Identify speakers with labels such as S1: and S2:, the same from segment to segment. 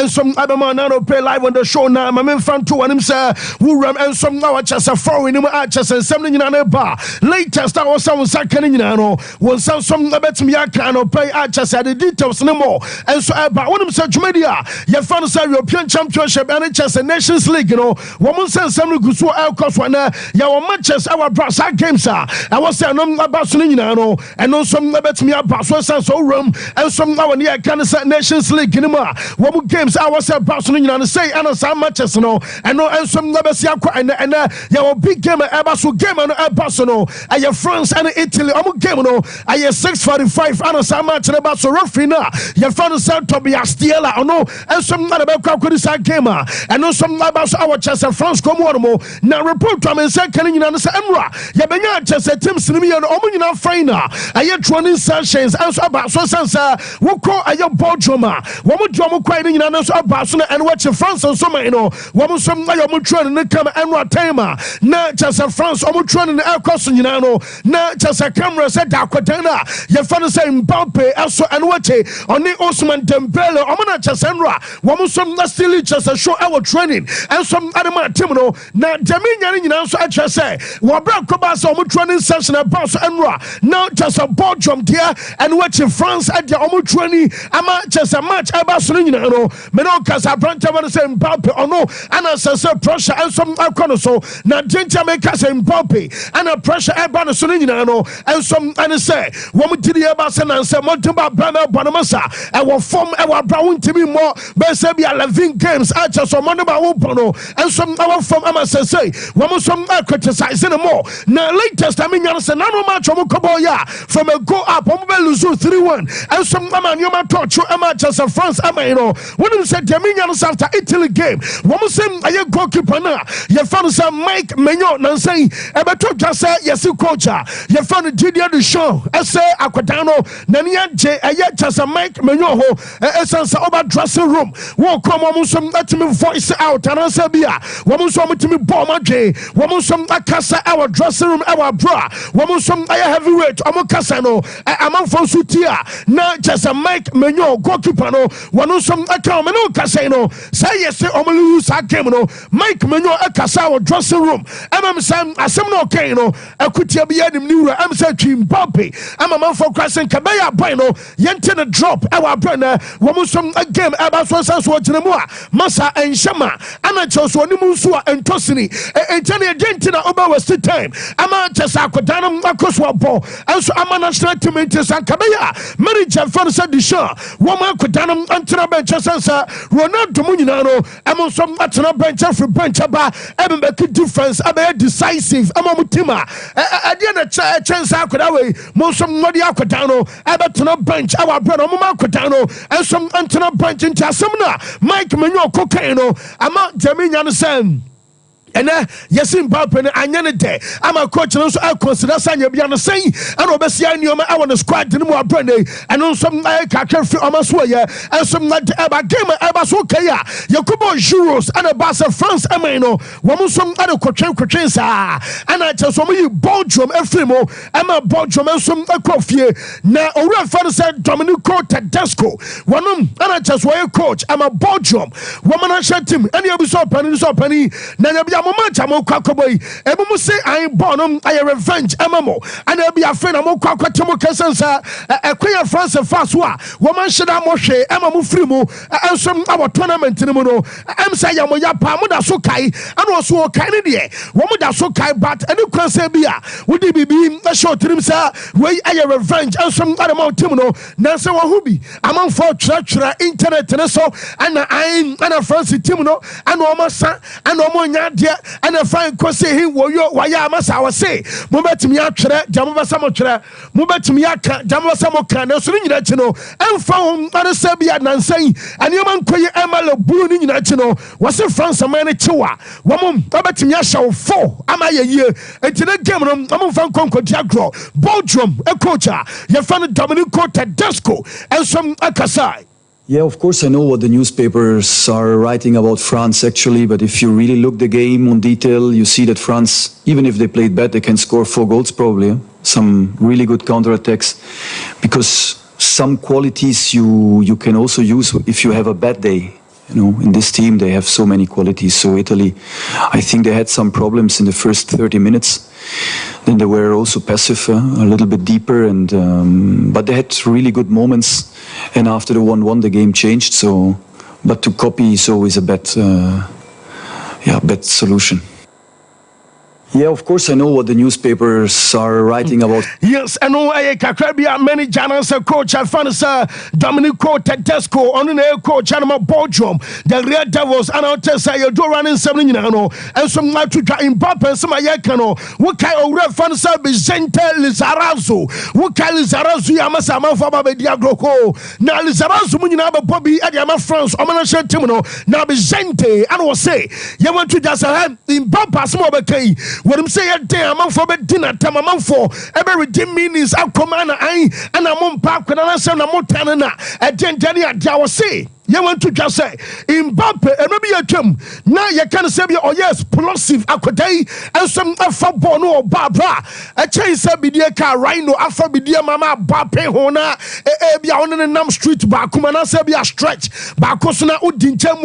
S1: and some other man now play live on the show now. My man fan two and him say who ram and some now just a four in him just and something in a bar. Latest I was some second in ano. When some bet me I can pay just at the details no more. And so about one of such media, you found a European Championship and just a Nations League, you know. Woman says some good so I'll cost one your matches our brass games are. I was saying about Sunino and no some bet me about so room and some now near Kansas Nations League in one games I was about Sunino and say and some matches no and no and some never see and your big game Abasu game and Abasono and your France and Italy game no I 6:45 and some match about so referee now you found yourself to be a stealer or no and some not about this game and no some about our chess and France come on more now report to me say can you understand Emra you been just a team cinema and omuna final I had 20 sessions and so about so sense we call a your bodroma one more drum quite in and so about and watch France and some you know one some na your training and come and tema na just a France or training air cost you know na just a camera said Aquatana you found the same Mbapps also and watch it on the Osman Dembele omuna just Emra one some na still just a show our training and some other man team no na Jamaican you know so I just say what brought Kobasa omu training session about Emra now just a board drum there and watching France at the omu training ama just a match about you know me no kasa branta man say Mbapps or no and as say pressure and some corner so na danger make us Mbapps and a pressure about you know and some and say womu did about and say Montemba Brama Bonamasa and what form our brown to be more be say be 11 games I just on Montemba Wopono and some our form ama say womu some criticize more now latest I mean say no match omukoboya from a go up omu lose 3-1 and some man you ma touch ama just France ama you know when you say Dominions after Italy game womu say aye goalkeeper na you found some Mike Menyo na say e beto just say yes coach you found Didier Deschamps say Aquatano na nianje aye just Mike Menyo ho essence over dressing room wo come womu some let me voice out and say bia womu some to me ball madwe womu some akasa our dressing room our bra womu some aye heavyweight omo kasa no amam for sutia na just a Mike Menyo goalkeeper no womu some account no kasa no say yes omo lose game no Mike Menyo akasa our dressing room amam sam asem no okay no akutia bia nim ni wura am say Mbapps amam for crossing kabaya boy no yente the drop our bra na womu some game about so gyina mu a masa enhyema ana choso ni mu so entosini entene dentina oba waste time ama just akodano akoso ball enso ama national team intesa kabaya manager for said the show woman akodano antena bench sensa Ronaldo mu nyina no am so atena bench for bench ba e be difference aba decisive ama mutima ade na chance akodawe mo so nodi akodano aba tena bench our brother mo akodano enso antena bench into asemna Mike Menyo cocaine ama Jamaican sen and yes Mbapps anyane de ama coach no so I consider sanya bia no say and obesia nioma I want to squad no more brand and some ka free amaso ye and some like eba game eba so kaya Yakubo Euros and a Barca France ameno wo some ade kotwen sa and I just some you Belgium efremo ama Belgium some akofie na owura fa said Dominico Tedesco wonom and I just were coach ama Belgium woman and team and you be so pani na moment I'm kwakoboy ebumu say I born I revenge amamo and I be a friend am kwakwatemo kesensa ekwan France fast wa woman sheda mo hwe amamu free mu ensom our tournament ni mu no am say ya mo ya pa mo da so kai and also kai ne de wo mo da so kai but any kwan say bia wo di bibi na show trim say we I revenge ensom adamount team no na say wo hu bi amam for chura internet ne so and I France team no and o mo san and o mo nya de and a fine kwase he wo yo waya amasa wa say mo betimi atwere jamo basa mo twere mo betimi aka jamo basa mo kan na so nyina chi no emfa hom ane se bia nansan anioma nkoye emalo bu ni nyina chi no wase France man ne chiwa wo mo betimi ahya wo fo ama ye ye etine game no mo mfa nkonkoti agro Belgium e coacha ye fan Dominico Tedesco and some akasai.
S2: Yeah, of course I know what the newspapers are writing about France actually, but if you really look the game on detail, you see that France, even if they played bad, they can score 4 goals probably. Yeah? Some really good counterattacks, because some qualities you can also use if you have a bad day. In this team they have so many qualities. So Italy, I think they had some problems in the first 30 minutes. Then they were also passive, a little bit deeper, but they had really good moments. And after the 1-1, the game changed. So, but to copy is always a bad solution. Yeah, of course, I know what the newspapers are writing about.
S1: Yes, I know Kakrabia, many journalists, coach, I found Domenico Tedesco, on the coach, Anima Belgium, the Red Devils, and I'll tell you, do running 7 and some like to try in Mbapps and some Ayakano. What kind of red fans are Vicente Lizarazo? What kind of Lizarazo Yamasama for Baby Diagroco? Now Lizarazo, when you have a Bobby at Yama France, Omanasha Timino, now Vicente, and will say, you want to just have in Mbapps Mobile. What I'm saying, I'm for dinner time, I'm for every 10 minutes. I'll come and I'm on park when I say I'm more tanana at 10 I will say. You want to just say Mbapps and maybe a term now you can say yes explosive akwadai and some football no Barbara a chase be dear car rhino after be dear mama Mbappe hona bia on the nam street back come and say be a stretch back na udincham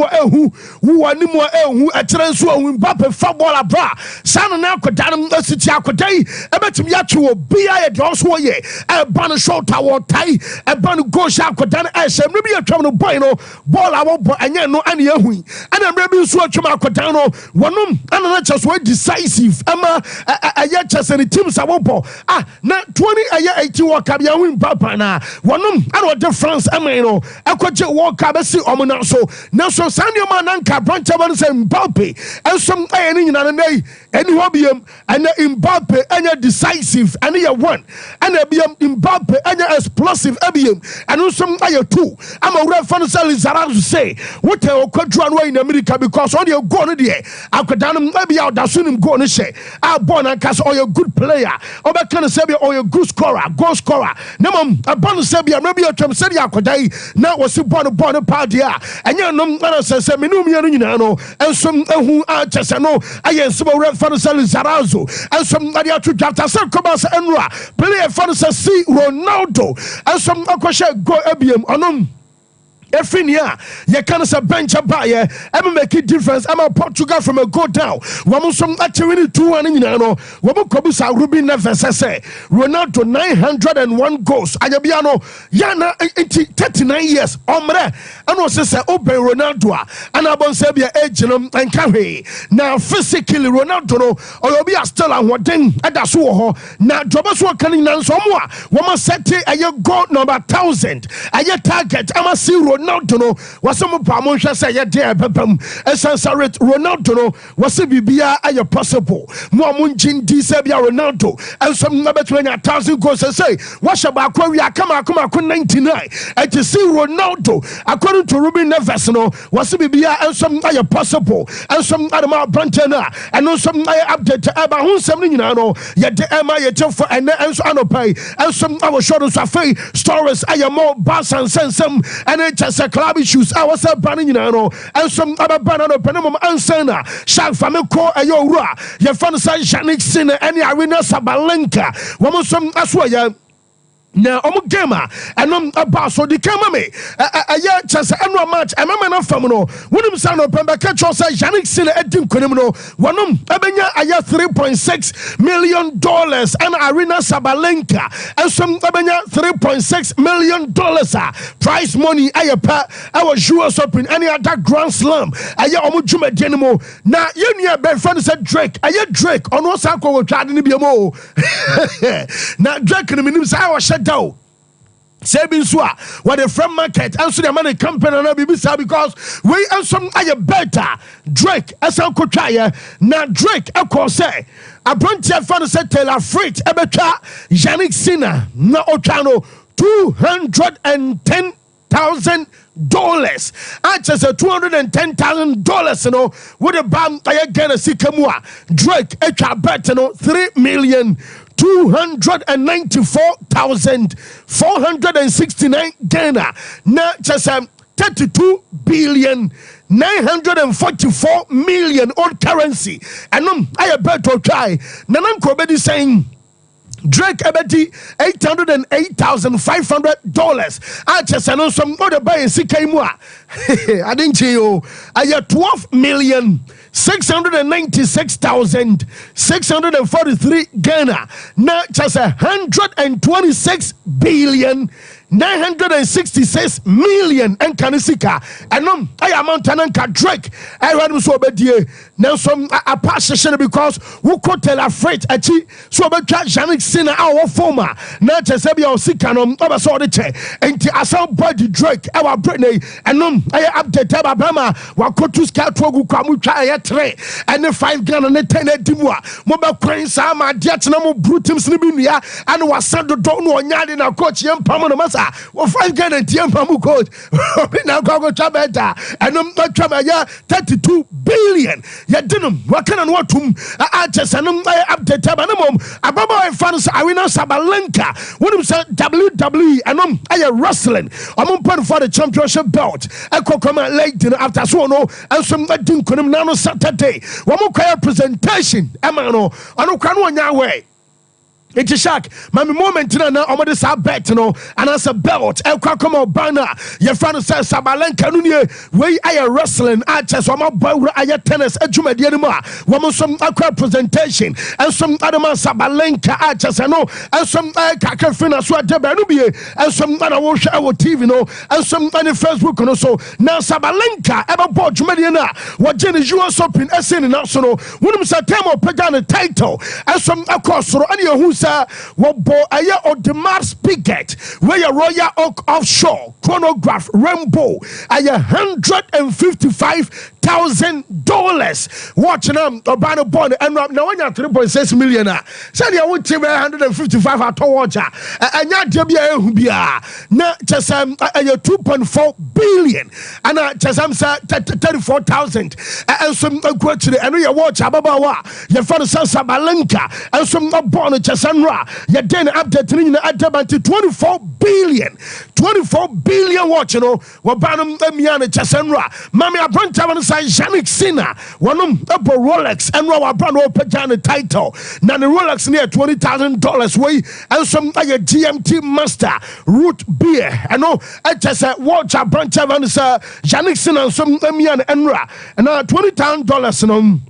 S1: who animu a transfer Mbappe football bra san na akwadam city akwadai e betim ya to be a so ye e ban short award tie e ban go sha akwadan e sem no be a term no boy no ball our boy and no and yahui and I'm ready to watch my cotano one and just were decisive ama a yachas and the teams our ball na 20 a year 80 walk up yawin papa na one and what the France ameno a coach walk up see omana so now so Sanyo Mananka branch of Mbapps and some in another day and Wabium and Mbapps and decisive and a one and a Mbapps and explosive abium and some ayo two I'm a reference Zarazu say what a quadran way in America because all your go there I could done maybe out that soon go and say born and cast all your good player or back can say or your good scorer goal scorer no a bonus Sabia maybe a term said Yakodai now was a born party and you know says Minum and some who are just no I am some reference Zarazu and some Maria to Jata Sarkobas and player for see Ronaldo and some Akosha go abium Efinia, you can say bench a buyer, ever make a difference. I'm a Portugal from a go down. Wamusum actually 2 1 in Yano, Wamukobusa Ruby Neves, say Ronaldo 901 goals. Ayabiano, Yana 39 years, Omre, and also say Open Ronaldo, and Abon Sabia Ejinum and Carry. Now, physically, Ronaldo, or you'll be a still and what thing at the Suho. Now, Jobaswa Canning Nansomwa, Woman set a year goal number 1,000. A year target, I'm a zero. Ronaldo was some promotion say ya dear pepem esansare Ronaldo was bibia aye possible mo munjin di se bia Ronaldo and some number 20,000 goals say what about we are come 99 and to see Ronaldo according to Ruben Neves no was bibia and some aye possible and some other brantena and no some aye update about who some no ya de ema ye for and so anopai and some our short stories aye more bass and sensem and as a club issues, I was a banning and some other banner penum answer. Shark Famiko, a Yora, your fan son Janik Sinner, any arena Sabalenka, woman some Aswaya. Now, gamer and about so the camera a year chance and match. I remember no famino. Wouldn't sound open back at your side. Janik Silla Edim Kunimino. One Abenya a year $3.6 million and Arena Sabalenka and some Abenya $3.6 million prize money. I was sure open any other Grand Slam. I year Omujuma Denimo. Now, you near Bedford said Drake. I hear Drake on what Sako will try to be a mo. Now, Drake in the minimum, I was shut down. Sabin Swa, what a free market, and so the money company and BBC because we and some are better. Drake, as Uncle Chaya, now Drake, of course, say, a branch of father said Taylor Freight, Ebeka, Janik Sinner, no Ochano, $210,000. I just a $210,000, you know, with a bam, I again a Sikamua, Drake, a bet, you know, 3,294,469 Ghana. Now just 32,944,000,000 old currency. And I bet to try. Nanam Kobedi saying Drake ebedi $808,500. I just know some other buy and see I didn't you. I had 12,696,643 Ghana. Now just 126,966,000,000 and Kanisika. And I am Montananka Drake. I ran so obedient. Now some a passion because who could tell a freight a chi so about Janik Sinner our former. Not just a or Sikanum over saw the chair. And I saw body Drake our Britney and I update Alabama what could to scout Togu Kamucha tray and the 5 gun and the 10 Dimwa. Mobile Queen Sama Diatinamo Brutum Slibinia and was Sando Dono Yard in our coach Yam Pamanamasa or 5 gun and Tiam Pamu coach. Now go Chabeta and not Chabaya 32 billion. Yadinum, Wakan and Watum, just an update Tabanum, Ababa and fans Arena Sabalenka, what him said WWE and I wrestling. I'm on point for the championship belt. I could come out late after Swono and some Latin Kunam Saturday. One more presentation, Amano, I don't know your way. It's a shock. My moment now, I'm going to bet, and as a belt, El Kakamo Bana, your friend says Sabalenka, way I are wrestling, I just want my boy, I had tennis, a Juma Dianima, one some aqua presentation, and some other man Sabalenka, I just know, and some Kakafina, Swadebanubie, and some other watch our TV, and some other Facebook, and also now Sabalenka, ever bought Jumadiana, what Jenny Jua Sopin, SN National, when I'm Satamo Pagana title, and some across or any who's what boy a year of the Mars Picket, where your Royal Oak Offshore chronograph Rainbow a $155,000 watching them about a bond and now 3.6 million. Said you would take 155 at Watcher and not Jabia now just 2.4 billion and just 34,000 and some good to the and you watch Ababawa, your father says Sabalenka and some born just you then update at 24 billion watching what Banum Miana Chasanra Mammy Abrantavan say Janik Sinner one Rolex and Rawa Brano Pajana title now the Rolex near $20,000 way and some GMT master root beer and no I just watch Abrantavan Janik Sinner and some Miana Enra and now $20,000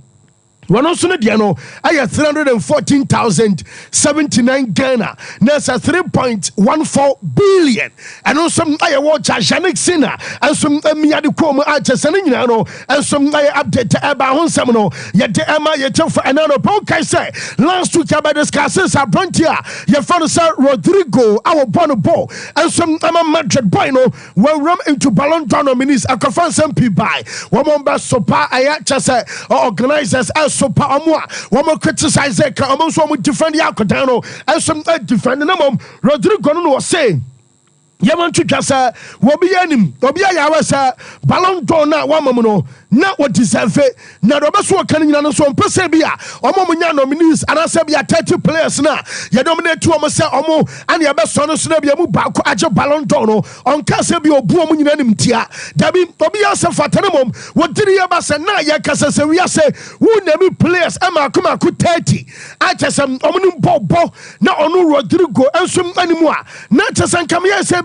S1: one also Diano, I had 314,079 Ghana. That's a 3.14 billion. And also I watch a Janik Sinner and some Miadicoma Arches and some I update about Honsamino. Yet Emma Yeto for another podcast. Say last week about discussions are Brontia, your father Sir Rodrigo, our Bonobo, and some Madrid Bueno will run into Ballon d'Or nominees. I can find some people by one more Sompa. I just organizers as so power more. One more criticize it. Almost one would defend the Alcatano and some defending them. Rodrigo was saying. Yaman to Jassa, Wabianim, Wabia was a Ballon d'Or now, one moment, not what is a fit. Now, the best one can on some Persebia, or Momina nominees, and I said, 30 players now. You dominate to almost or more, and your best son of Snabia Mubako, Aja Ballon d'Or, on Casabio, Boom, Tia. Dabi, Bobia Safatanum, what did you ever say now? Yakasa, we say, who name players, Emma Kuma could 30. I just am Omunum Bobo, now on Rodrigo, and some anymore. Not just and come here, say,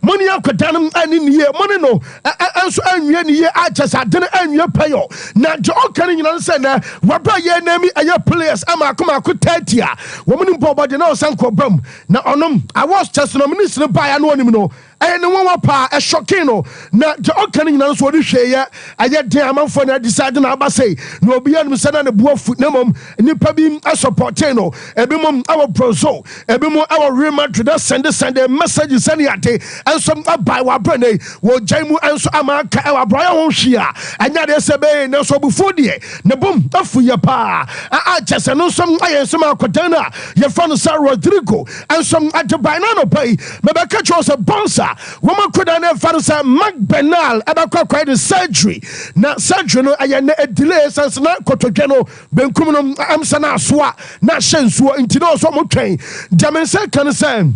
S1: money out Katanum and in here, money no, and so and year I just had dinner and your payo. Now, John Canning, you understand, what by your name and your players, Emma Kuma could 30. Woman in Boba, you know, Sanko Brum. Now, on I was just a minister by an one. And the one pa a shockino. Now, John Canning, that's what you say. I get damn for that deciding about say, no beyond the son and the boy foot numb, and you probably a supporteno, every mom our proso, every more our real Madrid, send the messages any day, and some by our brand, will Jamu and so Amaka, our Brian Shia, and now there's a bay, no so before the boom, up for your pa. I just know some I am some Alcatana, your friend Sir Rodrigo, and some at the banana pay, maybe catch us a bonsa. Woman could have found Mac Benal about quite a surgery. Now, surgery, I had a delay since not Cotogeno, Bencuminum, Amsana, Swa, not Shensua, into those some train. Jamen said, can say.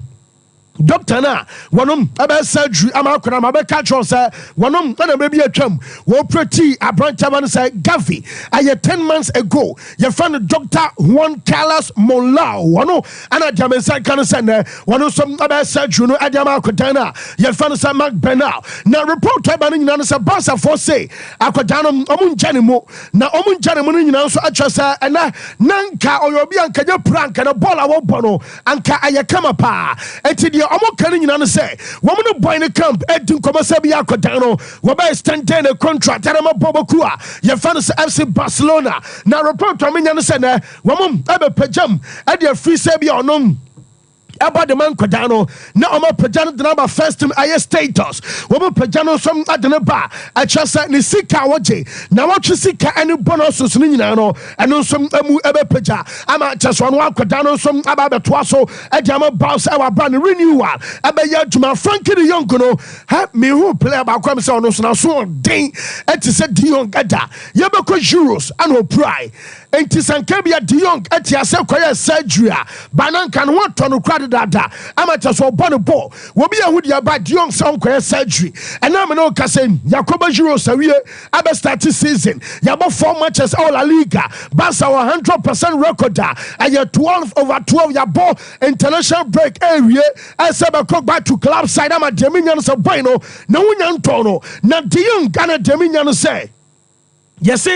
S1: doctor na wonom aba surgery ama akora ma be catch us wonom na be bi atwam wo pretty abranchaba no say Gavi aye 10 months ago your friend Dr. Juan Carlos Molao wono ana diamensa kan say na wono som aba surgery no adiama akodan na your friend say Mark Bernal na report aba no nyina no say Barca for say akodan no omun jane mo na omun jane mo no nyina so atwa say na nanka oyobi anka je prank na ball awo bono anka aye kama pa eti omo kan nyina no say woman no boy in camp edin komasa bi akodan no wo ba extend a contract na ma boboku a ye fans FC Barcelona na report to me nyana say na woman ebe pejam e de free say bi onom about the man Kodano, now I'm a Pajano number first time I status. Woman Pajano some Adanaba, I just said Nisika Waji. Now what you see any bonuses Ninano, and on some Ebe Paja. I'm at just one Kodano, some about the Twasso, a Jama Boss, our brand renewal. Abe to my Frankie the Young Gono, help me who play about Commissionos now so ding, and to set Dion Gada, Yabako Euros, and no pride. And to Sankabia Dion, at Yasakoya surgery, Banan can want to credit. Amateur so bonabo will be a wood about young sound surgery and I'm no Kasim Yakoba Euros abe start season Yabo 4 matches all La Liga Barca 100% record and your 12 over 12 Yabo international break area as a cook back to club side I'm a Dominion so bueno no Tono na Dion Ghana Dominion say yes,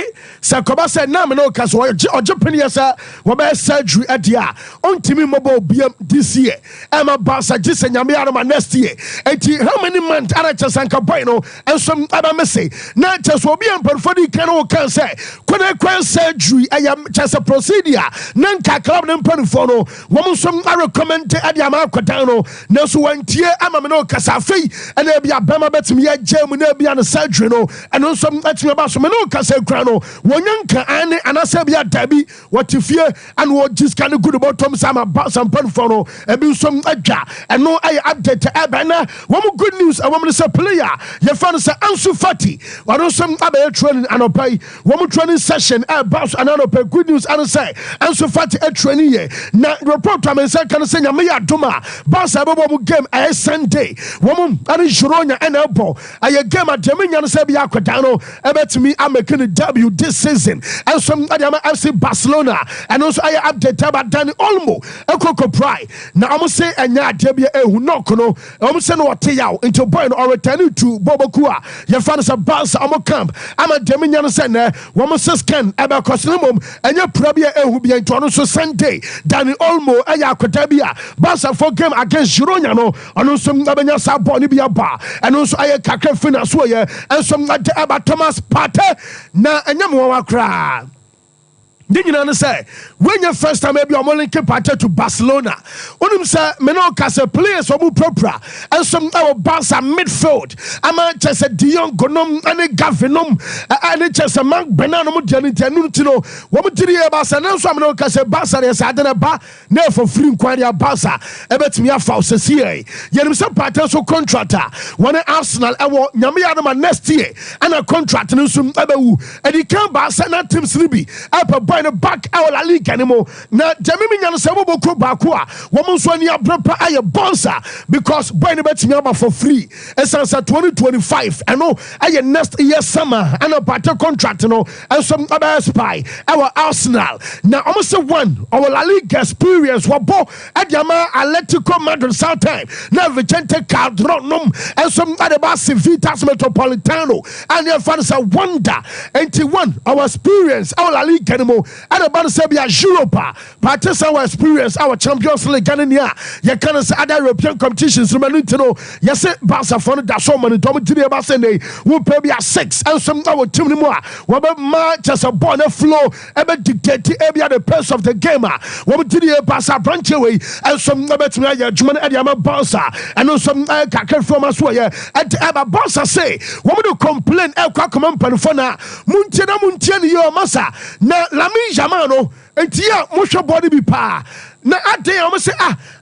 S1: Sakoba said, "No, no, because or Japanese were surgery at the on Timmy Mobile BM this year. Emma Barca just and Yamiana next year. And how many months are just and Cabino and some other message? Not just will be on Perfodi can say, could I surgery? I am just a procedure. Nanka club and Ponifono, woman some I recommend at Yamakadano, Nelson one tier, Amamino Casafi, and there be a Bama bet me a German, there be on a surgery, and also that's me about some Krano, Wanyanka Anne, and Asabia Debbie, what you fear, and what just kind of good about Tom Sam about some Penfono, and be some Edgar, and no I update to Abana. One more good news, a woman is a player. Your father said Ansu Fati, or no some other training and obey. One more training session, about another pay good news, and say Ansu Fati a training. Now, report to me, can say Yamia Duma, Barca game a Sunday. Woman, and Shironia and Elbow. I game at Dominion Sabia Codano, I bet me I'm making W this season and some FC Barcelona and also I update about Danny Olmo a Coco Pride. Now I'm say and ya Debia who knock no I'm saying what tell into boy or return to Bobokua. Your fans are Barca I'm camp. I'm a Dominion Center, woman says can about Cosmum and your Probia who be in Toronto Sunday. Danny Olmo Aya Cotabia Barca for game against Gironiano and also Nabanya Sabonibia Bar and also I Kaka Finaswaya and some about Thomas Partey. Na enyamu wa kra Didn't say when your first time maybe I'm only party to Barcelona. Unim say Menoka say players who proper and some our Barca midfield. I'm just a Dion Gonom and a Gavinum and just a Mark Bernal Janitino. What would you about Sanso Menoka say Barca is Adanaba never for free inquiry Barca. Ebet me a false here. Yenim some party so contractor. One Arsenal I want Yamiadama next year and a contract in some Abu and he can't Barca not Tim Sliby. By the back our La Liga anymore. Now, Jamimi Yansabo Bakua, woman Sonia Brapa Aya Bonsa, because by the bet me for free. Essence 2025. I know I next year summer and a better contract, and some other spy. Our Arsenal. Now, almost one, our La Liga experience, Wabo, Adama, Atletico Madrid, South Time, now Vicente Calderon, and some other Civitas Metropolitano, and your fans are wonder. And one, our experience, our La Liga anymore. And about Sabia Europa, practice our experience, our Champions League, you can say other European competitions. Rumanito, yes, Barca for that so many Tommy about Sunday, will pay me 6 and some our team more. What match as a bonnet flow, ever dictate the pace of the gamer. What did you pass a branch away and some about me, German Ediama Barca, and also some Kaka from us where at Abba Barca say, what would you complain? El Kakuman Panfona, Muntina Muntian, your massa. Now, Lami Jamano, and Tia Musha body be pa. Na ade I say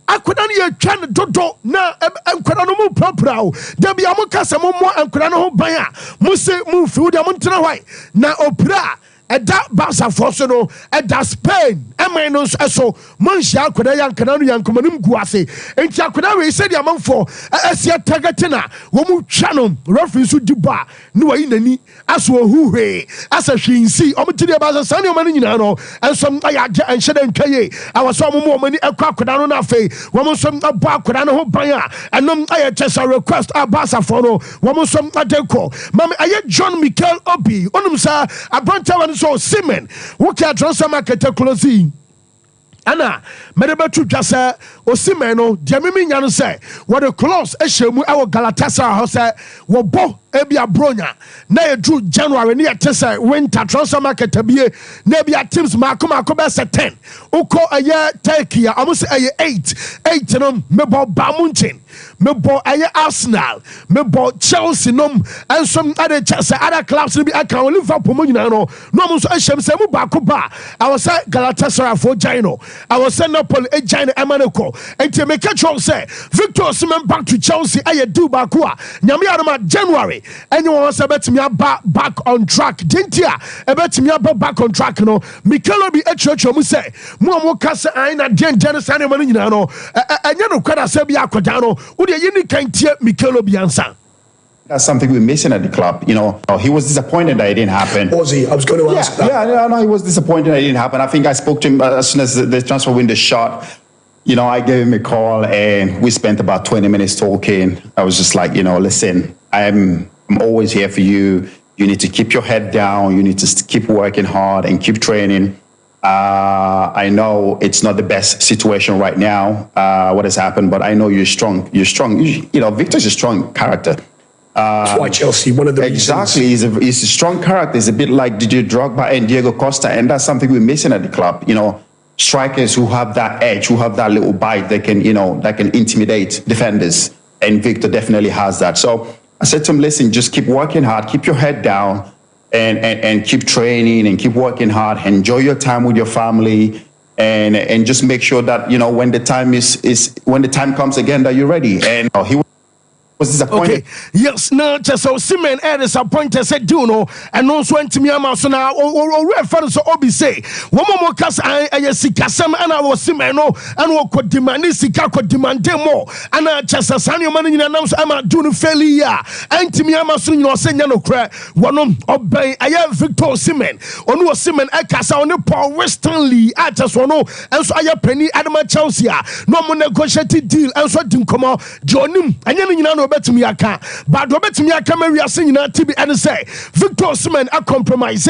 S1: akoda no ye twa ne dodo na akoda no mu proprao da bia mo kasa mo akoda no ho ban a mo se mo fi wo da mo ntena hwan na opira ɛda Barca for so no ɛda Spain ɛman no so manhyia akoda yankana no yankomanim gu ase enti akoda we said amanfo ɛsia tagetina wo mu twa no referee so di ba no wayi nani aso ohuhwe asa hwinsi omtiri ba sa ne omani nyina no ensom ayaje enhyede ntwaye awaso omo omani ekwa akoda no na afei wo mo som abo akoda no ho ban a enom ayechesa request abasa for no wo mo som adeko mama aye John Mikel Obi onum sa abranta wan so Simen wo ka transfer market close ana medebetu dwasa Osimhen no de mimi nya no se wo the clause ehyemu e wo Galatasaray ho se wo bo ebia bronya na edru January ne yetese winter transfer market abie na ebia teams makoma be se 10 uko aye Turkey amo se aye 8 no mebo Bamunchen mebo aye Arsenal mebo Chelsea nom ensom ade chese other clubs bi aka Liverpool mo nyina no mo so ehyem se mu ba ko ba awo se Galatasaray for Gino awo se Napoli e Gino Emaneko enti me catch on say Victor Osimhen back to Chelsea aye do ba ko a nyame adoma January anyone wants betimi aba back on track dentia ebetimi aba back on track no Mikel Obi echocho mu say mo kase ai na den sane manu nyina no enya no kwada se bia akoda no wo de yini kan tie Mikel Obi ansa.
S3: That's something we're missing at the club. You know, he was disappointed that it didn't happen.
S4: Was he? I was going to ask that.
S3: Yeah, no, he was disappointed that it didn't happen. I think I spoke to him as soon as the transfer window shot. You know, I gave him a call and we spent about 20 minutes talking. I was just like, you know, listen, I'm always here for you. You need to keep your head down. You need to keep working hard and keep training. I know it's not the best situation right now, what has happened, but I know you're strong. You're strong. You know, Victor's a strong character.
S4: That's why Chelsea, one of the
S3: exactly, he's a strong character. He's a bit like Didier Drogba and Diego Costa, and that's something we're missing at the club. You know, strikers who have that edge, who have that little bite, that can intimidate defenders, and Victor definitely has that. So I said to him, listen, just keep working hard, keep your head down, and keep training and keep working hard. Enjoy your time with your family, and just make sure that, you know, when the time comes again, that you're ready. And he was disappointed.
S1: Okay, yes, no, just so Simen disappointed said, do no, and also went to me. I'm also now, or refer so Obi say, one more cast I Sikasam, and I was Simeno, and what could demand this Sika could demand more, and I just a son of money announced I'm doing fairly, and to me, I'm also no send no crack, one obey I have Victor Simen, or no Simen, I cast on the Paul Westernly, I just want to, and so I have Penny Adama Chelsea, no more negotiated deal, and so didn't come out, join him, and you know. Betumi aka but betumi aka ma wiase nyina tibi ene say Victor Osimhen a compromise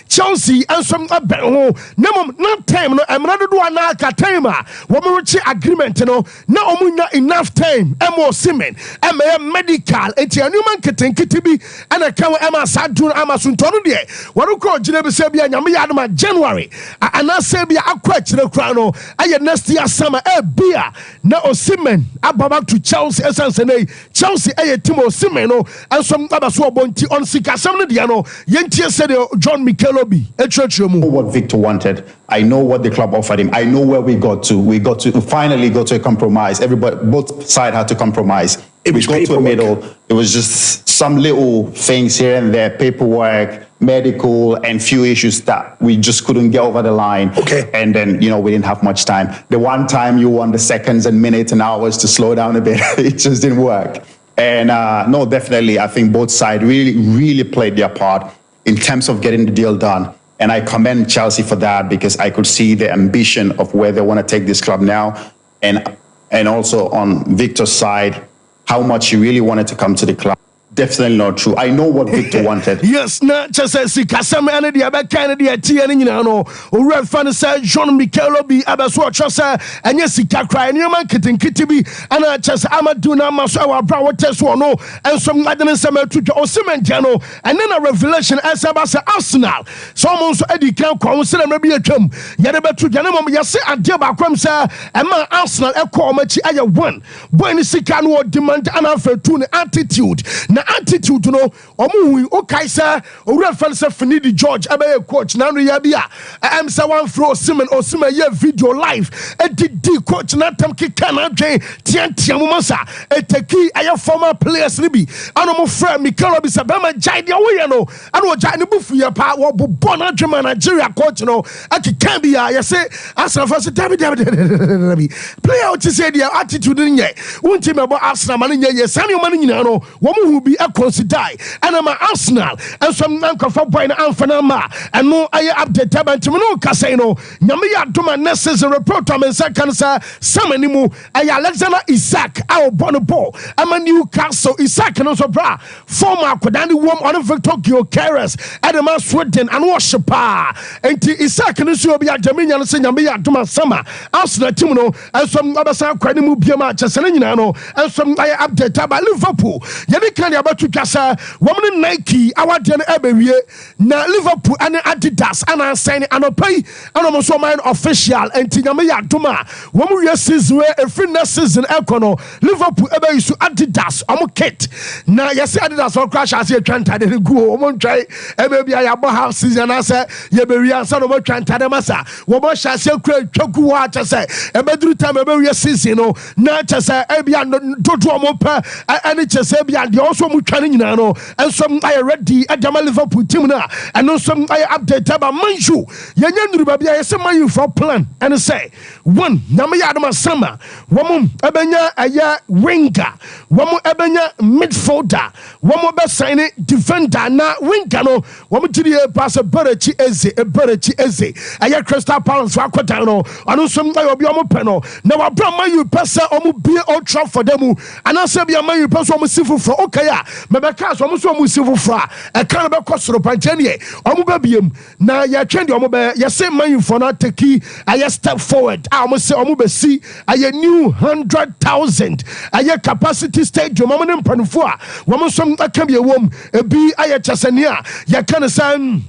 S1: Chelsea ansom aben ho na time no emra do ana aka time a wo mo reach agreement no na omunya enough time emo Osimhen ema medical enti anuman ketenkete bi ana kan ema sadun amasunto no de wo ko gire be se bia nyame ya adoma January ana se bia akwa kire kura no aye next year summer bia na Osimhen ababa to Chelsea esanse Chelsea Timo Osimhen and some abaso bonti on Sikasam no dia no yentie said John Mikel Obi
S3: what Victor wanted. I know what the club offered him. I know where we finally got to a compromise. Everybody, both sides had to compromise. We got to a middle. It was just some little things here and there, paperwork, medical, and few issues that we just couldn't get over the line.
S4: Okay.
S3: And then, you know, we didn't have much time. The one time you want the seconds and minutes and hours to slow down a bit, it just didn't work. And no, definitely, I think both sides really played their part in terms of getting the deal done. And I commend Chelsea for that, because I could see the ambition of where they want to take this club now. And also on Victor's side, how much he really wanted to come to the club. Definitely not true. I know what Victor wanted.
S1: Yes, not just as Sikasam and the other candidate, Tiano, or Red Fan said, John Mikel Obi, Abbaswa Chassa, and yes, Sika cry, and your man kitten Kitty, and I just Amaduna Masawa Brow test one, and some Latin Summer to Osimhen, and then a revelation as Abasa Arsenal. Someone's Eddie Camp, consider maybe a term. Yadaba to Janamo, Yasa, and Deba Cremsa, and my Arsenal, a call match, I one. When Sikano demand an offer to an attitude. na attitude no omu hu okaisa owura fanse Finidi George abaye coach na no ya bia am say one throw Osimhen ye video live edidi coach na tam kika na dwen tiantia mo masa eteki aye former players ni bi ano mo friend Mikelo bi say be ma jai dia wo ye no ano jai ne bufu ye pa wo bo na dwema Nigeria coach no akika bia ye say Arsenal first David player what you say their attitude nye wonti me bo Arsenal man nye ye sane man nyina no wo mo hu bi e consider and ma Arsenal and some nankofa boy na amfana ma and no aye update about me no ka say no nyame ya doma next season report am second say samani mu aye Alexander Isak our born ball am Newcastle Isak no so bra former Kodani wom on Victor Gyökeres and ma Sweden and worshipa enti Isak no so bi adamenya no say nyame ya doma sama Arsenal team no and some abasa kwani mu biama chesene nyina no and some aye update about Liverpool yemi kan ya batu kasa woman Nike awade no ebewie na Liverpool and Adidas and sign anopai and so man official and tinyame ya doma woman we season we every next season ekono Liverpool ebe isu Adidas omo kit na yesi Adidas on crash as ye twanta de go omo try ebe bia ya bo half season as ye be wi ansa no mo twanta de masa wo mo sha se kura twaku wa cha se ebe duru time ebe we season no na cha se e bia dodo omo pa ani cha se bia de also mo twane nyina no and some I ready adama Liverpool team na and some I update about Manju yenya nuru ba bia yesi man you for plan and say one na me ya adama sama womo ebenya aya winger womo ebenya midfielder womo be sign defender na winger no womo tiri pass Berechi Eze aya Crystal Palace wa kwata no anu some I obi omo pe no na wa bra man you pesa omo bie Old Trafford demu ana se bia man you pesa omo sifu for okay ya me be cast omo so omo sifu for e kan be kwosoro panchanie omo be biem na ya twende omo be ya say man you for na take aya step forward omo say omo be see aya new 100,000 aya capacity stadium omo ne mpanfo a womo so aka bia wom ebi aya chesania ya kan say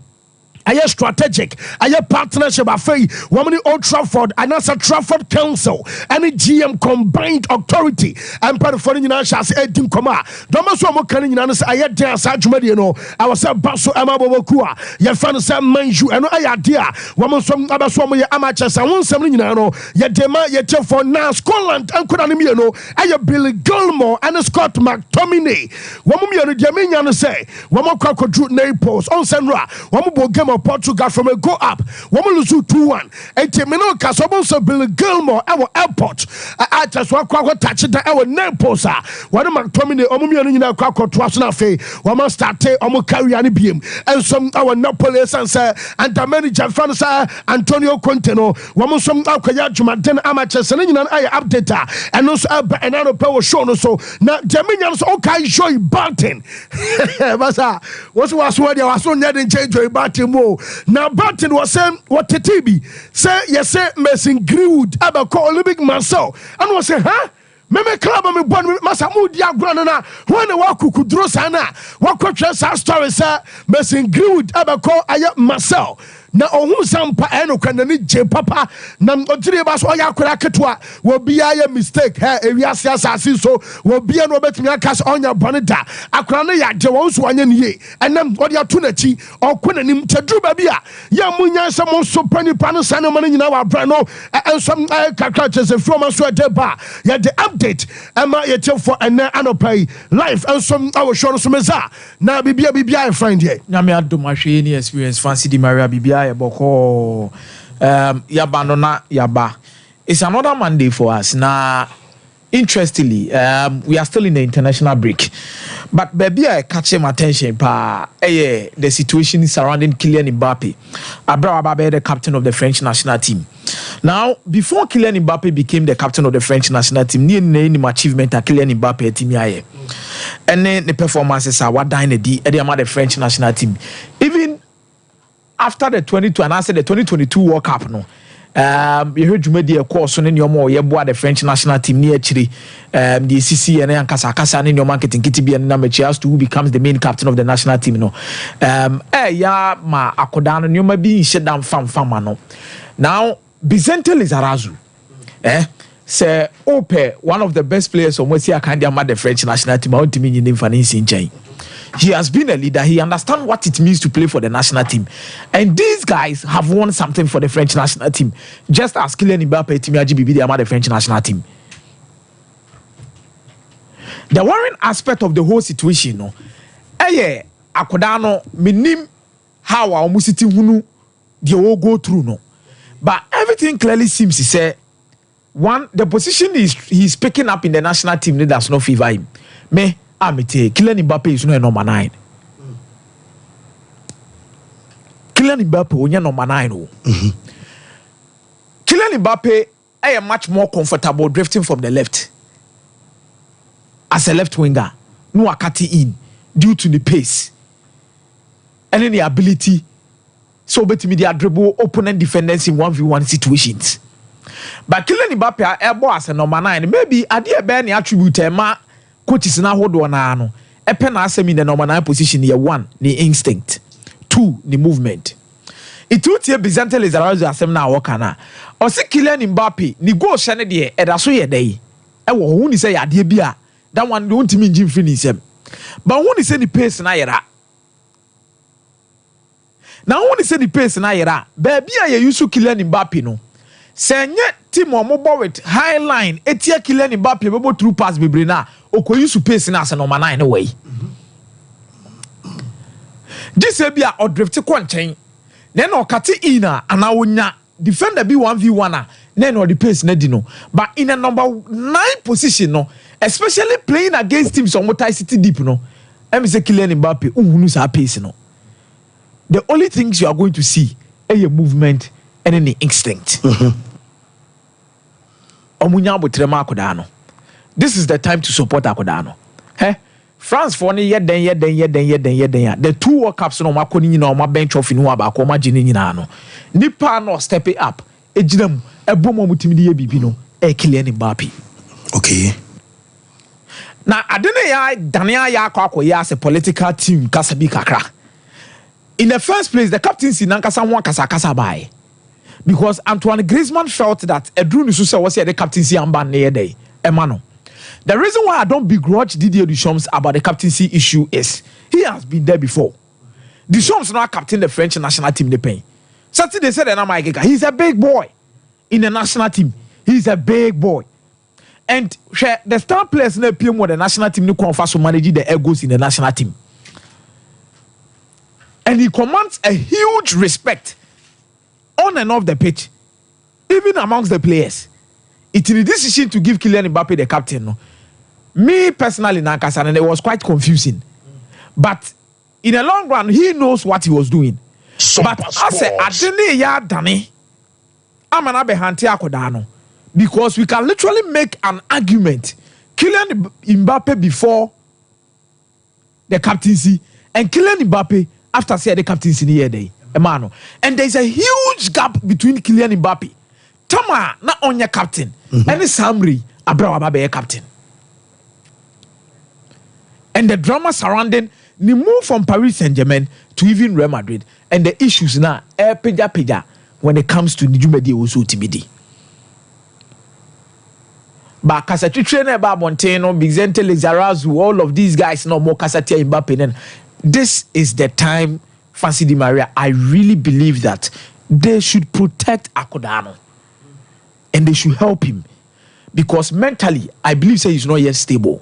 S1: aye strategic aye partnership afei woman Old Trafford and as a Trafford Council and GM combined authority and part of foreign national edim koma domo so mo kan nyina no say aye den asa dwumade no I was baso amabobokua ye fan say Manju eno aye dia woman so abaso mo ye amatches and won sem nyina no ye dema ye te for now Scotland and koda ne me no aye Billy Gilmore and Scott McTominay woman me no dia menya no say woman kwakodru Naples on senra woman bo game of Portugal from a go up woman lose 2-1 and Temino Casobon so Billy Gilmore our airport I just want to touch it our Naples one of McTominay omumi na kwako twaso na fe woman start omo carry ani biem and some our Napolis and say and the manager Francis Antonio Conte no woman some akwaya dwumaden amatches na nyina ay update and no and no power show no so na Jamaican so okay Joy Barton basa was where they was so near Joy Barton now Barton was saying what TTB say yes say Mason Greenwood aba call Olympic Marcel and was say huh meme club me born masamu dia grana na when wa kukudro sana wa kwatwa sa story say Mason Greenwood aba call aye Marcel na ohun Sompa eno kwanani je papa na odire ba so ya kwara ketwa wo bia ya mistake ha ewiase asase so wo bia no betumi akas onya bonida akwara no ya je wo so anya niye enam odi ato nachi okonanim tadru ba bia ya munya samo so pani pano sane man nyina wa bra no ensom kakra chese from so de ba ya the update ama ye che for ena anopai life ensom awo show no so meza na bibia I find here
S5: na me adomahwe ni experience fancy di Maria bibia boko yaba no na yaba. It's another Monday for us. Now, interestingly, we are still in the international break. But baby, I catch my attention the situation surrounding Kylian Mbapps. Abra Ababe, the captain of the French national team. Now, before Kylian Mbapps became the captain of the French national team, any achievement at Kylian Mbapps team here. And then the performances are what dying the French national team. Even after the 22 and after the 2022 World Cup, no. You heard you made a course on your more yeboa the French national team near Chile, the CC and Kasa in your marketing Kitty and Namachias who becomes the main captain of the national team. No, ya ma akodano you may be shut down fam no. Now Bizente Lizarazu, say Ope, one of the best players on West Canada, the French national team, out to me in Finance. He has been a leader. He understands what it means to play for the national team. And these guys have won something for the French national team. Just as Kylian Mbapps, Team GBB, they are the French national team. The worrying aspect of the whole situation, no, Akodano, minim how our musiti hunu, they all go through, no. But everything clearly seems to say, one, the position he's picking up in the national team, that's no favor him. Kylian Mbapps is no number 9. Kylian Mbapps is number 9. Kylian Mbapps is much more comfortable drifting from the left as a left winger. No akati in due to the pace and then the ability so bet me the dribble opponent defenders in 1v1 situations. But Kylian Mbapps is as a number 9. Maybe idea be any attribute coaches na hold on no e pen asem in the number 9 position year 1 the instinct, 2 the movement. It would be Bizante Lizarazu asem na work na o se Kylian Mbapps ni goal shane de e da so ye dey e wo hu ni say ade bia that one don't mean Jim finish him but hu ni say the pace na yera na hu ni say the pace na yera ba bia ye use Kylian Mbapps no senye team o mo with high line etia Kylian Mbapps bebo through pass bebre na okoyi su pace na as number 9 way. This be a drift kwanchen. Then o kati ina ana wonya defender be 1v1 na then o the pace na di no. But in a number 9 position no, especially playing against teams on Multi City deep no. Em say Kylian Mbapps unhunu sa pace no. The only things you are going to see is your movement and then the instinct. Omunya botrema akodano. This is the time to support Akodano. France for ni yeden. The 2 World Cups no makoni nyina o ma bench off ni wa ba ko ma gine nyina no. Nipa no step it up. Ejinam ebomo mutimi de bibi no Kylian Mbapps.
S4: Okay.
S5: Na adene ya Dania ya akoya as a political team kasabi kakra. In the first place the captaincy nankasa won kasa bai. Because Antoine Griezmann felt that Edru Nususa was the captaincy amba na yede. Emano. The reason why I don't begrudge Didier Deschamps about the captaincy issue is he has been there before. Deschamps now captain the French national team. They pay. Saturday said that he's a big boy in the national team. He's a big boy, and the star players in the PM with the national team no confess to manage the egos in the national team, and he commands a huge respect on and off the pitch, even amongst the players. It's a decision to give Kylian Mbapps the captain. No? Me personally, Nankasan, and it was quite confusing. But in the long run, he knows what he was doing.
S4: Sompa
S5: but I say, I didn't ya Danny. I'm an Abehante Akodano. Because we can literally make an argument. Kylian Mbapps before the captaincy, and Kylian Mbapps after say the captaincy in the day. Emano. And there's a huge gap between Kylian Mbapps. Tama na onye captain. And Samri Abrawa be captain. And the drama surrounding the move from Paris Saint-Germain to even Real Madrid and the issues now peja when it comes to Nijumedi also TBD. But Kasati trainer ba Monteno, Bizente Lizarazu, all of these guys no more Kasatia Mbapps. Then this is the time, Fancy Di Maria. I really believe that they should protect Akodano. And they should help him. Because mentally, I believe he's not yet stable.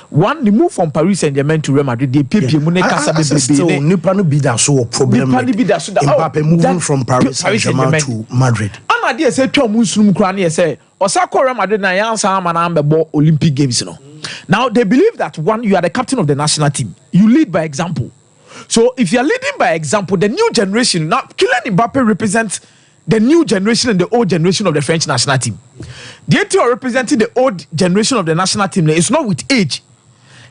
S5: One, the move from Paris Saint-Germain to Real Madrid, they pay still
S4: Nipa no be that so problem. Mbapps moving from Paris Saint-Germain to Madrid.
S5: And I say to Muslim Krani say, Osako Real Madrid na yansa manambe bo Olympic Games no. Now they believe that one, you are the captain of the national team. You lead by example. So if you are leading by example, the new generation now, Kylian Mbapps represents the new generation and the old generation of the French national team. The two are representing the old generation of the national team. It's not with age.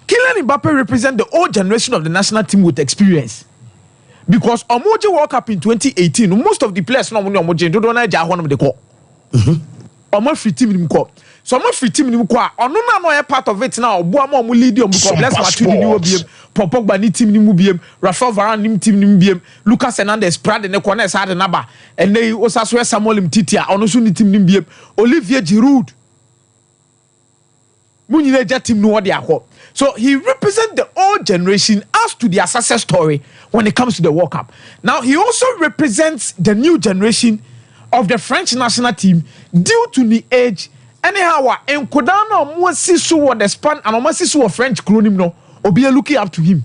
S5: Kylian Mbapps represents the old generation of the national team with experience. Because Omoje World Cup in 2018, most of the players no Omoje don't know ja one of the call. Omo free team nim call. So omo free team nim call. Ono na no part of it now. Obo am lead you because bless Matuidi ni obiem. Pogba ni team nim biem. Rafael Varane ni team nim biem. Lucas Hernandez Prade ne corner side naba. And they Osaso Samuel Mtiti ono so ni team nim biem. Olivier Giroud Munyineja team no what they are. So he represents the old generation as to their success story when it comes to the World Cup. Now he also represents the new generation of the French national team due to the age. Anyhow, and Kodana Mwasisu the span and Omasisu French cronim no, or be looking up to him.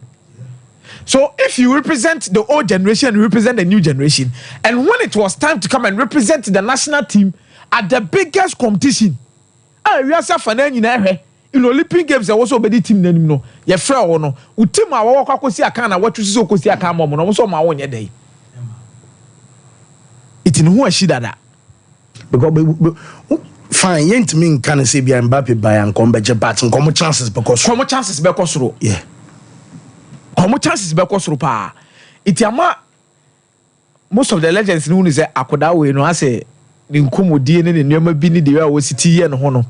S5: So if you represent the old generation, you represent the new generation. And when it was time to come and represent the national team at the biggest competition, we are suffering in Olympic Games. There was already team name no. Your friend or no. We team our work akosi akana what you so akosi akama mo no so ma won ye day. It in who she that.
S4: Because fine, yent mean can say be Mbapps by and come beje but come chances because
S5: ro.
S4: Yeah.
S5: Come chances because ro pa. It ama most of the legends no say akoda we no say ni nkomodie ne nneema bi ni de we city here no ho no.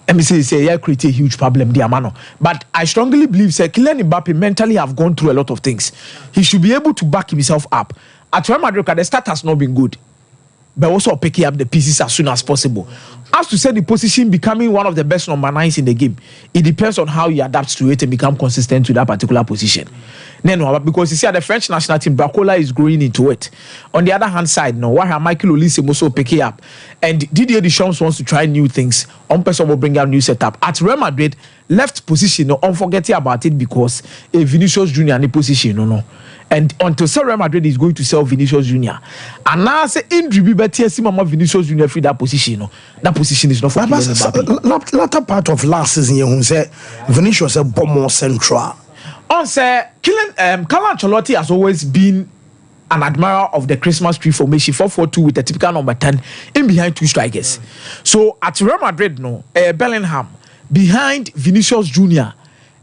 S5: Let me say yeah, create a huge problem, dear mano. But I strongly believe, say, Kylian Mbapps mentally have gone through a lot of things. He should be able to back himself up. At Real Madrid, the start has not been good, but also picking up the pieces as soon as possible. As to say the position becoming one of the best number 9s in the game, it depends on how he adapts to it and become consistent to that particular position. No, because you see, the French national team, Barcola is growing into it. On the other hand side, no, why Michael Olise also picking up, and Didier Deschamps wants to try new things. On person will bring out new setup. At Real Madrid, left position, no, unforgetting about it because a Vinicius Junior in the position, no. And until Real Madrid is going to sell Vinicius Junior, and now say injury better see Mama Vinicius Junior free that position, no, that position is not for Kylian.
S4: Latter part of last season, you say Vinicius a bomb more central.
S5: On say Carlo Ancelotti has always been an admirer of the Christmas tree formation 4-4-2 with a typical number 10 in behind two strikers. So at Real Madrid, no, Bellingham behind Vinicius Junior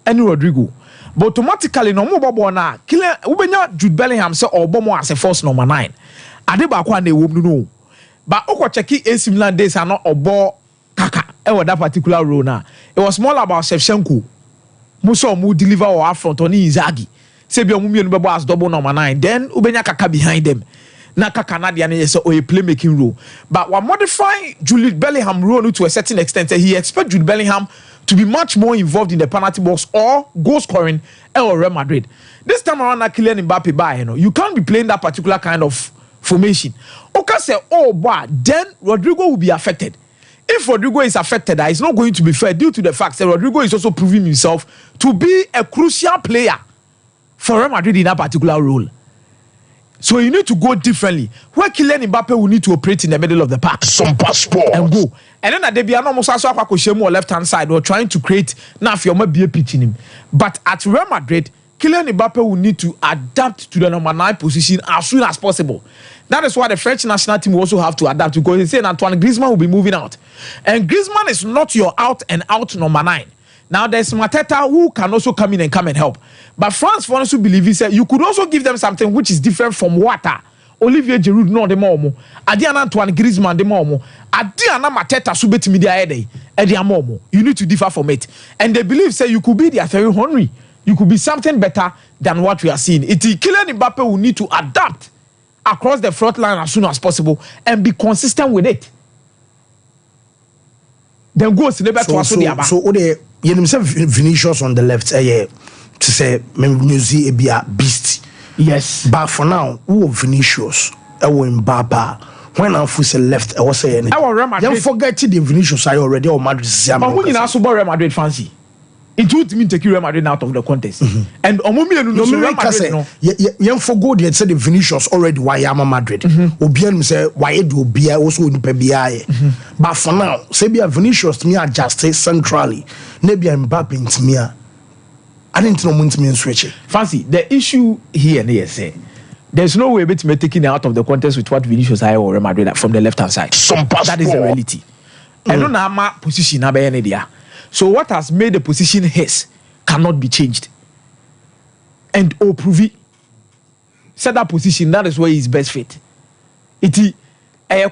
S5: and Rodrigo. But automatically, no more Bobona, Kylian Ubenya Jude Bellingham say or Bomo as a first number 9. Adebakwa ne wom no. But Oko cheki AC Milan days are not obo Kaka that particular role now. It was more about Shevchenko. Muso mu deliver or up front on Inzaghi. Say be omu no as double number 9. Then Ubenya Kaka behind them. Na Kaka na dia say a playmaking role. But we modify Jude Bellingham role to a certain extent. He expect Jude Bellingham to be much more involved in the penalty box or goal scoring or Real Madrid. This time around, Kylian Mbapps by you can't be playing that particular kind of formation. Okay, say oh boy, then Rodrigo will be affected. If Rodrigo is affected, it's not going to be fair due to the fact that Rodrigo is also proving himself to be a crucial player for Real Madrid in that particular role. So you need to go differently. Where Kylian Mbapps will need to operate in the middle of the park.
S1: Sompa Sports.
S5: And go. And then at the Biano Musaso Akwakoshe left hand side or trying to create now if you're be pitching him. But at Real Madrid, Kylian Mbapps will need to adapt to the number 9 position as soon as possible. That is why the French national team will also have to adapt because they say Antoine Griezmann will be moving out. And Griezmann is not your out and out number 9. Now there's Mateta who can also come in and come and help. But France wants to believe he said you could also give them something which is different from water. Olivier Giroud no de momo. Adiana Antoine Griezmann de momo. Adiana Mateta subet media ede. Edia momo. You need to differ from it. And they believe say you could be their Thierry Henry. You could be something better than what we are seeing. Kylian Mbapps will need to adapt across the front line as soon as possible and be consistent with it. Then go to the
S4: so you say Vinicius on the left, to say Musi a beast.
S5: Yes.
S4: But for now, who Vinicius? Mbapps. When I say left, I was saying don't forget the Vinicius I already or Madrid.
S5: But when you also Real Madrid fancy, it would mean take Real Madrid out of the contest. And Omumi no Real Madrid no.
S4: You forgot they said the Vinicius already why am Madrid. Obian say why do be also in PBI. But for now, say be Vinicius to me adjust centrally. Maybe Mbapps to me. I didn't know when to me switch it.
S5: Fancy the issue here and here say there's no way to me taking it out of the contest with what Vinicius I or Real Madrid from the left hand side. That is the reality. I don't know my position na be there. So what has made the position his cannot be changed. And Opruvi said that position, that is where he's best fit. It is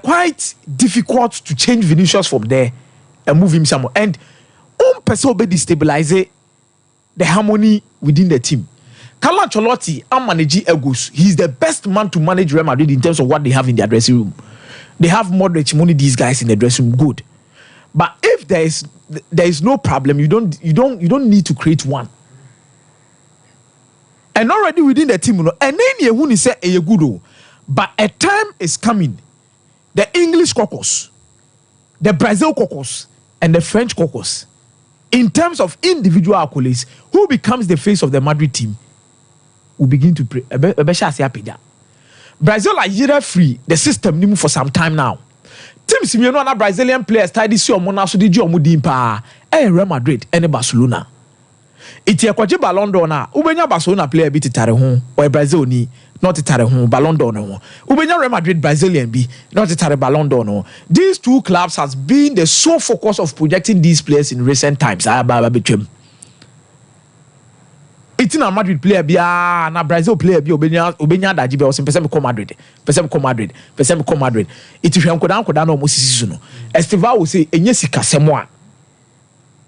S5: quite difficult to change Vinicius from there and move him somewhere. And person be destabilize the harmony within the team. Carlo Ancelotti and manage egos. He's the best man to manage Real Madrid in terms of what they have in their dressing room. They have Modric, money these guys in the dressing room, good. But if there is no problem, you don't need to create one. And already within the team, and then you won't say a good. But a time is coming. The English caucus, the Brazil caucus, and the French caucus, in terms of individual accolades, who becomes the face of the Madrid team, will begin to pray. Brazil are year free the system for some time now. Teams you know Brazilian players tied this year Mona so did you Mudimpa Real Madrid and Barcelona. It's a kwaje Ballon d'Or na ubenya Barcelona player bi titare ho or Brazil ni not titare ho Ballon d'Or no. Ubenya Real Madrid Brazilian bi not titare Ballon d'Or no. These two clubs has been the sole focus of projecting these players in recent times. It's in a Madrid player bia na Brazil player bi obenya daji be o se pese me come Madrid. It hwe ankoda na o mosisi no. Estival will say enye sikasemo a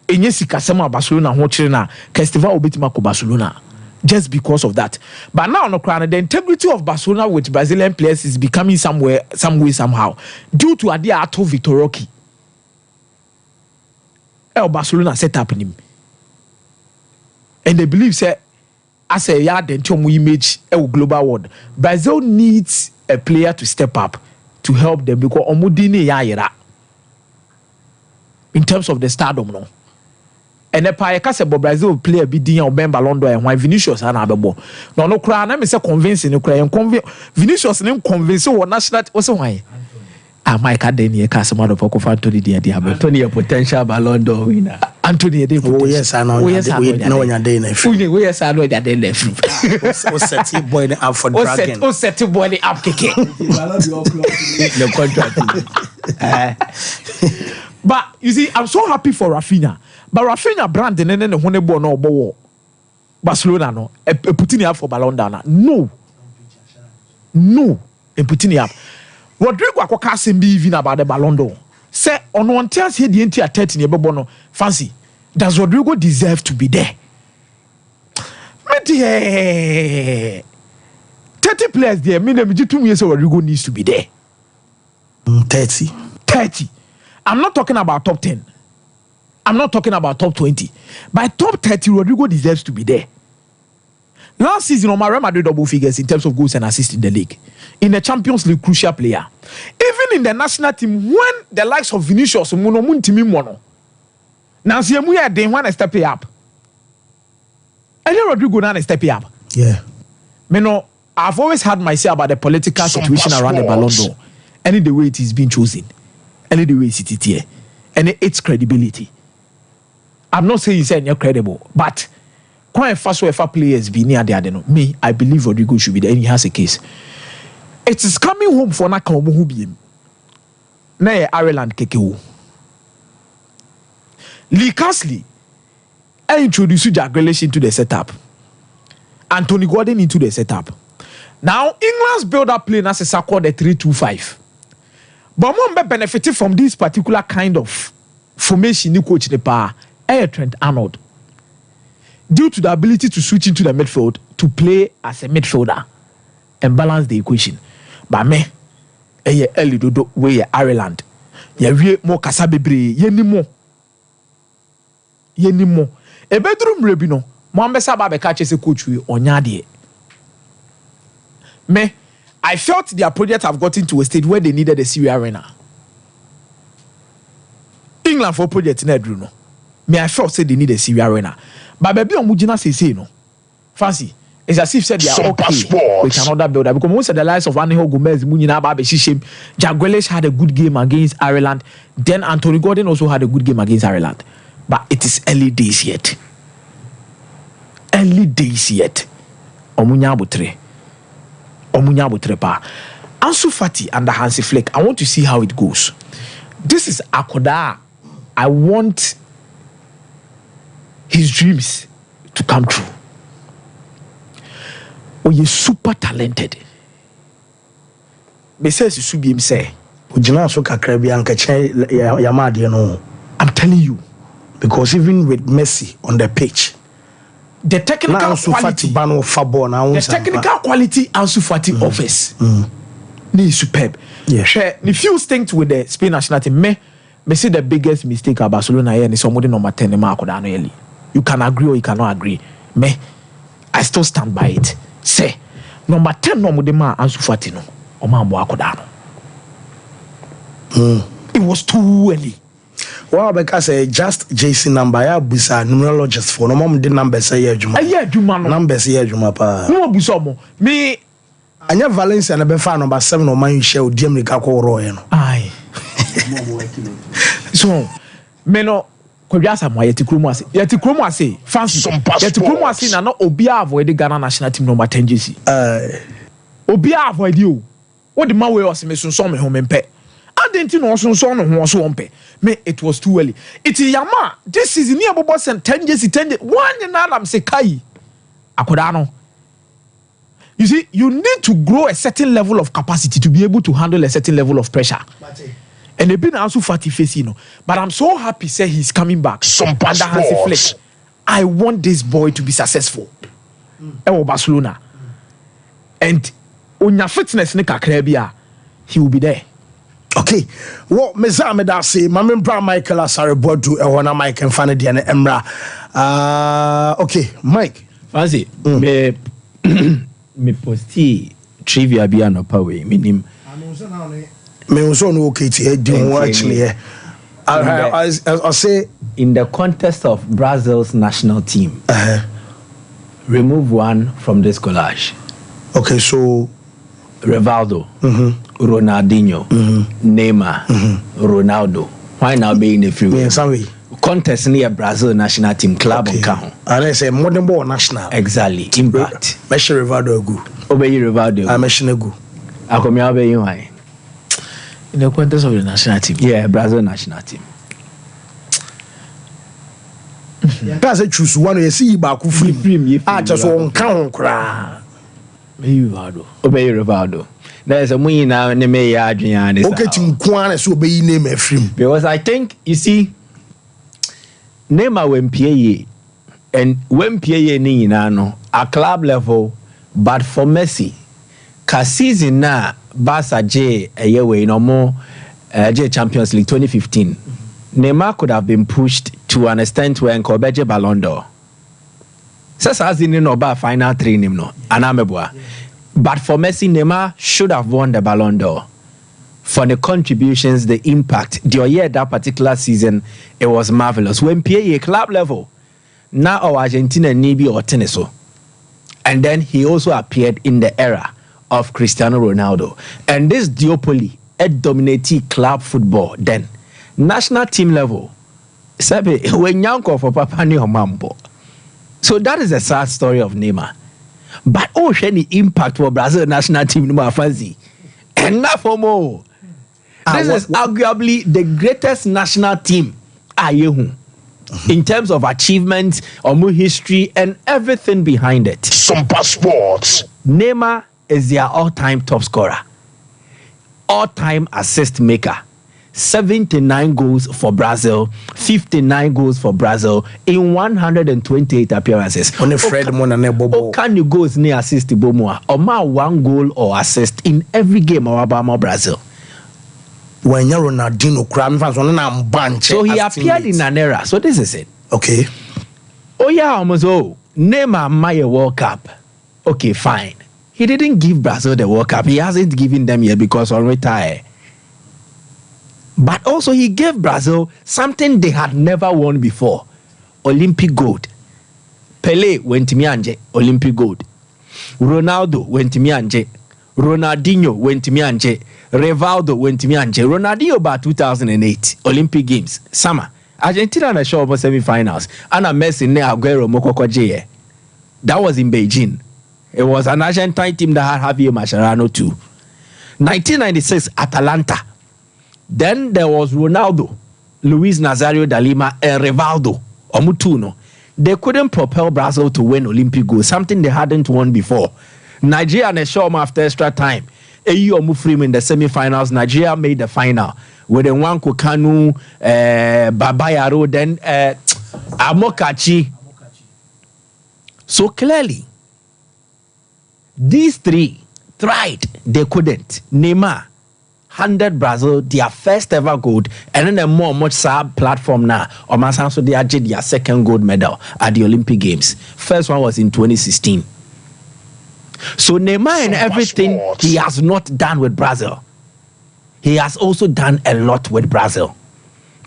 S5: enye sikasemo Barcelona ho kire na Estival obetima ko Barcelona just because of that. But now no crown the integrity of Barcelona with Brazilian players is becoming some way somehow due to Adia Ato Victoroki. Barcelona set up him. And they believe say as a yard and image global world. Brazil needs a player to step up to help them because omudini ya in terms of the stardom no. And the player kase Brazil player be din or Ballon d'Or and why Vinicius and abebo. No cry na me say convincing no cry Vinicius nem convince o national also why. Mike Adeni Casamado for Anthony Dia Anthony a potential Ballon d'Or winner. Anthony Day. Oh yes, I know. No one day left. Yes, I know that they left. Oh, set boy up for dragon. Oh, set boy up kicking. The contract. But you see, I'm so happy for Rafinha. But Rafinha brand and then the Honebo no Bowo Barcelona no putting up for Ballon d'Or. No, putting up. Rodrigo akoka sembi even about the Ballon d'Or. Say on one tells here the entire 30 ne bebono fancy. Does Rodrigo deserve to be there? 30 players there. Me 2 years Rodrigo needs to be there. 30. I'm not talking about top 10. I'm not talking about top 20. By top 30, Rodrigo deserves to be there. Last season, Real Madrid double figures in terms of goals and assists in the league. In the Champions League, crucial player. Even in the national team, when the likes of Vinicius, now see we are they want to step up. And Rodrigo now step up.
S4: Yeah.
S5: I've always had my say about the political situation around the Ballon d'Or. Any the way it is being chosen, any the way it is here, and its credibility. I'm not saying you're credible, but quite fast UEFA players be near the me, I believe Rodrigo should be there, and he has a case. It is coming home for Nakamu who be him. Na Ireland kekeu. Lee Casley introduced Jack Grealish into the setup. Anthony Gordon into the setup. Now England's build-up play as a called the 3-2-5. But Mumbe benefited from this particular kind of formation. New coach the power. Trent Arnold. Due to the ability to switch into the midfield to play as a midfielder and balance the equation. But me, early do way Ireland. Ye more kasabebre, ye ni mo. A bedroom rebino, Mwambesa Babe catches a coach with Onyadi. Me, I felt their project have gotten to a stage where they needed a Syria arena. England for project Nedruno. Me, I felt said they need a Syria arena. But baby on Mujina say no. Fancy. It's as if said they are
S1: Sompa
S5: okay
S1: Sports.
S5: with another builder. Because most of the lives of Aniho Gomez, Munina Babe Shishim, Jack Grealish had a good game against Ireland. Then Anthony Gordon also had a good game against Ireland. But it is early days yet. Omunya Butre pa. Ansu Fati under Hansi Flick. I want to see how it goes. This is Akoda. I want his dreams to come true. Oh, you're super talented. Besides, you should be him say. I'm telling you.
S4: Because even with Messi on the pitch,
S5: the technical quality, Ansu Fati offers is superb.
S4: Yeah.
S5: The few things with the Spain national team, me see the biggest mistake at Barcelona here is somebody number 10 Neymar. You can agree or you cannot agree. Me, I still stand by it. Say, number 10 no Mudema Ansu Fati no. Oma Mwakodano. It was too early.
S4: Well, because just JC number ya busa numerologist for no mom the numbers say juma.
S5: Yeah, juma no.
S4: Numbers here juma pa.
S5: No busa mo. Me
S4: anya Valencia na be fa number 7 no man share odiem ni kako ro ye no.
S5: Aye. So, me no Kobiasa mo yeti kromo ase. Yeti kromo ase. Fancy. Yeti kromo ase na no obi avoid the Ghana national team number 10 JC. Obi avoid you. What the man we was me sunson me home mpe. I didn't know sunson no ho so mpe. Me it was too early. It's Yama. This season near Bobo sent 10 JC 10 one in Adam say kai. Akodano. You see, you need to grow a certain level of capacity to be able to handle a certain level of pressure. And they've been also fatty face, you know. But I'm so happy, say he's coming back. Sompa under Hansi Flick. I want this boy to be successful. Barcelona. And on your fitness, he will be there.
S4: Okay. What Meza da say, Mamin Bra Michael Asare Bodu, Ewana Mike and Fanny Diana Emra. Okay, Mike.
S6: Fancy. Me posti trivia bi anopawe minim
S4: me also no okay to do actually I say
S6: in the context of Brazil's national team remove one from this collage.
S4: Okay, so
S6: Rivaldo, Ronaldinho, Neymar, Ronaldo. Why now be in the free
S4: in some way
S6: contest near Brazil national team club on count.
S4: And I say modern ball national.
S6: Exactly. Impact.
S4: Measure Rivaldo go.
S6: Obey Rivaldo.
S4: I mention go.
S6: I come here obey you why.
S5: In the context of the national team.
S6: Yeah, Brazil national team.
S4: That's a choose one you see back free. I just won't count cry.
S6: Rivaldo. Obey Rivaldo. There's a money now in the May Adrian.
S4: Okay, to Kwan so be name a film.
S6: Because I think you see Neymar when PA and when PA ni no a club level, but for Messi, ka season na Barca J a year way no more J Champions League 2015. Neymar could have been pushed to an extent where Nkobeje Ballon d'Or. Sasa azini no ba final three nim no anameboa. But for Messi, Neymar should have won the Ballon d'Or. For the contributions, the impact, the year that particular season, it was marvelous. When PA club level, now our Argentina Nibi or Teneso. And then he also appeared in the era of Cristiano Ronaldo. And this duopoly, it dominated club football then. National team level, sabe, when yanko for Papa ni Mambo. So that is a sad story of Neymar. But any impact for Brazil national team no fancy. And not for more. This is arguably the greatest national team in terms of achievements, history, and everything behind it.
S1: Sompa Sports.
S6: Neymar is their all-time top scorer, all-time assist maker. 79 goals for Brazil, 59 goals for Brazil in 128 appearances.
S4: On a Fred Monanebo.
S6: Can you goals near assist Bomoa? Or ma 1 goal or assist in every game of Obama Brazil.
S4: When you're Ronaldinho cram fans on a bunch.
S6: So he appeared in an era. So this is it.
S4: Okay.
S6: Oh yeah, almost Neymar Maya World Cup. Okay, fine. He didn't give Brazil the World Cup. He hasn't given them yet because on retire. But also he gave Brazil something they had never won before. Olympic gold. Pele went to Mianje, Olympic gold. Ronaldo went to Mianje. Ronaldinho went to Mianje. Rivaldo went to Mianje. Ronaldinho by 2008 Olympic Games. Summer. Argentina na show for semi-finals. Anna Messi ne Aguero Mokoko J. That was in Beijing. It was an Argentine team that had Javier Mascherano too. 1996 Atalanta. Then there was Ronaldo, Luis Nazario da Lima, and Rivaldo, Omutuno. They couldn't propel Brazil to win Olympic gold, something they hadn't won before. Nigeria and Eshom after extra time. AU Omufrim in the semi-finals. Nigeria made the final with the Nwankwo Kanu, Babayaro, then Amokachi. So clearly, these three tried, they couldn't. Neymar handed Brazil their first ever gold, and then the more much sad platform now. Omasan so they achieved their second gold medal at the Olympic Games. First one was in 2016. So Neymar and everything he has not done with Brazil, he has also done a lot with Brazil.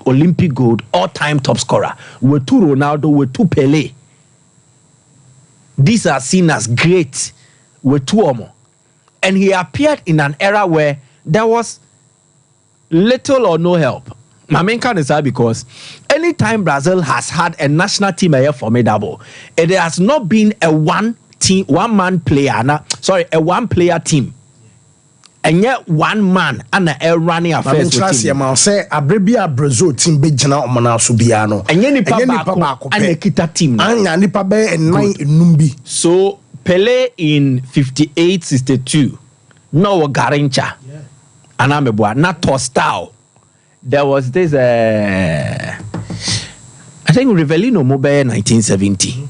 S6: Olympic gold, all-time top scorer. With two Ronaldo, with two Pele. These are seen as great with two or more. And he appeared in an era where there was little or no help. My main concern is that because anytime Brazil has had a national team a formidable, it has not been a one player team. And yet one man and a running affairs with him.
S4: Say Abrebia Brazil team be jina omana so biano.
S6: And yet nipa and a kita team.
S4: And nipa be and nine numbi.
S6: So Pele in 58-62. No Garincha. And I'm a boy, not Tostao. There was this I think Rivellino Mobile 1970.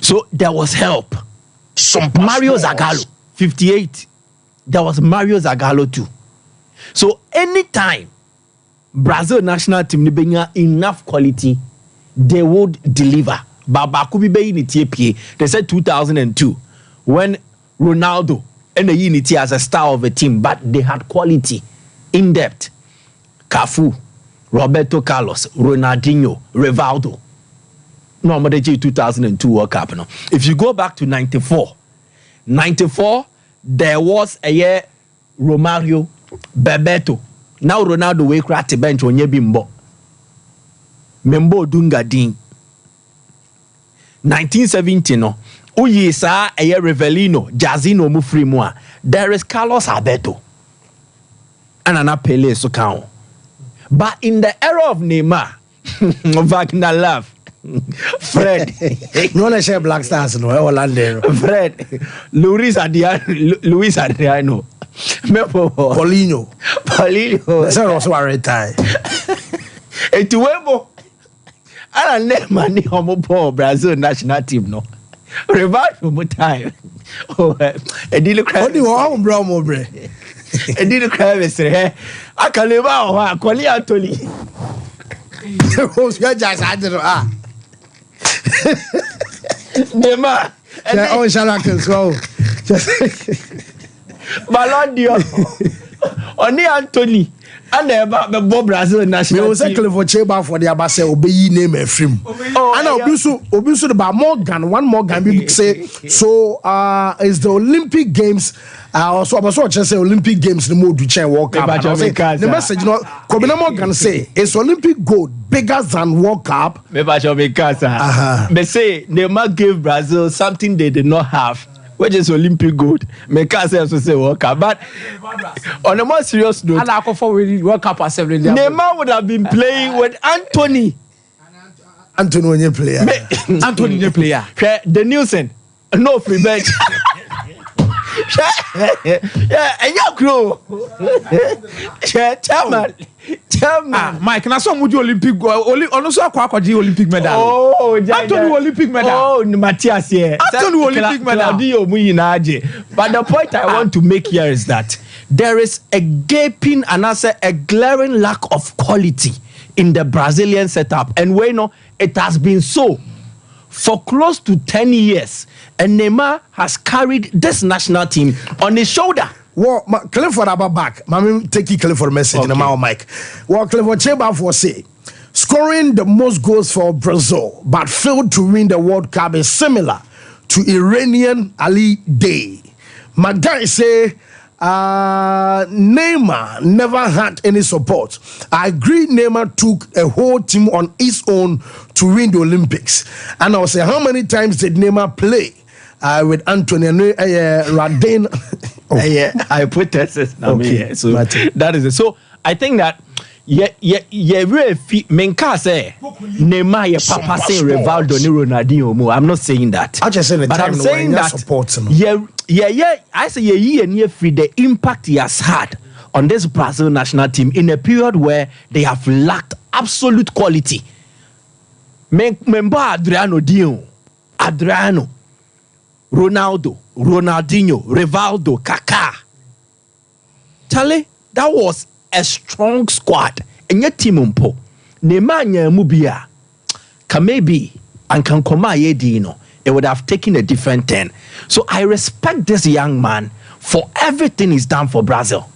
S6: So there was help. Mario Zagallo 58. There was Mario Zagallo too. So anytime Brazil national team bring enough quality, they would deliver. They said 2002 when Ronaldo and the unity as a star of a team, but they had quality, in depth. Cafu, Roberto Carlos, Ronaldinho, Rivaldo. No, but 2002 World Cup. No. If you go back to 94, there was a year Romario, Bebeto. Now Ronaldo we crack the bench on Yebimbo. Membo Dungadin. 1970 no. Uyisa a year Rivellino, Jazino Mufrimua. There is Carlos Alberto. And an Pele so count. But in the era of Neymar, Wagner Love, Fred,
S4: no one share Black Stars no Orlando.
S6: Fred, Luis Adriano,
S4: Paulinho. That's also a retire.
S6: Etuemo, I don't know money on Brazil national team no. Revert from time. Oh, a deal crowd.
S4: Only one brown mobre.
S6: A deal crowd say, I can live out. Quali Anthony.
S4: Who's your jazz? I don't know.
S6: Neymar.
S4: Oh, Shalakan, so.
S6: Malondio. Only Anthony. And the Bob Brazil national.
S4: We say for Cheba for the Abase obey name a film. And Obusu about Morgan, one Morgan we say so is the Olympic Games also about just say Olympic Games the mode to change World Cup. The message you know Kobina Morgan say it's Olympic gold bigger than World Cup.
S6: They say Neymar gave Brazil something they did not have, which is Olympic gold. Mekase also say World Cup. But on a more serious note, Neymar would have been playing with Anthony.
S4: Anthony when you player.
S5: Anthony the player.
S6: The Nielsen. No free bench. Yeah, and you grow. Chairman.
S5: Mike, na some would Olympic only also akwaji Olympic medal.
S6: Oh,
S5: Anthony Olympic medal.
S6: Oh, Matthias here.
S5: Anthony Olympic medal.
S6: But the point I want to make here is that there is a gaping and also a glaring lack of quality in the Brazilian setup, and we know it has been so for close to 10 years. And Neymar has carried this national team on his shoulder.
S4: Well, Clifford about back. Mami take you Clifford message in the mouth, Mike. Well, Clifford Cheba for say scoring the most goals for Brazil, but failed to win the World Cup is similar to Iranian Ali Day. My guy say Neymar never had any support. I agree Neymar took a whole team on his own to win the Olympics. And I will say, how many times did Neymar play with Anthony Radin?
S6: I put this
S4: okay.
S6: So that is it. So I think that really Menka say Neymar ye papa say Rivaldo ni Ronaldinho mo. I'm not saying that.
S4: I just saying
S6: but I'm saying that
S4: support
S6: I say ye free the impact he has had on this Brazil national team in a period where they have lacked absolute quality. Member Adriano, Ronaldo, Ronaldinho, Rivaldo, Kaká. Charlie, that was a strong squad. And yet team umpo. Neymar mubia. Can maybe and can come it would have taken a different turn. So I respect this young man for everything he's done for Brazil.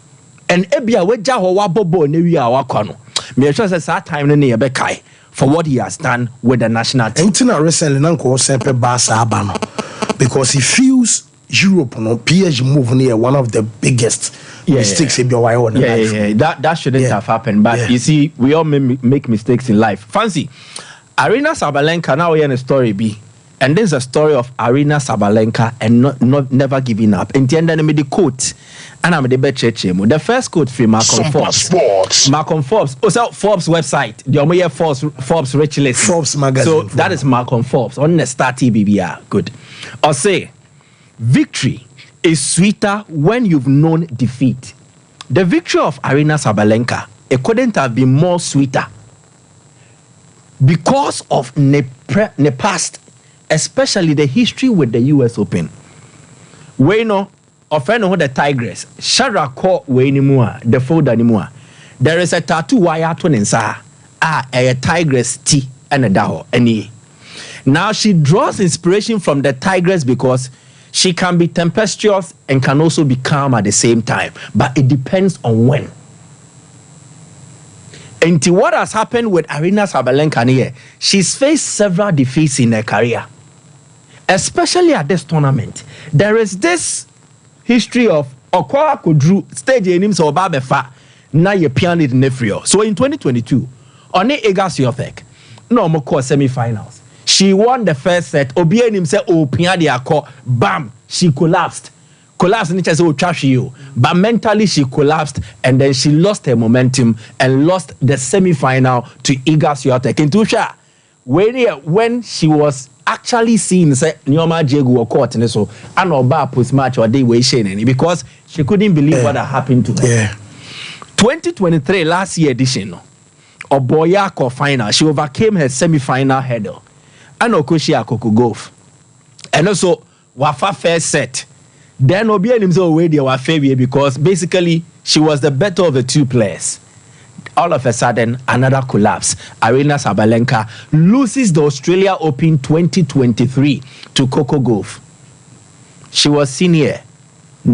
S6: And ebia weja ho wabobo ne wi awakwano. Me sure say that time ne be kai for what he has done with the national team.
S4: Entina recently nanko sempe Barca abano because he feels Europe no PSG move near one of the biggest mistakes in your life.
S6: That shouldn't have happened. But you see, we all make mistakes in life. Fancy Arena Sabalenka now we in a story B. And this is a story of Arena Sabalenka and not never giving up. In the end, I'm the quote, and I'm the better. The first quote from Malcolm Forbes. Malcolm Forbes. Also, Forbes website. The Omoye Forbes rich list.
S4: Forbes magazine.
S6: So that is Malcolm Forbes on the Star TBBR. Good. I'll say, victory is sweeter when you've known defeat. The victory of Arena Sabalenka, it couldn't have been more sweeter because of the past. Especially the history with the US Open. We know, offend the Tigress. Shara call we anymore, the fold anymore. There is a tattoo wire to Nensa. A Tigress T and a Daho. Any. Now she draws inspiration from the Tigress because she can be tempestuous and can also be calm at the same time. But it depends on when. And what has happened with Arena Sabalenka here, she's faced several defeats in her career. Especially at this tournament, there is this history of Okoa Kodru stage in him so Babefa na ye piano in Nefrio. So in 2022, on the Iga Swiatek, no more semi-finals. She won the first set. Obien himself oh piano bam, she collapsed. Collapsed and it says oh trash you. But mentally she collapsed and then she lost her momentum and lost the semi-final to Iga Swiatek. In Tusha, when she was actually seen say Nyoma Jegu or court and so and oba post match or day way shane because she couldn't believe what had happened to her. 2023 last year edition of Boyako final, she overcame her semi-final hurdle and Okoshi Akoko Golf. And also Wafa first set. Then Obi himself away there were failure because basically she was the better of the two players. All of a sudden, another collapse. Arena Sabalenka loses the Australia Open 2023 to Coco Gauff. She was senior. She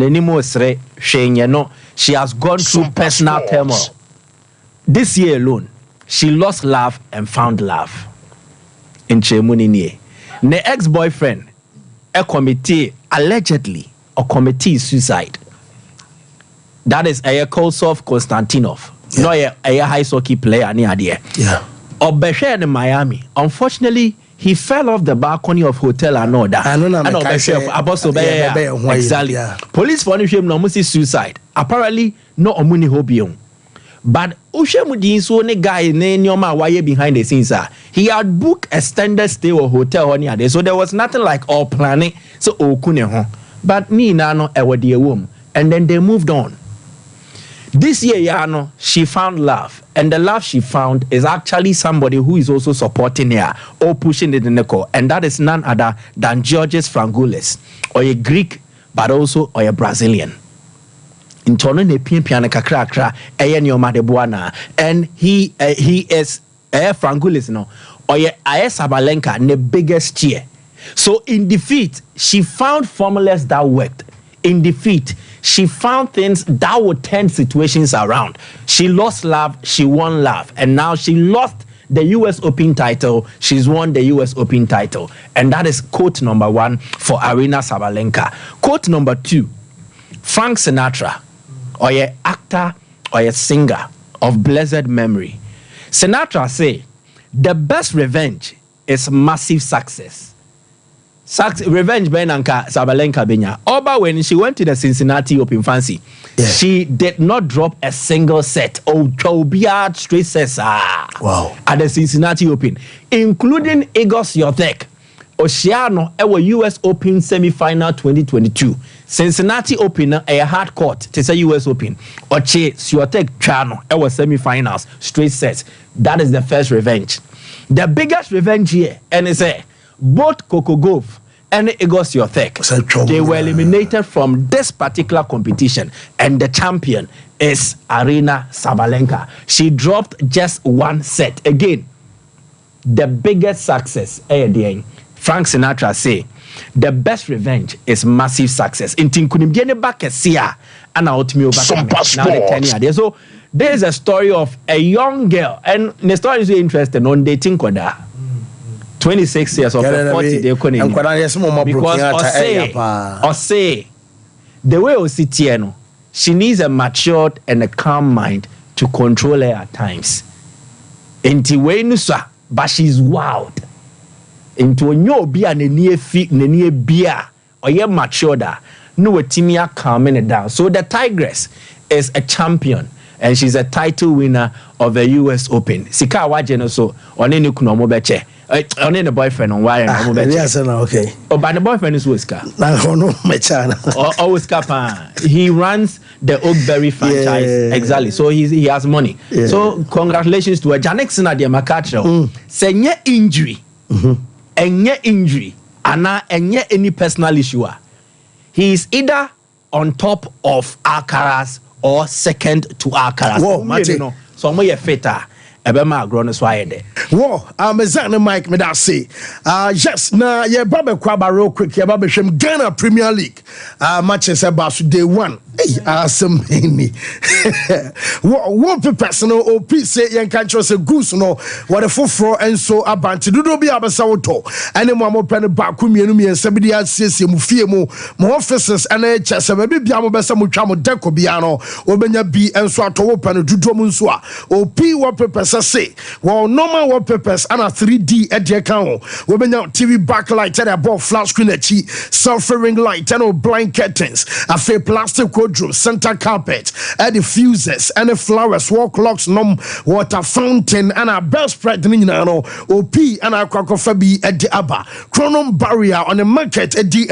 S6: has gone through personal turmoil. This year alone, she lost love and found love. In Chemunini. The ex-boyfriend, a committee, allegedly, a committee suicide. That is Ayakosov Konstantinov. No, a high hockey player near there.
S4: Yeah.
S6: Obeshe in Miami. Unfortunately, he fell off the balcony of hotel and all that. Exactly. Police found him no suicide. Apparently, no omuni hobion. But Ushemudi so ne guy ne nyoma waye behind the scenes. He had booked a standard stay or hotel on there. So there was nothing like all planning. So okune. But me nano ewadi womb. And then they moved on. This year, Yano, she found love. And the love she found is actually somebody who is also supporting her or pushing it in the core. And that is none other than Georges Frangoulis, or a Greek, but also or a Brazilian. In Tono ne piano kakra and he is Frangoulis no or Sabalenka ne biggest cheer. So in defeat, she found formulas that worked. In defeat, she found things that would turn situations around. She lost love, she won love. And now she lost the US Open title. She's won the US Open title. And that is quote number 1 for Arena Sabalenka. Quote number 2, Frank Sinatra, or a actor or a singer of blessed memory. Sinatra say, the best revenge is massive success. Revenge Benanka Sabalenka Benya. Oba when she went to the Cincinnati Open Fancy, she did not drop a single set. Chobia straight sets wow. At the Cincinnati Open, including Igor Swiatek, Oceano, our US Open semi-final 2022. Cincinnati Open a hard court to say US Open. Oche Swiatek Chano, our semi-finals straight sets. That is the first revenge. The biggest revenge here, and it's both Coco Gauff and Igor They were eliminated from this particular competition, and the champion is Arena Sabalenka. She dropped just one set. Again, the biggest success. Frank Sinatra say, the best revenge is massive success. In Tinkunimbiene Bakesia, and
S1: Sompa Sports.
S6: So there is a story of a young girl, and the story is interesting on dating Koda. 26 years of 40 they couldn't. Because Ose, the way Ositieno, she needs a matured and a calm mind to control her at times. But she's wild. Into a new beer, near beer, or you're matured, no timia calming it down. So the Tigress is a champion, and she's a title winner of the US Open. Sika Wajeno so on any kunomo beche. On any boyfriend on wire and
S4: yes, okay.
S6: Oh, but the boyfriend is Whisker.
S4: No, my child.
S6: Oh, Whisker. He runs the Oakberry franchise. Yeah. Exactly. So he has money. Yeah. So congratulations to Janek Sinadia Makacho. Say injury. And injury. And any personal issue. He is either on top of Alcaraz or second to Alcaraz.
S4: Whoa, Martin.
S6: So I'm a fitter. Ebema grown so why there.
S1: Whoa, I'm Mike me that say. Yes, na ye babe kwaba real quick. Ye babe shem Ghana Premier League. Matches about day one. Hey, awesome me. What personal OP say yen can't say goose no. What a full and so abantu do be abasawoto. Any mo pen back mienu mi ensabidi asiesie mu fie mu offices and HS baby bia mo besa mo twa mo deko bia no obenya bi enso atowo pen dudu mu nso a OP what purpose say well normal wallpapers and a 3D edge account obenya TV backlight and a ball flat screen achi self-ring light and blind curtains a fair plastic wardrobe center carpet and the fuses and the flowers wall clocks water fountain and a bell spread no OP and a quackofabi at the abba chronom barrier on the market at the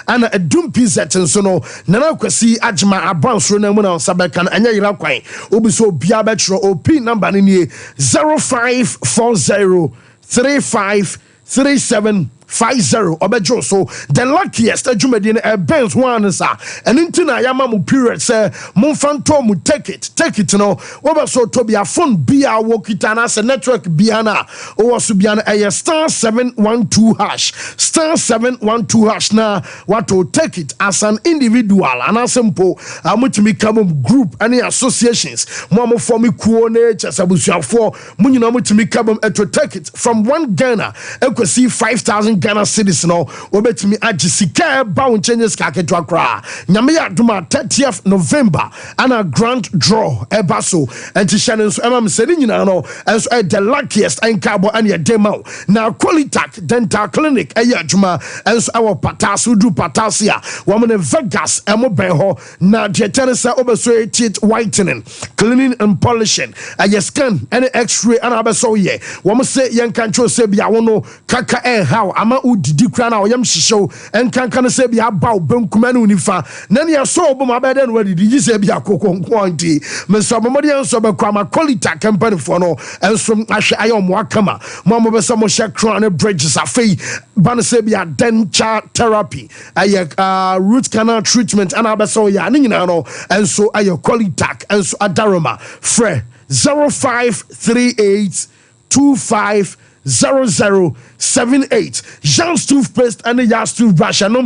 S1: and a doom pizza and so no nana kwasi ajma abounce no na sabekan anya yirakwan obi so bia betro OP number ni 0540353750 obejo so the luckiest adwumadi na Benz one sa and into na yama mu period say mo fanto mu take it no obe so to bia phone bia wokita na se network bia na o so bia na star 712 hash star 712 hash na what to take it as an individual and as simple amutimi come group any associations mo form kuo na chesabusuafo mo nyina amutimi come to take it from one Ghana ekwesi 5,000 Ghana cedis no obetimi agisika ba unchenye skaketwa kra nyame ya duma 30th November ana grand draw ebaso enti so emam sedi nyina no enso the luckiest enkabo and your demo na Qualitac dental clinic eya duma enso our patasu du patasia woman Vegas emo benho na dietenesa obeso teeth whitening cleaning and polishing a scan any x-ray and abeso ye woman say yankancho se bia wono kaka how ama udidi kra na oyam hihyew enkanka no se bia baw benkuma no nifa na ne so obo ma beden wadi di se bia kokonko anti me so momodi enso be kwa ma Qualitac company for no enso ahwe ayom wakama mo be so mo she crown bridges afei ban se bia dental therapy root canal treatment and abeso ya ni nyina no enso ayo Qualitac enso adaroma fre 0538250078 Jean's toothpaste and the Yas toothbrush and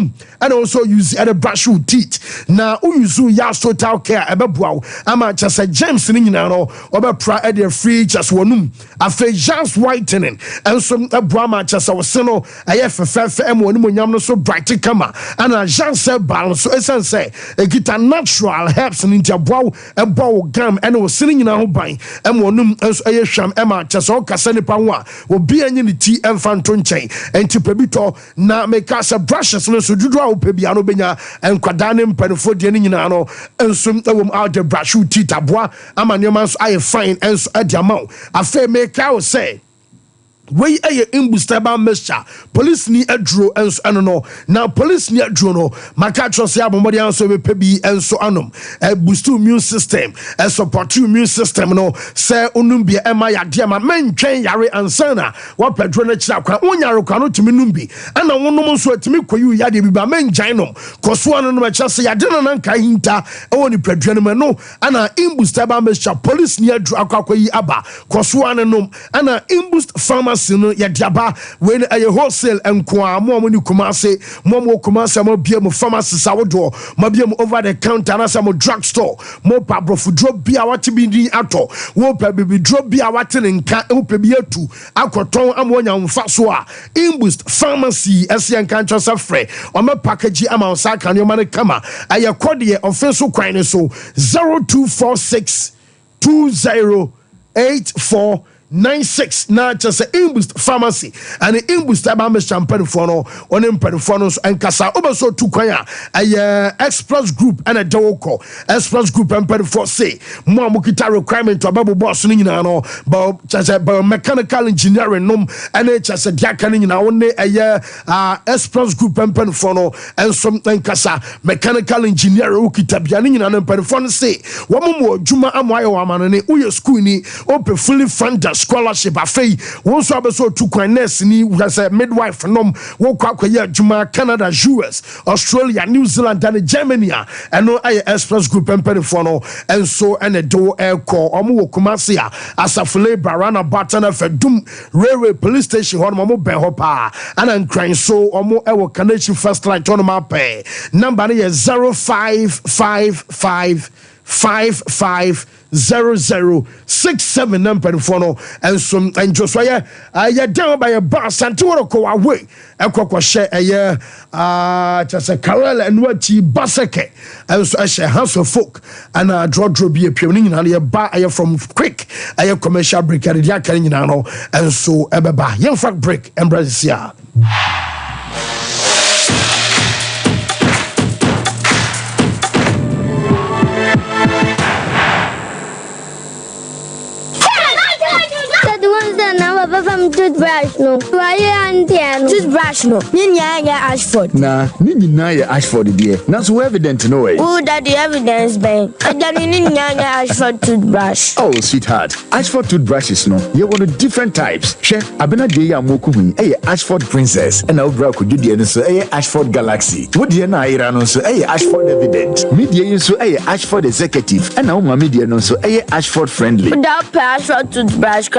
S1: also use the brush with teeth. Now who use Yas total care ebebuau ama just a James Ninano or pra at their free just one a fe Jean's whitening and some a brahma just our seno a FFM one so bright kama and a Jean said balance so as say a get a natural helps and into a bow gum and was sitting in our buying and one as a sham emma just all casani pawa will be any tea and fanton chain and to pebito na make us a brushes no so do draw pebiano benya and quadanim penfo de nyinano and some out the brush tita bois amanyoman so I fine and so at the amount a fair make I say wey imbustable mixture police ni adro enso eno no na police ni adro no maka trust ya bomodi anso be pebi enso anom boost immune system support immune system no say onum bia ema yade ma mentwen yare ansana wa pedro na kira kwa onyare kwa no timi numbi ana wonom nso atimi koyu yade bi ba menjan nom koso ano no mecha say yade na nka hinta e ni pedro no no ana imbustable mixture police ni adro akwakoyi aba koso ano nom ana imbust pharmacy no yadiaba when a wholesale enko mo ni kumase mo kumase mo bia mo pharmacy sawodo mo bia mo over the counter na some drug store mo pa brofudro bia wati bi ni ato wo pa bi dro bia wati nka wo pa bi atu akoton amonya mfa so a imbust pharmacy asian kancho safre o me package ama osaka ne man kama aye kode offensive kwan so 0246 208496 na just imbust pharmacy and imbust abame champagne for no on imperial so enkasa obeso tu kwan a express group and a dewoko express group imperial say mo amukita requirement to ababu boss ni nyina no ba just mechanical engineering nom and just diaka ni nyina won express group imperial no and some enkasa mechanical engineering ukita bia ni nyina no imperial say wo mo adwuma amoaye wa manane uye school ni open fully funded scholarship afei won so abeso tu kwan nurse ni say midwife nom wo kwakoye adwuma Canada, US, Australia, New Zealand and Germany and no express group emperifor no and so and a do air call omo kumasia as a labor rana batana fedum railway police station hon mo ben hopa and crying so omo e wo connection first line to no pay number is 0555550067 number for no and some and just why I down by a bus and to go away ekoko share just a carol and what chi baseke and so I share house of folk and draw be a pioneer and a bar I from quick I commercial break at the carrying no and so ebeba young fact break and Brazil.
S7: From toothbrush no. Why you toothbrush no? Ninya Ashford.
S8: Nah, Ninya Ashford dear. Not so evident no way.
S7: Oh, that the evidence bang. I don't Ninya Ashford toothbrush.
S8: Oh, sweetheart. Ashford toothbrushes no. You want different types. She abena de ya moku hu. Ashford Princess. And now bra could you so Ashford Galaxy. What dear na ira no so Ashford Evident. Media so Ashford Executive. And now media no so Ashford Friendly.
S7: That Ashford toothbrush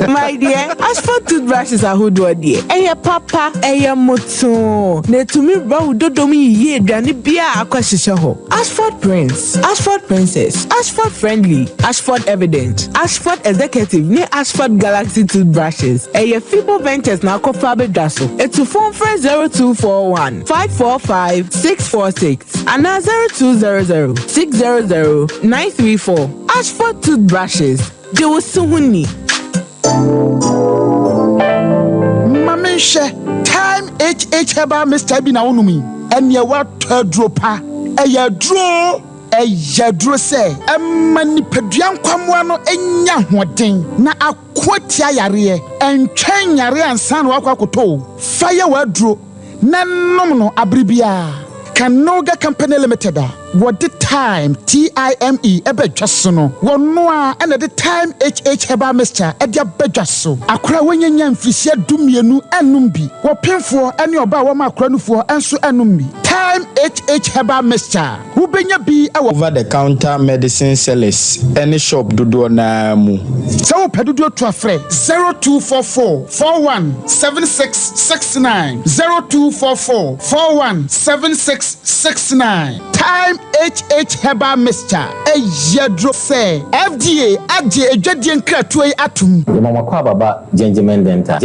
S5: my dear. Ashford toothbrushes are who do dear. Papa, moto. Ne to me bow dodomi ye dani bia akwashisha ho. Ashford Prince, Ashford Princess, Ashford Friendly, Ashford Evident, Ashford Executive, ne Ashford Galaxy toothbrushes. Fibo Ventures na kofabe daso. It's to phone friend 0241 545 646 and 0200 600 934. Ashford toothbrushes. They will soon
S9: Mamisha, time HH heba Mr. Bina Unumi, and ye what dropa, a ya draw, say, a manipedian quamwano, and young wedding, na a quotia yare, and chain yare and san wakakoto, fire word draw, nan abribia, Canoga Company Limited. What the time TIME ebedwasono wonnoa and at the time HH heba Mr. edia bedwaso akra wanyanya mfisia dumienu enumbi wopemfo ene oba wa makra nufo enso enumbi time HH heba Mr. who benya bi
S10: over the counter medicine sellers any shop dodo na mu
S9: so pedodo to afre 0244 417669 0244 417669 time HH heba Mr. Yadro say FDA adje edwadie nkratoe atum
S11: mama kwa baba gentleman dental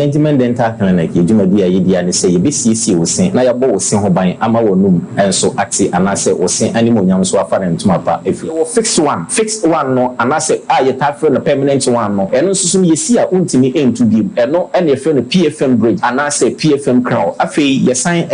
S11: clinic yedwumadi ayedi ane say yebesiesie wosen na yabo wosen ho ban ama wonum enso ate anase wosen animonyam so afare ntuma pa efi wo fix one no anase yetafre no permanent one no eno susum yesi a untimi entu bi eno ene efe no PFM bridge anase PFM crown afei yesan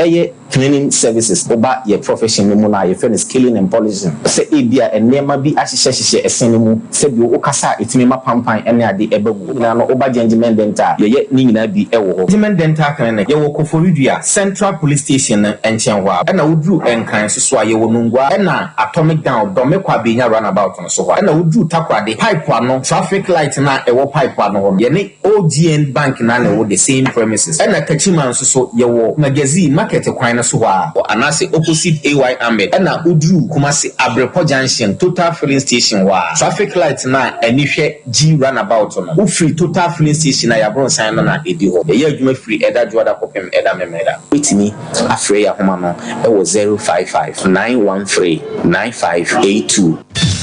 S11: cleaning services oba ye profession mu na ye fe no scaling and polishing say ebia enema odi ahyehyehye esen mu se bi o kasa etimi ma pampan ene ade ebagu na no oba gentleman dental ye ni nyina bi ewo ho gentleman dental clinic ye wo Koforidua Central Police Station enchen ho na wodru enkan so ye wo nungwa na atomic down domekwa benya runabout no so ho na wodru takwade pipe ano traffic light na ewo pipe ano ho ye ni OGN bank na wo the same premises na kachiman so ye wo magazine market kwan so ho anase opposite AY Ahmed na wodru Kumasi Abrepo Junction Total Filling Station wa traffic light na anihwe G runabout no wo free Total Filling Station na yabron san na edi ho ye adwuma free eda juada kopem eda memeda wetimi afre ya homa no e wo 055-913-9582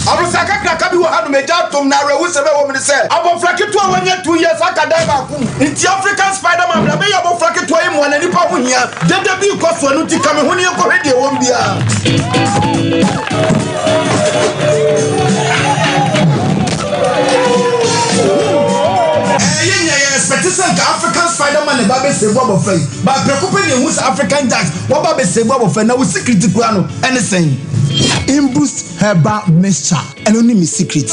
S9: Abusaka kraka bi wo hanu meja tom na rewu sebe wo mi se abofrake to awanya 2 years akadai ba ku nti African Spider-Man bla be ya abofrake to emu na nipa ho hia dede bi koso anu ti kame ho ne ko hede wo mbia African Spider-Man and Babe Sebo Bofay, but preoccuping who's African Jack, what Babe Sebo Bofay, now with secret guano, anything. Imboost herbal mixture, and only me secret.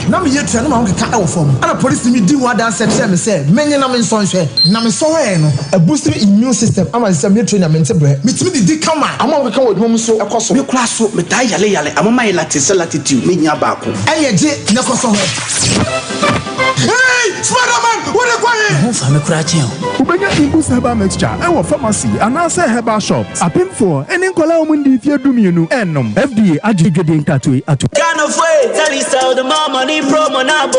S9: Now me yet tell me cut out from. And a police me do what I said, say, many namin sonshare, namin soeno, a boosting immune system. I'm a semi trainer mental bread. Meet me the come on. I'm on the call with home so across your class, Metayale, I'm my latitude, meaning about. And yet, Nekoso. Hey, Spider-Man, what are you going? Who from a cratching?
S1: Ubenya Imboost herbal mixture, our pharmacy, and answer herbal shops. A pin for any color mundi if you do me no enom. FDA adjugade tatwe atu.
S12: Kind of way, tell you so the more money promo nabo.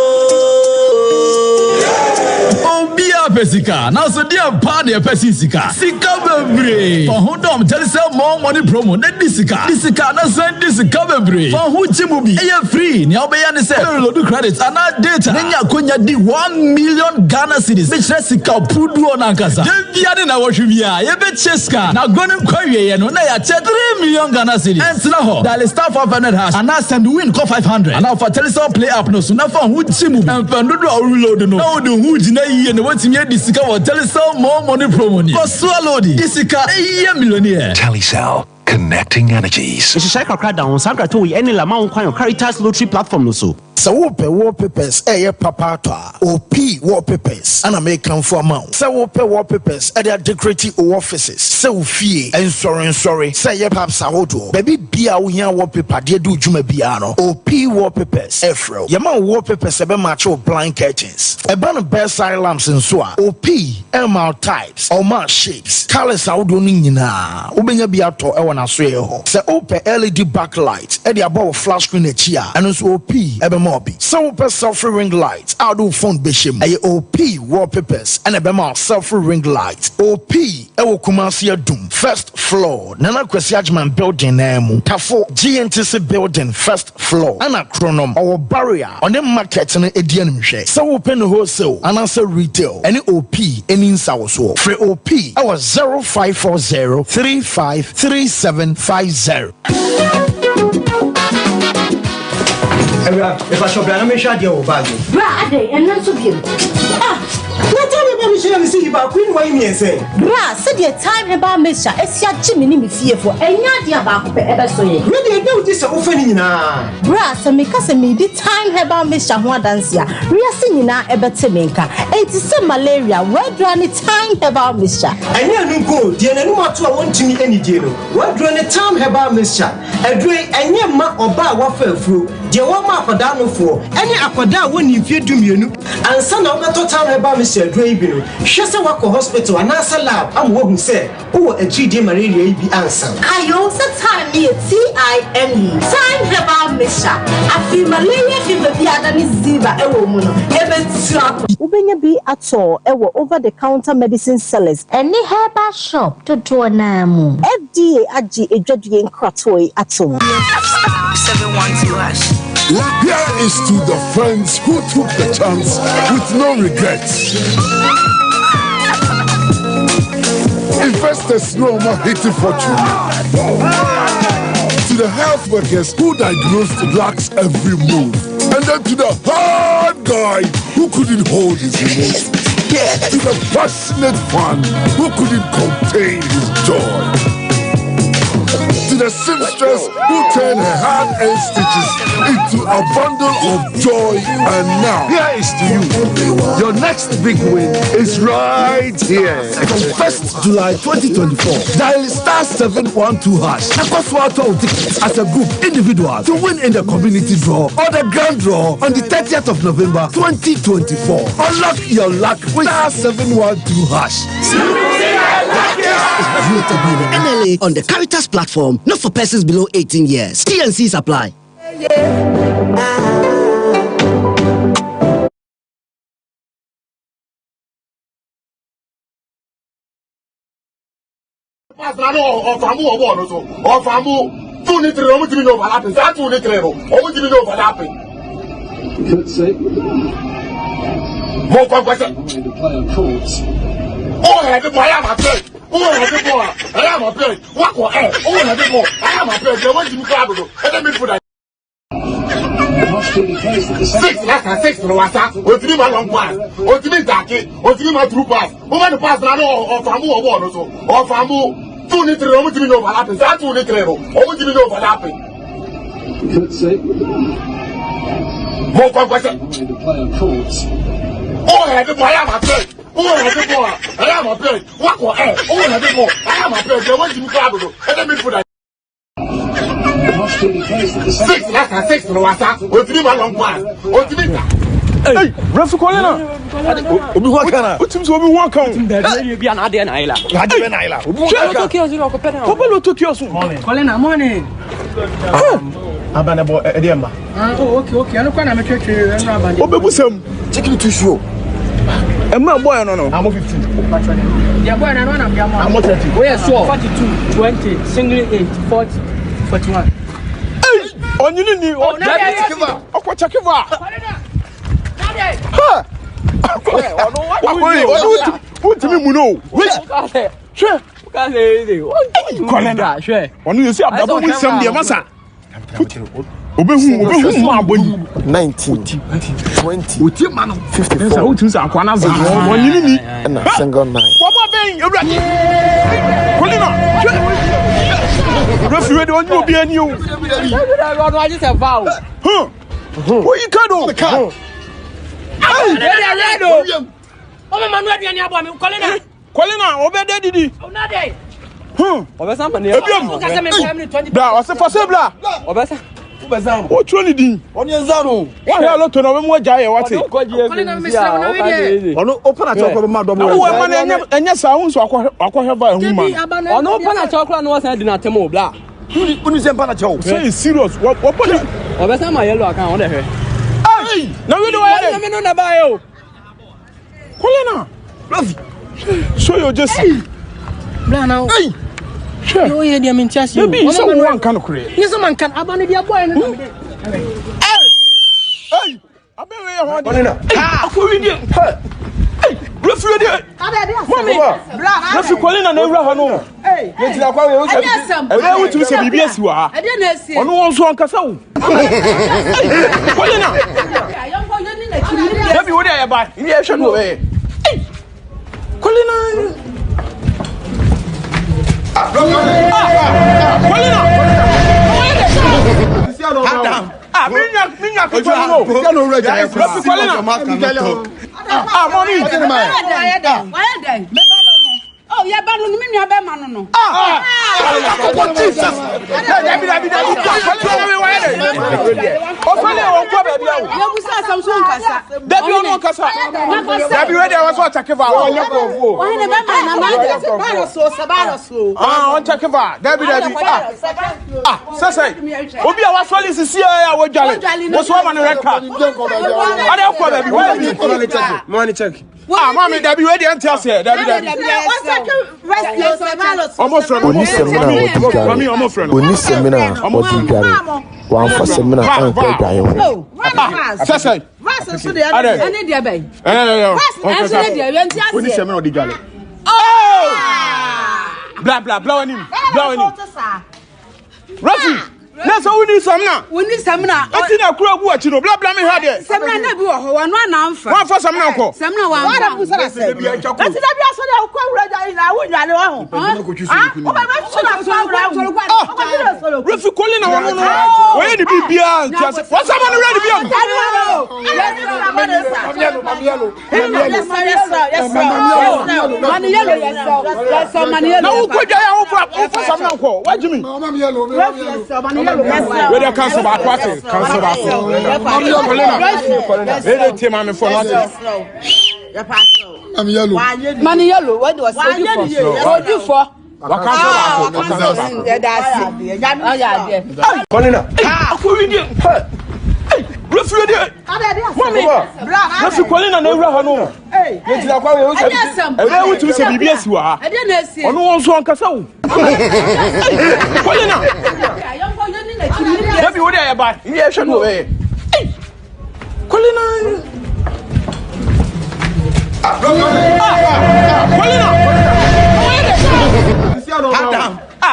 S13: Oh, be a pesica. Now, so dear party a pesica. Sika bebre. For who don't tell you more money promo than Disica. Disica, now send Disica bebre. For who Chimubi, a free. Now, be an essay. Do credits and not data. Then you could di 1 million Ghana cedis. Which Jessica Pudu on Ankasa. Then the other now what you be a bit Cheska. Now go and query and on 3 million Ghana cedis. And so, that is staff of Venet House. And I send win call 500. And now for Telesol play up no. So now for who Chimubi. And for no reload no. Now do who Jina and what's in Disica or Telesol more money promo. For Swallowdy. Disica a millionaire.
S14: Telesol. Connecting energies.
S15: It's a crack down. Sandra to any Lamont Quine Caritas lottery platform. So
S4: wallpapers, papa OP wallpapers, and American for amount. Wallpapers at their decorative offices. So fee and sorry. Say perhaps Sahoto. Baby Bia Wian wallpaper, dear do Juma Biano. OP wallpapers, Afro. Yaman wallpapers, a macho blind curtains. A banner bedside lamps and so OP, MR types, or mark shapes. Colors out Nina. Ubenya Biato, Ewan Asweo. Say open LED backlight, at the above flash screen a chia, and also OP, so selfie ring lights, outdoor phone bishim, a OP wallpapers, and a bema selfie ring lights. OP, Ewo Kumasia Doom, first floor, Nana Kwesiajman building Nemu, Tafo GNTC building, first floor, and a chronom, our barrier on the market and a DNM. So open wholesale, and answer retail, any OP, any in South. Free OP, our 0540 353750.
S16: If I shop, I'm not sure you'll buy you.
S17: Bra, and not so good.
S16: What time about me? She see about Queen Wayne and say,
S17: Bra, said your time about Mister Esia Jimmy fearful, and not your back ever so.
S16: Really, do this offending now.
S17: Bra, so make us a midi time about Mister Huadancia. We are singing now about Temenka. It is some malaria. Where do any time about Mister?
S16: And you go, dear, no matter what to me any deal. Where do any time about Mister? A drink and your ma or bar waffle through. Dear, what ma for down for any aquada when you fear to me, and son of the time about Mr. Draven. She said, walk to hospital and answer lab. I'm what who said, oh, a 3D malaria be answer.
S17: I also time me TIME. Time about Misha. I feel malaria fever be than is Ziva, a woman. Ubenya be at all, over the counter medicine sellers. Any herbal shop to Namu. FDA Aji a judging Kratoi at all.
S12: 712
S1: Here is to the friends who took the chance with no regrets. Investors no more hating fortune. To the health workers who diagnosed drugs every move. And then to the hard guy who couldn't hold his emotions. To the passionate fan who couldn't contain his joy. To
S18: the seamstress who turned her hand-earned stitches into a bundle of joy. And now, here is to you. Your next big win is right here. From 1st July 2024, dial *712# and cost tickets as a group, individual, to win in the community draw or the grand draw on the 30th of November 2024. Unlock your luck with *712#.
S19: Voted by the NLA on the Caritas platform, not for persons below 18 years. T&Cs apply.
S18: Oh, I had to buy my plate. Oh, I had to go. I am a plate. What? Oh, I had to go. I am a plate. They want to be crowded. And let me put that. 6 last 6 to the WhatsApp. What's the long pass? What's the jacket? What's the true pass? Who want to pass now or Famu or one or so? Or Famu 2 liters over to me overlapping. That's 2 liters over to me overlapping. Could say more question. Oh, I had to buy my plate. Oh, I had to go. I am a plate. What? Oh, I had to go. I am a plate. They want to be crowded. And let me put that. 6 last 6 to the WhatsApp. What's the long pass? What's the hey, Rafi Colina. Obi Wakana. What seems to be one count? Be an Adian Isla. Adian Isla. Obi Tokyo.
S16: Colina, morning.
S18: Abanabo Ediamba.
S16: Oh, okay. I don't want to make it.
S18: Obi Sam. Chicken to show. And my boy, no. I'm 15.
S16: Yeah, boy, I don't know.
S18: I'm 30.
S16: Oh, yeah, sure. 42, 20, single 8, 40, 41.
S18: Hey! On you need. Oh, check it out. Ha! What do you mean? Which? Sure. Colina. Sure. When you see a double with some dear massa. Obe hu ma boni 19 20 uti ma no 54 so uti sa akwa na za wonyini ni na single 9 wo mo ben ewrade Colina refi we de onyu obi ani o
S16: no I just have vow
S18: what you can do
S16: hey ready o o ma no aduane abo me
S18: Colina obe de didi
S16: na dey
S18: obesa ma ne bra o se fose bra obesa o troni din oni enzano wa he aloto na we aja ye wate ono open at okwo ma domo we ma na enye sa hu so akwa ba hu ma
S16: ono open at okwo na wasan di na temo bla
S18: unu se mpa na chew say serious what put
S16: obesa ma yellow account on the he
S18: hey na we do wa
S16: me no na ba yo
S18: Colina love show you just
S16: bla now hey no ye dia min chasi
S18: you be someone can create
S16: ni someone can abane dia boy no
S18: hey abewe ye ho Colina akwa wi hey refi dey mommy
S16: bla
S18: refi Colina na ewra ha no
S16: hey
S18: yeti akwa we o se ebe wutu se bibi asi wa ha
S16: ede na esi
S18: ono won so ankasa wo Colina baby wo dey ya ba ni e hwe no we Colina Colina minya kitwa no no ready Colina mommy
S17: oh yeah ba no me nua be ma no no
S18: Jesus David Ofale won kwa baby awo
S17: ya busa Samson kasa
S18: David ono kasa David we dey was attack va won yakofo
S17: why ne be ma na ma so
S18: on attack va David say obi a wasoli sisi ya wo dwale wo so ma no record ada kwa baby money check mommy David we dey enter say David almost friend
S20: Oni semina odigare wan fa semina an ko gwaye ho
S18: say
S17: Ras so dey any dey bay
S18: Oni semina odigare oh bla bla bla onim Rafi
S21: Na so we need some now.
S17: We need some now.
S21: Ati na kura gu achi no bla bla me ha de.
S17: Some na bi wo ho wano na amfa.
S21: Wan for some na ko.
S17: Some na wan. Wa da busa na se. Ati da bi aso de ko wura ja na wo nwane wa ho. O ba ma so na so wura.
S21: Refi Colin na wono no. Wo ye ni bibia ntia se. Wo sama no ready bia mu. Na wo ko ja ya wo for some na ko. Wa jimi. Where the council back quarter, council back. Where the team I'm for nothing. I'm yellow.
S17: Money yellow. What was you for?
S21: What council back?
S17: That's it.
S21: Colina. Ah, who are you? Referee there. Mommy. Referee Colina never know. Hey. You tell me who say. I want to say BBS you are. I didn't say. Ono won so ankasa. Colina. Maybe what are you about? You should know. Colina.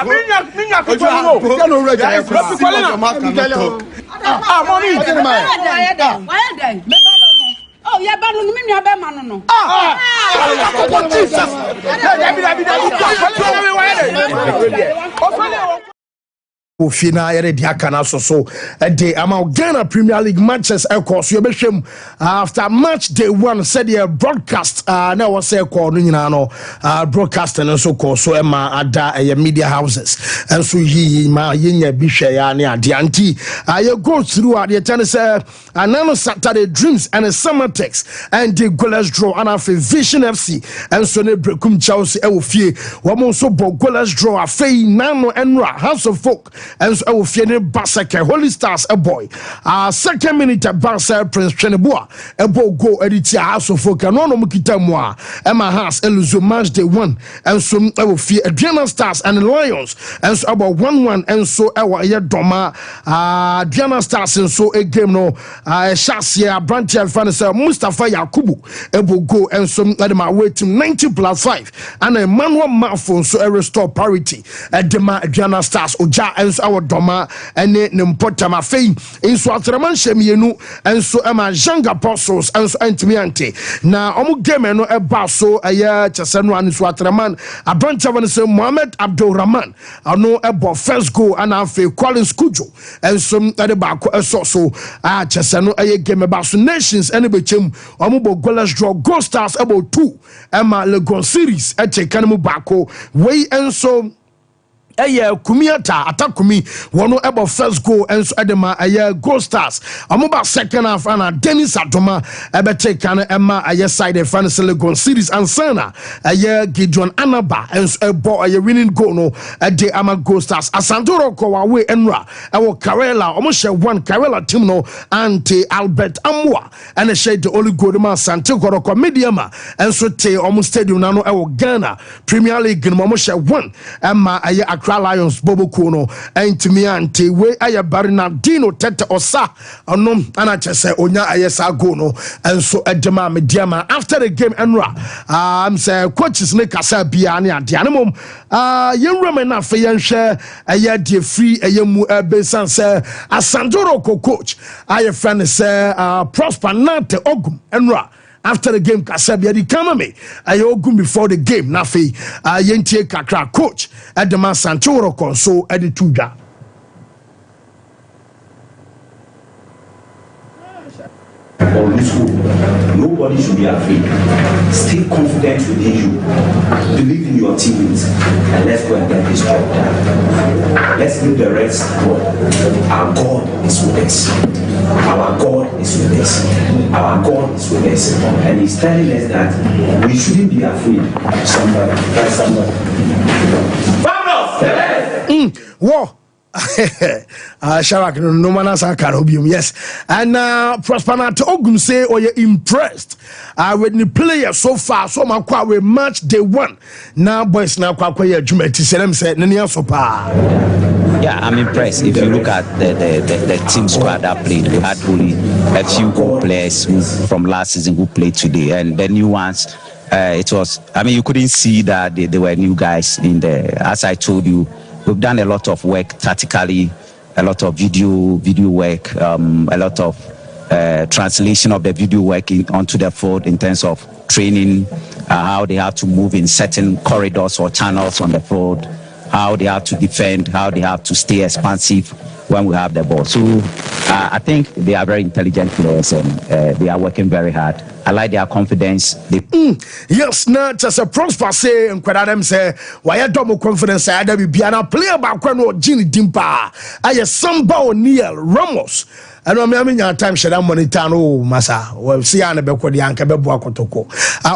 S21: Colina. Minya kutuo. No ready. Colina. Mommy.
S17: Why then? Oh, yeah, but no, me be man no.
S1: Ofina yere di akana so de ama Ghana Premier League matches course you behwem after match day 1 said the broadcast na was say call no nyina no broadcast and so call so ema ada media houses and so yi ma yenya bihwe ya ne ade anti you go through at the channel say anano Saturday Dreams and a summer text and the goalless draw and after Vision FC and so ne brekum Chelsea e wo fie wo mo so bo goalless draw afei nano enra House of Folk and so I will fear Basaka Holy Stars a boy. 2nd minute Barca Prince Cheneboa a bo go editia House of Folk and no mukita moi Emma Haas Eluzo match day 1 and so I will fear Adriana Stars and Lions and so about 1-1 and so our Doma Adriana Stars and so a game no Shasia Brantia Fanasa Mustafa Yakubu a bo go and so my way to 90+5 and a manual mouthful so a restore parity at Dema Adriana Stars Oja and our doma and Nimpotama Fay in Swatraman Shemienu and so Emma Janga Apostles and so Antimiante. Now Omu game no a basso a year Chasano and Swatraman a branch of Mohammed Abdul Rahman. I know about first goal and I feel Collins Kujo and some other back so Chasano a game about nations and a bechim Omubo Golas draw Gold Stars about 2 Emma Legon series at Chekanamu Bako way and so Kumiata atakumi wono ebo first goal and so edema Gold Stars amoba second half and Dennis Adoma ebe take kan ema side the final Legon series and sana Gideon Anaba and so ebo winning goal no de ama Gold Stars Asantoro ko wa we enra ewo Karela omo 1 Karela team no anti Albert Amwa and she the only goal ma Santiago ko mediama and so te omo stadium na no ewo Ghana Premier League no omo 1 ema Accra Lions Bobo Kono and me ante we aya Bernardino Tete Osa onom ana chese onya ayesa go no and so edema mediama after the game enra say coaches ne kasa bia ne ade anemom yenrome na fe yenhwe aya de free ayemu besan say Asandoro ko coach aya friend say Prosper Nante Ogum enra after the game Kasabia di Kamame Ayogum before the game Nafi Yentie Kakra coach at the Man Santoro Conso at the Tuja.
S22: Nobody should be afraid. Stay confident within you. Believe in your teammates and let's go and get this job done. Let's leave the rest God. Our God is with us. Our God is with us. Our God is with us. And He's telling us that we shouldn't be afraid. Somebody.
S1: Whoa. Sharak no manasa karobium, yes. And Prosper Nante Ogum say or you're impressed with the player so far. So my we match day 1. Now boys now kwa Jumeti Selem said Nania Sopa.
S23: Yeah, I'm impressed. If you look at the team squad that played, we had only a few good players from last season who played today, and the new ones. It was. I mean, you couldn't see that they were new guys in there. As I told you, we've done a lot of work tactically a lot of video work, a lot of translation of the video work onto the field in terms of training, how they have to move in certain corridors or channels on the field, how they have to defend, how they have to stay expansive when we have the ball. So I think they are very intelligent players and they are working very hard. I like their confidence.
S4: Yes, not just a prosper say and Quadam say, why a double confidence I be piano player back when or Gini Dimpa. I a Sompa O'Neal Ramos. I know me your time share money tano massa. Well, see Anna Beko the Anka Bebo Kotoko.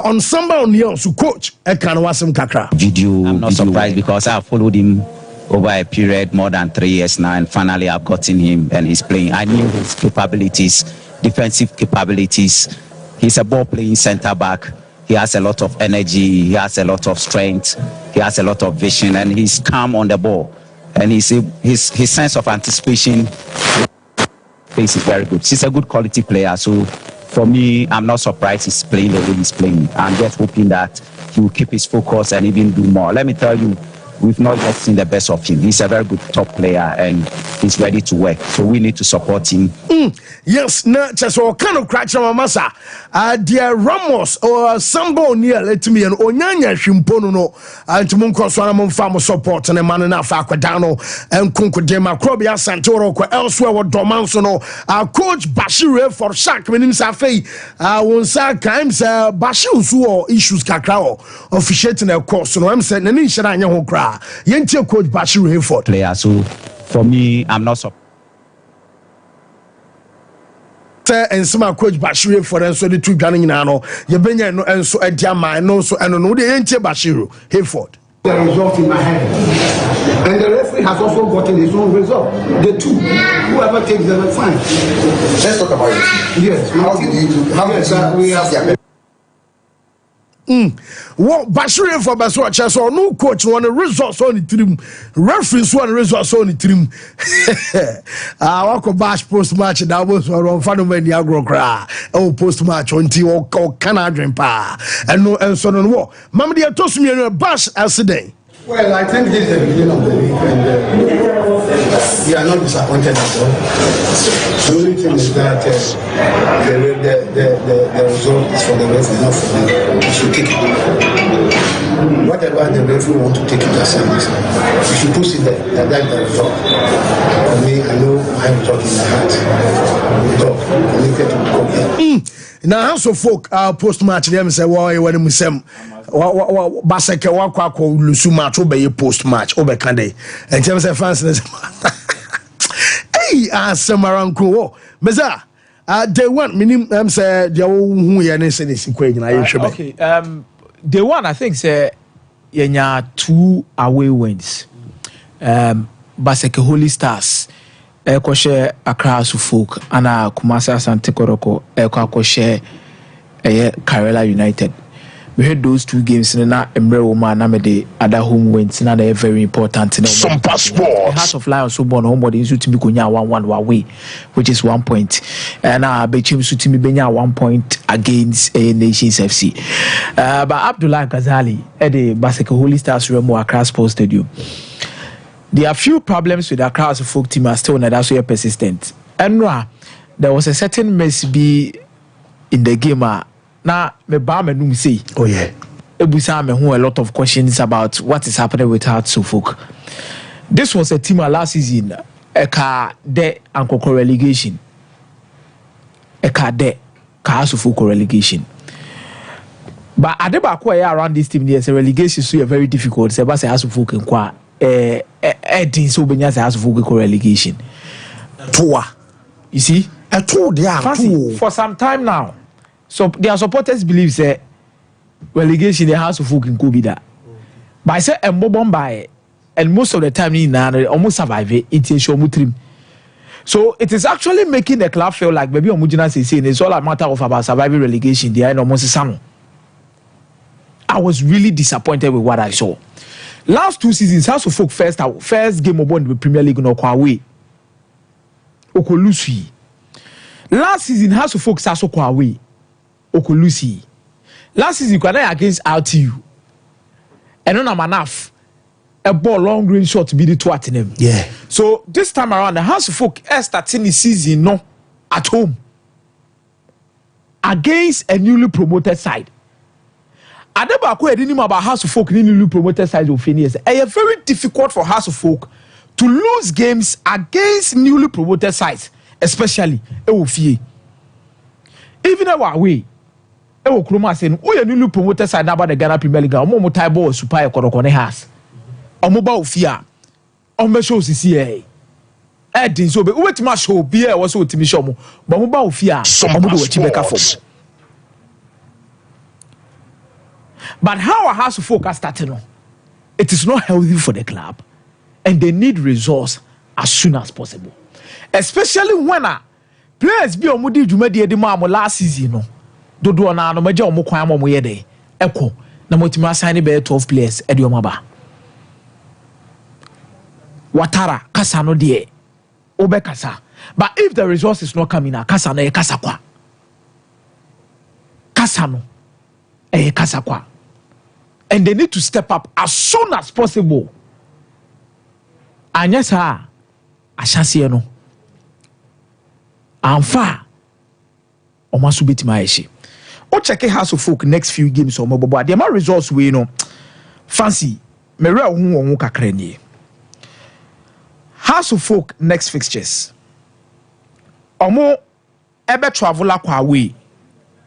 S4: On Sompa O'Neal to coach a can was some kakra.
S23: I'm not surprised because I followed him over a period more than 3 years now, and finally I've gotten him and he's playing. I knew his capabilities, defensive capabilities. He's a ball playing center back. He has a lot of energy. He has a lot of strength. He has a lot of vision, and he's calm on the ball. And his sense of anticipation is very good. He's a good quality player. So for me, I'm not surprised he's playing the way he's playing. I'm just hoping that he will keep his focus and even do more. Let me tell you, we've not yet seen the best of him. He's a very good top player and he's ready to work. So we need to support him.
S4: Yes, not just all kind of crack on massa. Dear Ramos or Sambo near let me and Onyanya Shimpono and Munko Swanamon Farmer support and a man enough Aquadano and Kunko de Macrobia Santoro elsewhere with Domansono. Our coach Bashir for Shak when himself I won't say times Bashir Suo issues Kakrao officiating a course. So I'm saying Nisha Hokra. Yentia coach Bashir Hayford
S23: player. So for me, I'm not surprised.
S4: And some coach Bashir for and so the two gunning nano, Yabenya no and so at Yama no so and no the Yentia Bashir Hayford.
S2: The result in my head, and the referee has also gotten his own result. The two, whoever takes them, fine.
S3: Let's talk about it.
S2: Yes,
S3: how did you do? How
S2: yes, we have.
S4: What Bashir for Baswa so no coach one the results on the team, referees one results on the team. I walk bash post match that was on Fanuman Yagro cra. Oh, post match on T or Canadian pa and no and so on. What Mamma dear told me a bash yesterday.
S2: Well, I think this is the beginning of the week, and we are not disappointed at all. The only thing is that the result is for the referee, not for them. We should take it. Whatever the referee want to take it as service, we should push it there. That's the result. For me, I know I have talk in my heart. We talk connected to the
S4: now, house of folk post match them say, why when we say Baseke Wako Lusu match obey post match over Kande. And James fans hey, Samaranko, Meza. They want minimum say the who you say this equation.
S5: Okay, day one I think say yenya 2 away wins. Baseke Holy Stars. Eko share Accra Suffolk ana Kumasi Asante Koroko eko share Karela United. We had those 2 games na Emre Oma na me the other home wins na they very important.
S1: Sompa Sports.
S5: Heart of Lions so born home body to be kunya 1-1 away, which is 1 point. And Bechim Sutimi benya 1 point against Nations FC. But Abdullah Ghazali at the Baseke Holy Stars Remo Accra Sports Stadium. There are few problems with Accra folk team are still not so persistent. And there was a certain mess be in the game. Now me ba me num say,
S4: oh yeah,
S5: ebusa me who a lot of questions about what is happening with Hearts of Folk. This was a team last season. Eka de ankoko relegation. Eka de Hearts of Folk relegation. But adeba kwa around this team there's a relegation so very difficult. Se ba se Hearts of Folk nkwa Edding so benya se Hearts of Folk relegation.
S4: Toa.
S5: You see?
S4: A two there
S5: for some time now. So their supporters believe say relegation the Hearts of Folk could be that. But I say a mobile by and most of the time in almost survive it is your mutrim. So it is actually making the club feel like maybe Omujina is saying it's all a matter of about surviving relegation. They are almost sano. I was really disappointed with what I saw. Last 2 seasons, Hearts of Folk first game of the Premier League no away. Okolusi. Last season, Hearts of Folk also away. Okolusi. Last season, you against RTU. And on enough. a ball long range shot be the twatinem.
S4: Yeah.
S5: So this time around, the House of Folk is starting the season no at home against a newly promoted side. Adeba didn't know about House of Folk newly promoted side of Phineas. It's very difficult for House of Folk to lose games against newly promoted sides, especially Ewofie. Even away, Ewo Kroma saying, "Oh, newly promoted side about the Ghana Premier League. Omo Taibo Super Ekorokone has. Omo ba ofia. Omo show CCA. Edin so be wait ma show be e was so timi show mo. But omo ba ofia. Omo do wechi beka form. But how a House of Folk are starting on, it is not healthy for the club, and they need results as soon as possible. Especially when players be on Mudi Jumedi Edimamo last season. No, do na no major mo kwan mo yede. Eko na motima sign be 12 players Ediomaba. Watara kasa no de obe kasa. But if the results is not coming, kasa na kasa kwa. Kasa no kasa kwa. And they need to step up as soon as possible. Anya sa ahyase no. Amfa omasu betima eshi. O check House of Folk next few games o mobobo. The amount results we no fancy mere ohun kakra nie. House of Folk next fixtures. Omo ebe travel akwa away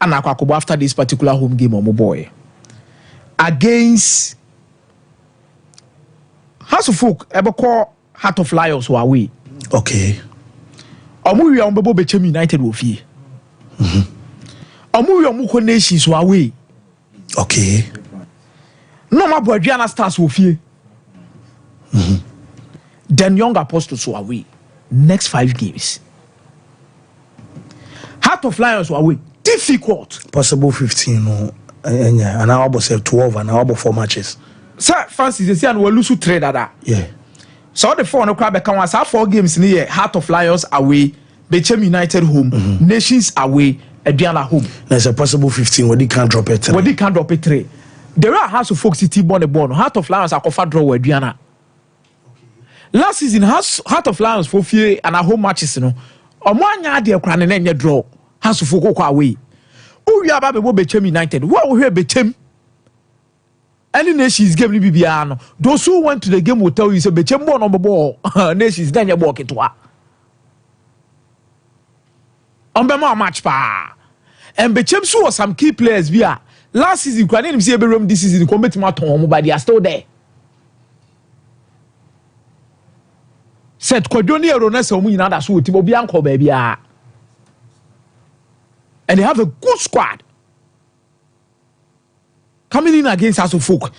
S5: and akwakobo after this particular home game omo boy. Against House of Folk ebe call Heart of Lions who away.
S4: Okay.
S5: Omu wi ombebo Bechem United wo fie. Omu wi omu Nations wo away.
S4: Okay.
S5: No ma bo Adriana Stars wo fie. Then Young Apostles wo away. Next 5 games. Heart of Lions wo away. Difficult.
S4: Possible 15 no. And I about say 12 and I about 4 matches.
S5: Sir, Francis, they say and we lose 3 that.
S4: Yeah.
S5: So the 4 no crab can was 4 games in here. Heart of Lions away, Bechem United home, Nations away, Adriana home.
S4: There's a possible 15 where they can't drop it.
S5: Where they can't drop it 3. There are House of Folk City born. Heart of Lions are covered draw with Adriana. Last season, Heart of Lions for fear and a home matches, you know. Or one yard they crying and then draw. House of Folk away. Oh, you are about Bechem United. What will hear Bechem? Any Nations game Bibiano. Those who went to the game will tell you say Bechem born on the ball. Nations then you walk it. On the match pa. And Bechem saw some key players via last season. Ukrainian see every room this season. Commit maton, but they are still there. Said Kodoni Ronesa Omina that's what Tibobianco baby. And they have a good squad coming in against House of Folk.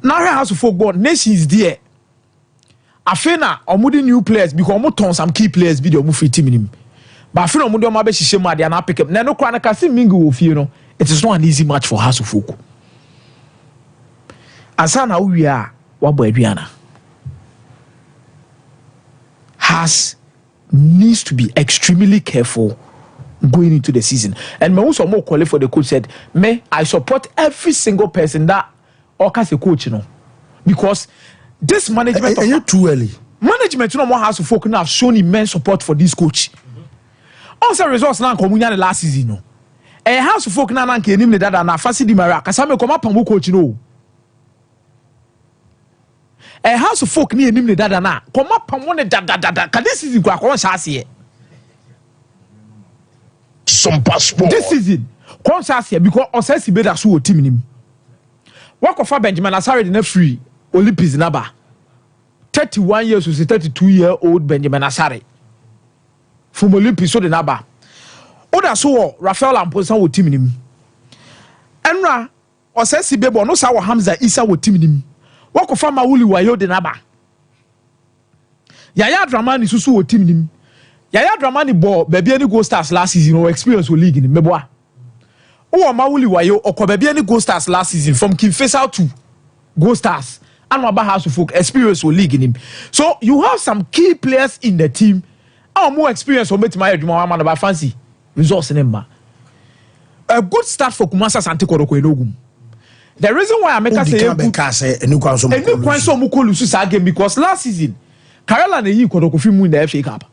S5: Now House of Folk board Nations there. Afena omudi new players because omo turn some key players be the omo fit team him. But afena omo do ma be hihye ma dia na pick up. Na no kwa na kasi mingu wo fie no. It is not an easy match for House of Folk. Asa na wo wia wa bo aduana. Has needs to be extremely careful going into the season. And me also more quality for the coach said, I support every single person that occurs a coach, you know. Because this management
S4: are you too early?
S5: Management, you know, more House of Folk now have shown immense support for this coach. Also results now come the last season, you know. A House of Folk now can name the dada na fasi di mara kasame come up and coach, you know. A House of Folk ni name the dada na come up and one dada. Can this season go on shasi?
S18: Sompa sport.
S5: This season, conscious here because Osesi better so team him. Work of Benjamin Asare the free Olympics naba. 31 years to 32-year-old Benjamin Asare. From Olympics so the naba. Oda so Rafael Amposa wo team him. Enra Osesi bebo no sa wo Hamza Isa wo team him. Work of Mawuli Wayo the naba. Yaya Dramani susu wo team him. Yaya Dramani ball baby any Gold Stars last season or experience with league in Meboa. Oh, Mawuli Wayo or baby any Gold Stars last season from King Faisal to Gold Stars and Waba House of Folk experience with league in him. So you have some key players in the team. More experience or make my man about fancy results in him. A good start for Kumasa Sante Koroko Enogum. The reason why I make us say any kwanso mukolu lose game because last season Karela na yi Kotoko fi mu in the FA Cup.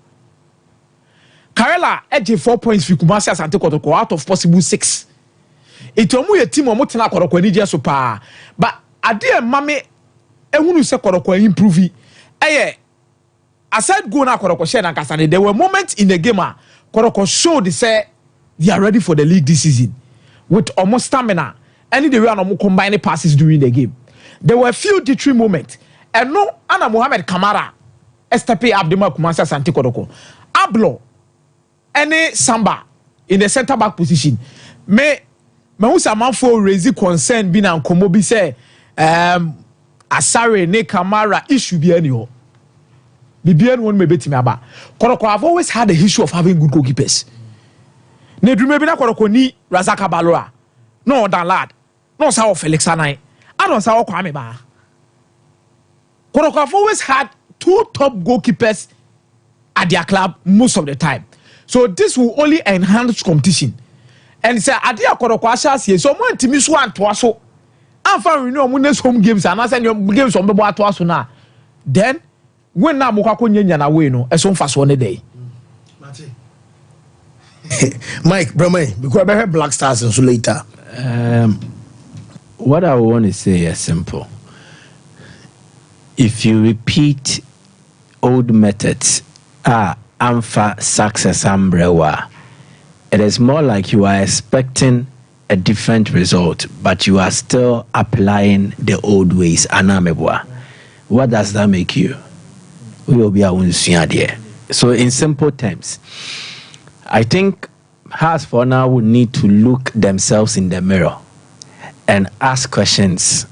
S5: Karela edge 4 points fi Kumasi Asante Kotoko out of possible 6. It omu ye team omu tena Kotoko ni je so pa. But ade mame ehunu se Kotoko improve. Aside go na Kotoko share na kasane, there were moments in the game Kotoko showed say they are ready for the league this season with almost stamina. Any the way no combine passes during the game. There were a few D3 moments. And no Anna Mohamed Kamara Estepe Abdema Kumasi Asante Kotoko. Ablo any Samba in the center back position. Me who man for raise concern bin and Komobi say Asare ne Kamara issue be anyhow. BBN won't me bet me about. Kotoko have always had the issue of having good goalkeepers. Ne drume bina Kotoko ni Razaka Balora. No than lad. No sao Felix Anai. I don't sao Kwame Ba. Kotoko have always had 2 top goalkeepers at their club most of the time. So this will only enhance competition. And say adia Kotoko ashas so mo ntimi so anto aso. Amfa renew omunes home games and as your games on bebo ato aso na. Then when na mo kwakọ nyanya na we no eso mfa so ne day.
S4: Mike, Brahma, because I have Black Stars and so later.
S6: What I want to say is simple. If you repeat old methods, amfa success umbrewa, it is more like you are expecting a different result, but you are still applying the old ways. Anamebwa. What does that make you? We will be a So in simple terms, I think Hearts for now would need to look themselves in the mirror and ask questions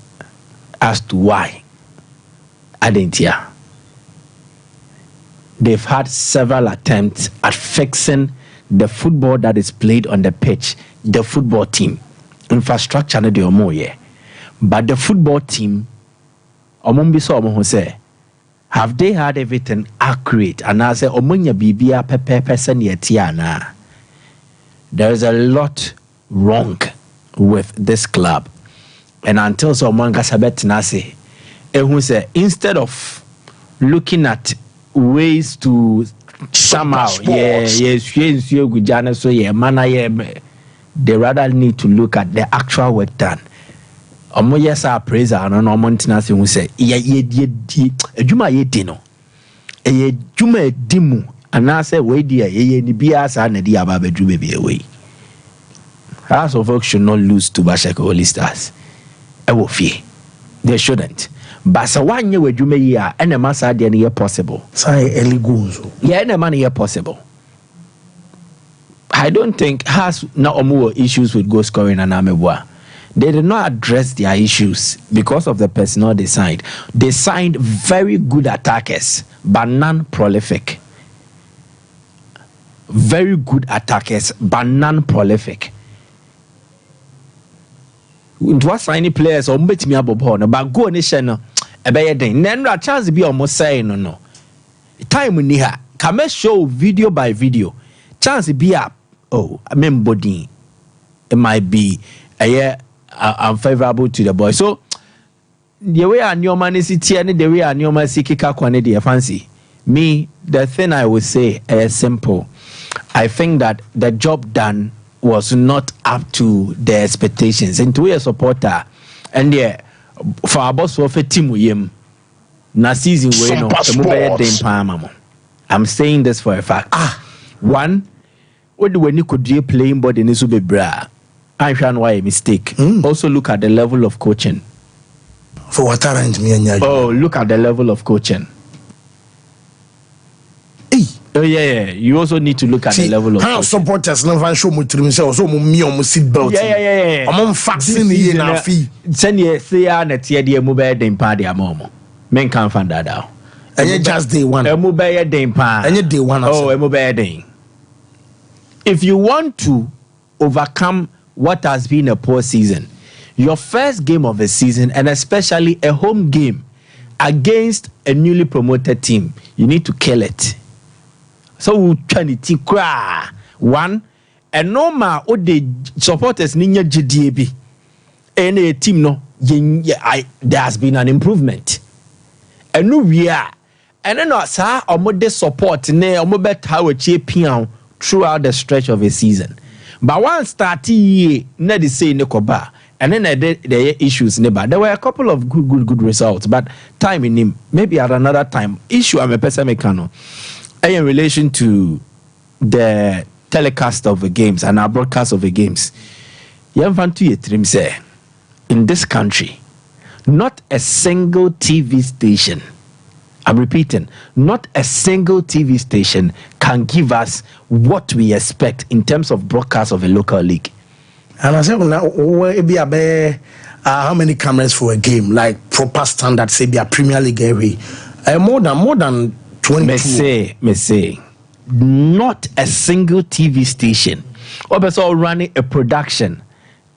S6: as to why. Adentia. They've had several attempts at fixing the football that is played on the pitch, the football team. Infrastructure no de omo ye. But the football team, omumbiso omo say, have they had everything accurate? And I say, omunya bibia pepe person yetiana. There is a lot wrong with this club. And until someone gets a bit nasi, who say instead of looking at ways to somehow, they rather need to look at the actual work done. Omo yes our praiser and no montinasi who say ejuma ye dino ejuma dimu and I say we dia ye ni biasa na dia ba bedru be away. House of Oak should not lose to Bashaka Holy Stars. They shouldn't. But so 1 year with Jume year and a mass idea near possible.
S4: Say early goals.
S6: Yeah, and a money here possible. I don't think has no more issues with goal scoring and Amebwa. They did not address their issues because of the personnel they signed. They signed very good attackers, but non-prolific. Very good attackers, but non-prolific. It was signing players or bet me above honor, but go nation a better thing. Then a chance to be almost saying no. Time in here, can show video by video. Chance to be up. Oh, I mean, body. It might be a year unfavorable to the boy. So the way I knew man is it and the way I knew my Sikika quantity fancy. Me, the thing I would say is simple. I think that the job done was not up to the expectations. And to a supporter, and yeah, for our boss for a team with him, na season way no. I'm saying this for a fact. One, what do when you could do playing body needs to be bra? I found why a mistake. Also look at the level of coaching.
S4: For what aren't me and
S6: look at the level of coaching. Oh yeah. You also need to look at the level of
S4: how supporters never show me to themselves. So me on my seat belt.
S6: Yeah.
S4: I'm on vaccine here now.
S6: Send ye say na tie de mobile dem pa de amomo. Men can't find that out.
S4: And you just day one.
S6: A mobile dem pa.
S4: And you day one.
S6: Oh, a mobile dem. If you want to overcome what has been a poor season, your first game of the season, and especially a home game against a newly promoted team, you need to kill it. So we trying to cry. One, and no ma o de supporters ninya GDB. Any team no there has been an improvement. And no we are. And then sir omode support ne omobe tawo champion throughout the stretch of a season. But once start na the say ne koba and then there issues neighbor. There were a couple of good results, but time in him maybe at another time issue I'm a person mechano in relation to the telecast of the games and our broadcast of the games. Say in this country, not a single TV station, I'm repeating, not a single TV station can give us what we expect in terms of broadcast of a local league.
S4: And I said, how many cameras for a game, like proper standard, say, be a Premier League area? More than 20.
S6: Me say, not a single TV station. Also running a production,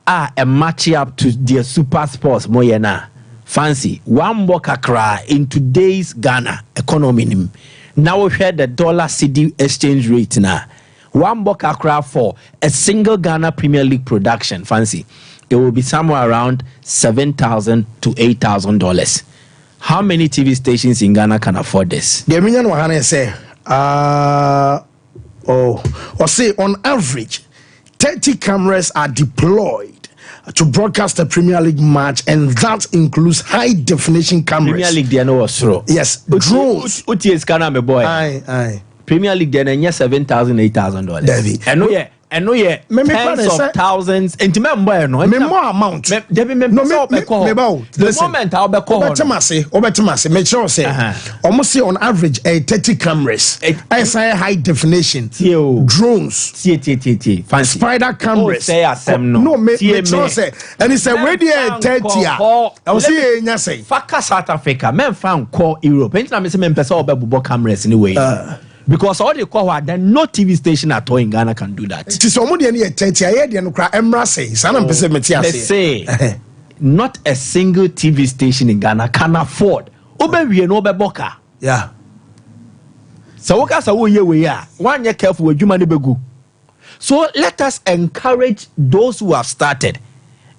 S6: a match up to their super sports, moyena. Fancy one more kakra in today's Ghana economy. Now we heard the dollar cedi exchange rate now. One more kakra for a single Ghana Premier League production. Fancy it will be somewhere around $7,000 to $8,000. How many TV stations in Ghana can afford this?
S4: The million one say, or say on average, 30 cameras are deployed to broadcast a Premier League match, and that includes high definition cameras.
S6: Premier League, they know what's true.
S4: Yes, drones.
S6: Uti is Ghana, my boy.
S4: Aye.
S6: Premier League, they know $7,000, $8,000.
S4: David,
S6: I know, tens of thousands. And to me, more
S4: amount.
S6: The moment I'll be called.
S4: Make sure say almost say on average 30 cameras. I say high definition. Drones. Spider cameras. No, make sure say. And it's a way there 30. I will see you say.
S6: Faka South Africa. Men found call Europe. Anytime I say men person obe cameras anyway. Because all the call then no TV station at all in Ghana can do that.
S4: It is almost the 30. I heard the Emra say.
S6: Say not a single TV station in Ghana can afford. Boka.
S4: Yeah.
S6: So what say we are 1 year careful with Juma Begu. So let us encourage those who have started.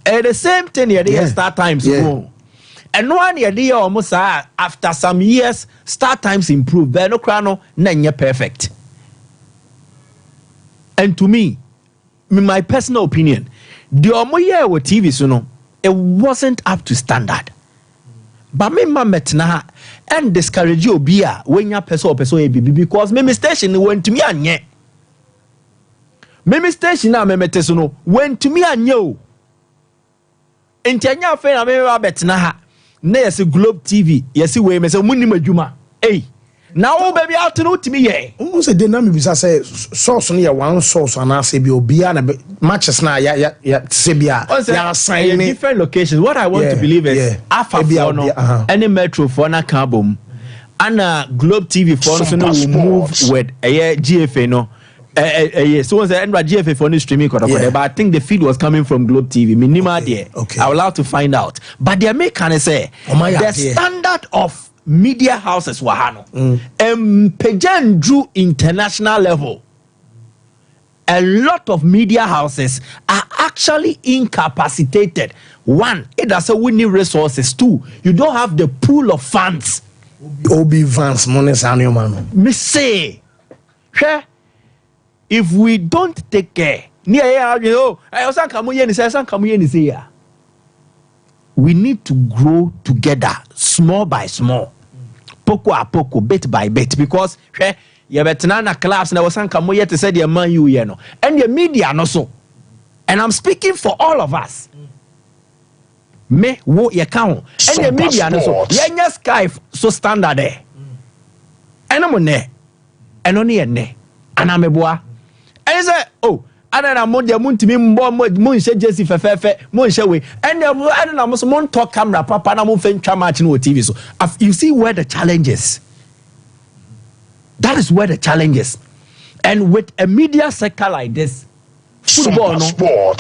S6: At the same thing, start times go. And 1 year almost after some years, start times improve. But no crano, nanya perfect. And to me, in my personal opinion, the omoye with TV so it wasn't up to standard. But me metna and discourage you when your person because me station went to me anye. Me station na me metesono went to me anyo. Intanya fe na me betna ha. Na yes Globe TV yes we me say munni madwuma eh now baby out no timi ye
S4: who say dynamic bisa say source no ya one source and say bi obia na matches na ya say bia ya assign
S6: different locations. What I want to believe is afa for no any metro for na carbon and Globe TV for no will move with GFA no so was the GFA for the streaming but I think the feed was coming from Globe TV minima there. I will have to find out, but they make can say the standard of media houses wahano Pejan drew international level. A lot of media houses are actually incapacitated. One, it does we need resources. Two, you don't have the pool of funds.
S4: Obi Vance money sanyo man.
S6: Me say if we don't take care, we need to grow together, small by small, poco a poco, bit by bit, because you better not collapse. Now, some come here to say the man you know, and the media no so. And I'm speaking for all of us. Me wo ye count, and the media no so. Yeah, sky so standard there. And I'm on there, and only ne, and I'm a boy. And say, oh, I don't know, moon to me, moon said Jesse Fefe, moon shall we, and I don't know, moon talk camera, papa, and I'm moving matching with TV. So, you see where the challenge is. That is where the challenge is. And with a media sector like this, football,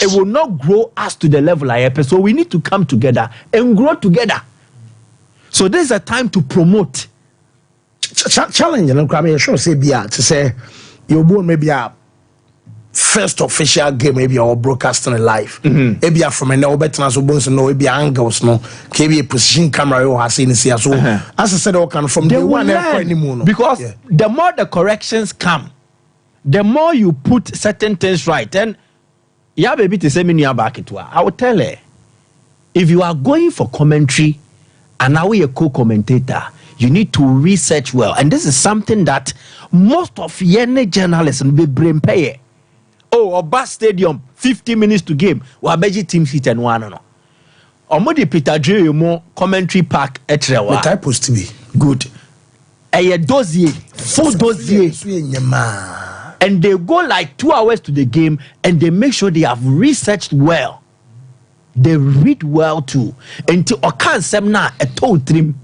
S6: it will not grow us to the level I have. So, we need to come together and grow together. So, this is a time to promote.
S4: Challenge, and I'm sure say, to say, your boy maybe first official game maybe or broadcasting live. Maybe from an Obetan so bones no maybe angles no maybe position camera or has seen so as I said all kind from the one anymore.
S6: Because the more the corrections come, the more you put certain things right. And yeah, baby, to say me back it. I will tell her, if you are going for commentary and now you're a co-commentator, you need to research well. And this is something that most of yene journalists be brain pay. Oh, a bus stadium, 50 minutes to game. Wa beji team sheet and one no. Omodi Peter Dre mo commentary pack etrewa.
S4: The type supposed to be
S6: good. A dossier, full dossier. And they go like 2 hours to the game and they make sure they have researched well. They read well too. Until okan semna a told trim.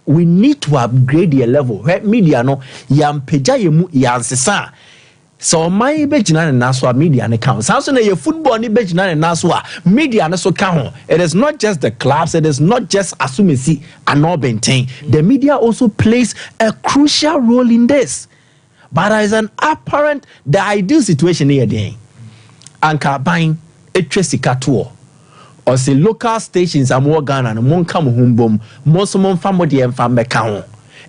S6: We need to upgrade your level. Media no yam peja yemu yansesa. So my bejina na so media ne count. So na your football ni bejina na so media na so count. It is not just the clubs, it is not just Asumesi and Obenten. The media also plays a crucial role in this. But there is an apparent, the ideal situation here then. Anka buying a Tresika or say local stations are more Ghana and more come home boom, most of them family and family count.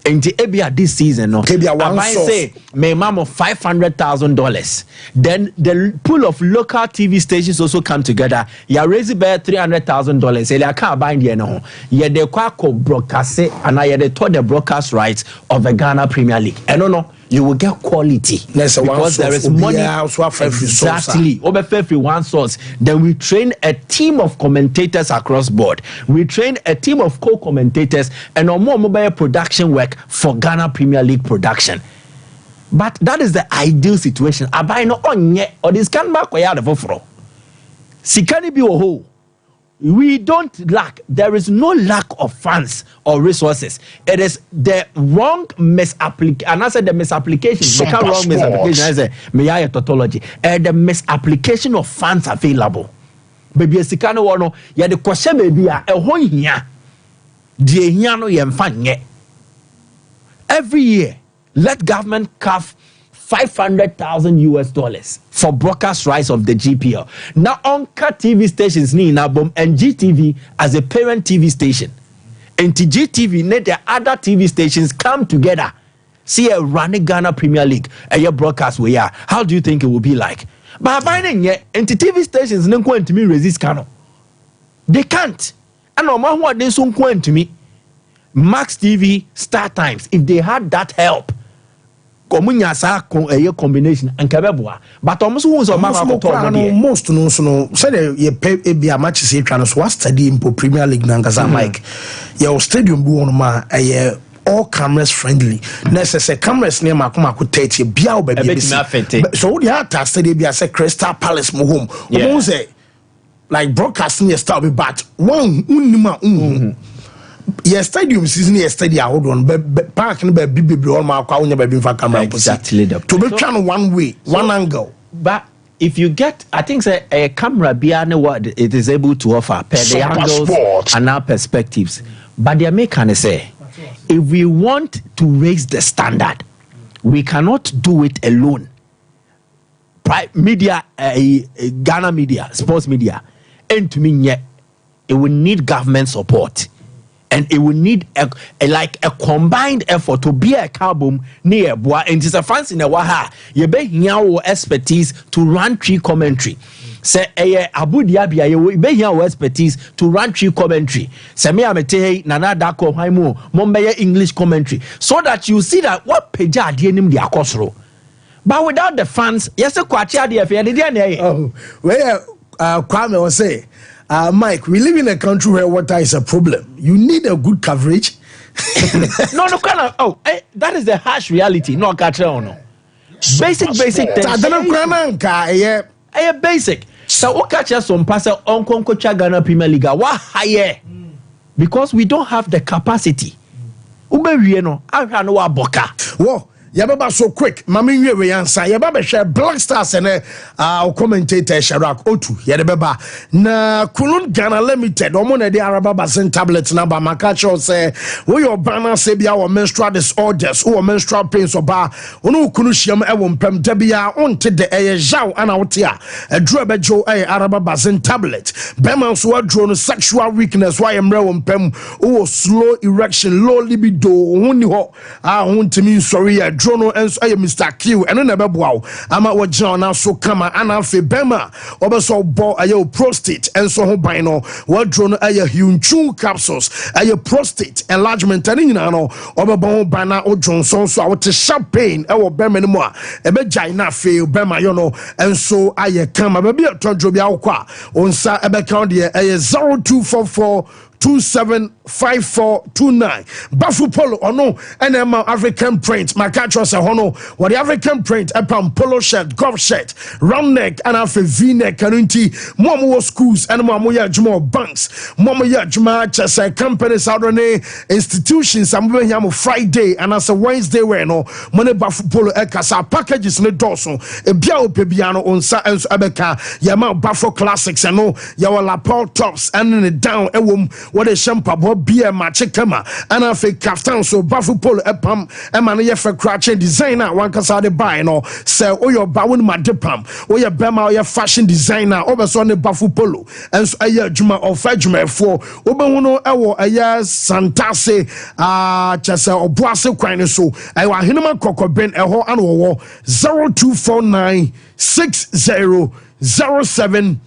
S6: And the ABA this season, no, I say, may mom of $500,000. Then the pool of local TV stations also come together. You raise it by $300,000. Say, I can't buy the no. Yeah, they quite broadcast and I had taught the broadcast rights of the Ghana Premier League. I don't know. You will get quality because there is money. Exactly. Over one source. Then we train a team of commentators across board. We train a team of co-commentators and more mobile production work for Ghana Premier League production. But that is the ideal situation. Abai no onye or this can back where the fofro. Sikani bi oho. We don't lack. There is no lack of funds or resources. It is the wrong misapplication. And I said the misapplication. The wrong misapplication. I say, may I a tautology. The misapplication of funds available. Baby, a sikano wano. Ya the question may be a hon here. Die hiano yemfanye. Every year, let government carve $500,000 for broadcast rights of the GPL. Now, Onka TV stations ni Nabom and GTV as a parent TV station. And GTV, net the other TV stations come together. See a running Ghana Premier League, a year broadcast we are. How do you think it will be like? But binding yet, and TV stations no going to me resist Kano. They can't. And no matter what they soon going to me. Max TV, Star Times, if they had that help. A combination and Kabebwa, but almost
S4: most no said ye pay be a match say trans was studying for Premier League Nangaza Mike. Your stadium do on ma a all cameras friendly. Necessary cameras near Makuma could take you biao baby. So the art study be as a Crystal Palace mo home. Say like broadcasting your style be but one unima yes, stadium season yes, stadium hold on, but park no be all my account never been for camera.
S6: Exactly.
S4: To be trying one way, one angle.
S6: But if you get, I think say a camera beyond what it is able to offer per the angles and our perspectives. But they make kind of say, if we want to raise the standard, we cannot do it alone. Media, Ghana media, sports media, and to me yet, it will need government support. And it will need a combined effort to be a carbon near bois and it's a fancy in a waha. You be here expertise to run tree commentary. Say Abu Dhabi, you be here expertise to run tree commentary. Say me amete nana dako haimo Mumbai English commentary. So that you see that what peja dienim dia kosro. But without the fans, yes, a kwacha dia fe dia.
S4: Oh, where Kwame was say. Mike, we live in a country where water is a problem. You need a good coverage.
S6: No, that is the harsh reality. No, no. Basic. Basic. So, catch us on Passer on Concocha Ghana Premier League. Why higher? Because we don't have the capacity. Uberieno, I know a boca.
S4: Whoa. Yababa so quick. Mami we answer. Yababa share Black Stars and commentator Sharak Otu. Yababa na Kulun Ghana Limited. Omone de Araba Basin tablets number Makacho say we your banner say be our menstrual disorders or menstrual pains or bar. Onu Kunusham Ewumpem Debia onte de Jao Anautia. A Drebejo Araba Basin tablet. Beman so drone sexual weakness. Why am Rewumpem or slow erection, low libido. Only ho. Want to mean sorry. Drono and so Mr. Q and never wow. Ama wa John so kama anafe bema obeso bo ayo prostate and so bino wa drono ayo hunchu capsules ayo prostate enlargement and no obebo bana o Johnson so what sharp pain e wo bema no a e be gina fe bema yo no and so aye kama be tonjo bia kwa onsa e be count de ayo 0244 275429 Bafu Polo ono NMA African print Makacho se hono what the African print upon polo shirt, golf shirt, round neck and half a V-neck kanunti momo schools and momo ya juma banks momo ya juma chesa companies outone institutions am Friday and as a Wednesday we no money Bafu Polo ekasa packages ne doso e bia opebiano onsa enso abeka yama Bafu classics and no ya wala Paul tops and the down ewom what a shampa bo beer match kama and a fake kaftan so Bafu Polo epam emane ye fe crutch designer one kasa de buy no say o your bawun madepam o your bema o your fashion designer obeso ne Bafu Polo and so aye juma of adwuma fo obehu no ewo aye santase chese oboase kwan so ayo ahenema kokoben eho an wo 0249 600789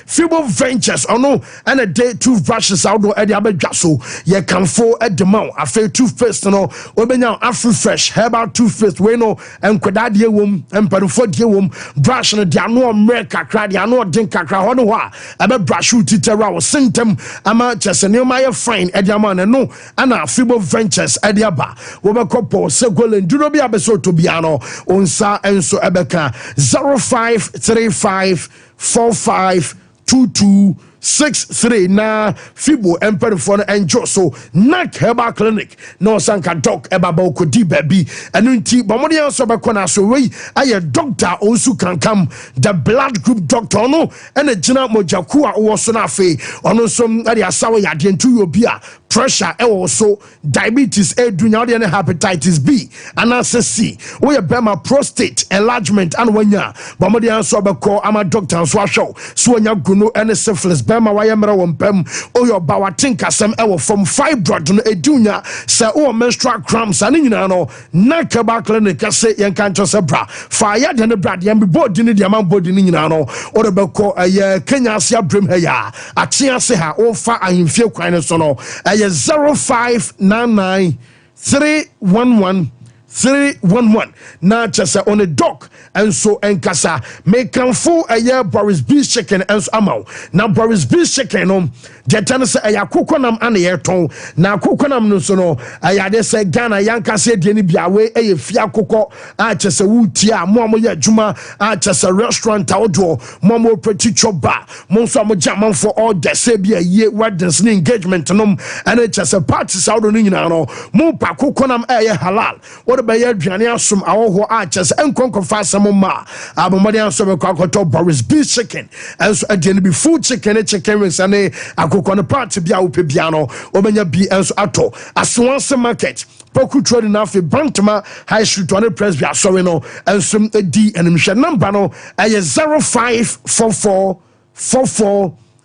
S4: Fibo Ventures ono and a day toothbrushes out do edi abedwa so ye can for edemount afa toothpaste no obenya Afri Fresh herbal toothpaste we no enkwada de wom empanfo de wom brush no de ano mre kakra de ano den kakra ho no ho a abe brush utitera wo sentem ama chesene ma ye fine edi ama no ana Fibo Ventures edi aba wo be kopo segolen duro bi abeso to bia no onsa enso ebeka 0535 452263 na Fibo emperor enjo so nak herbal clinic no sanka doc ebaba okodi baby enu nti bomodi anso be kona so we aye doctor onsu kankam the blood group doctor no ene gina mojaku a wo so na afi ono so ade asawo yade ntu obi a pressure also diabetes edunya de hepatitis B and C we bema prostate enlargement and wanya bomodi anso be call ama doctor so ahwo so nya gunu ene syphilis bema wa yemra wompam o your bawatin kasem ewo from fibroid no edunya say o menstrual cramps and nyina no nakaba clinic say yen kan cho se bra fa ya de ne bra de be body ni de man body ni nyina no o de be call Kenya Asia brem ha ya atia se ha o fa ahemfie kwan so no 0599 311 311 na chasa on a dock and so enkasa make can full a year Boris B chicken and amount now Boris B chicken the tennis a yakukonam and a ton na kukonam no so no ayade say Ghana yanka say de ni biawe e fia kokɔ a chasa wutia mo ya juma a chasa restaurant outdoor mo pretty choba mo so mo jam for all the say be a year weddings engagement no and chasa parties out no nyina no mo pa kukonam e halal what be aduane asom awoho a chese enkonkofa asem ma abomode anso be kwakoto Boris B chicken enso adie be food chicken wings ane akoko no part bia wo pe bia no obenya bi enso ato asonse market poku trade na fe bantama high street on press bia sorry no enso di enimhwe number no 0544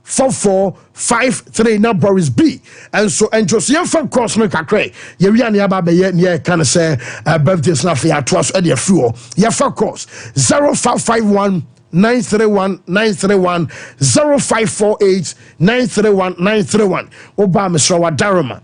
S4: 4453 na Boris B and so Josiah for cross no kakre ye wi ane aba be ye ne kan say birthdays na fe ato so e de fuo ye for course 0551 931 931 0548 931 931 oba Mr. Wadarama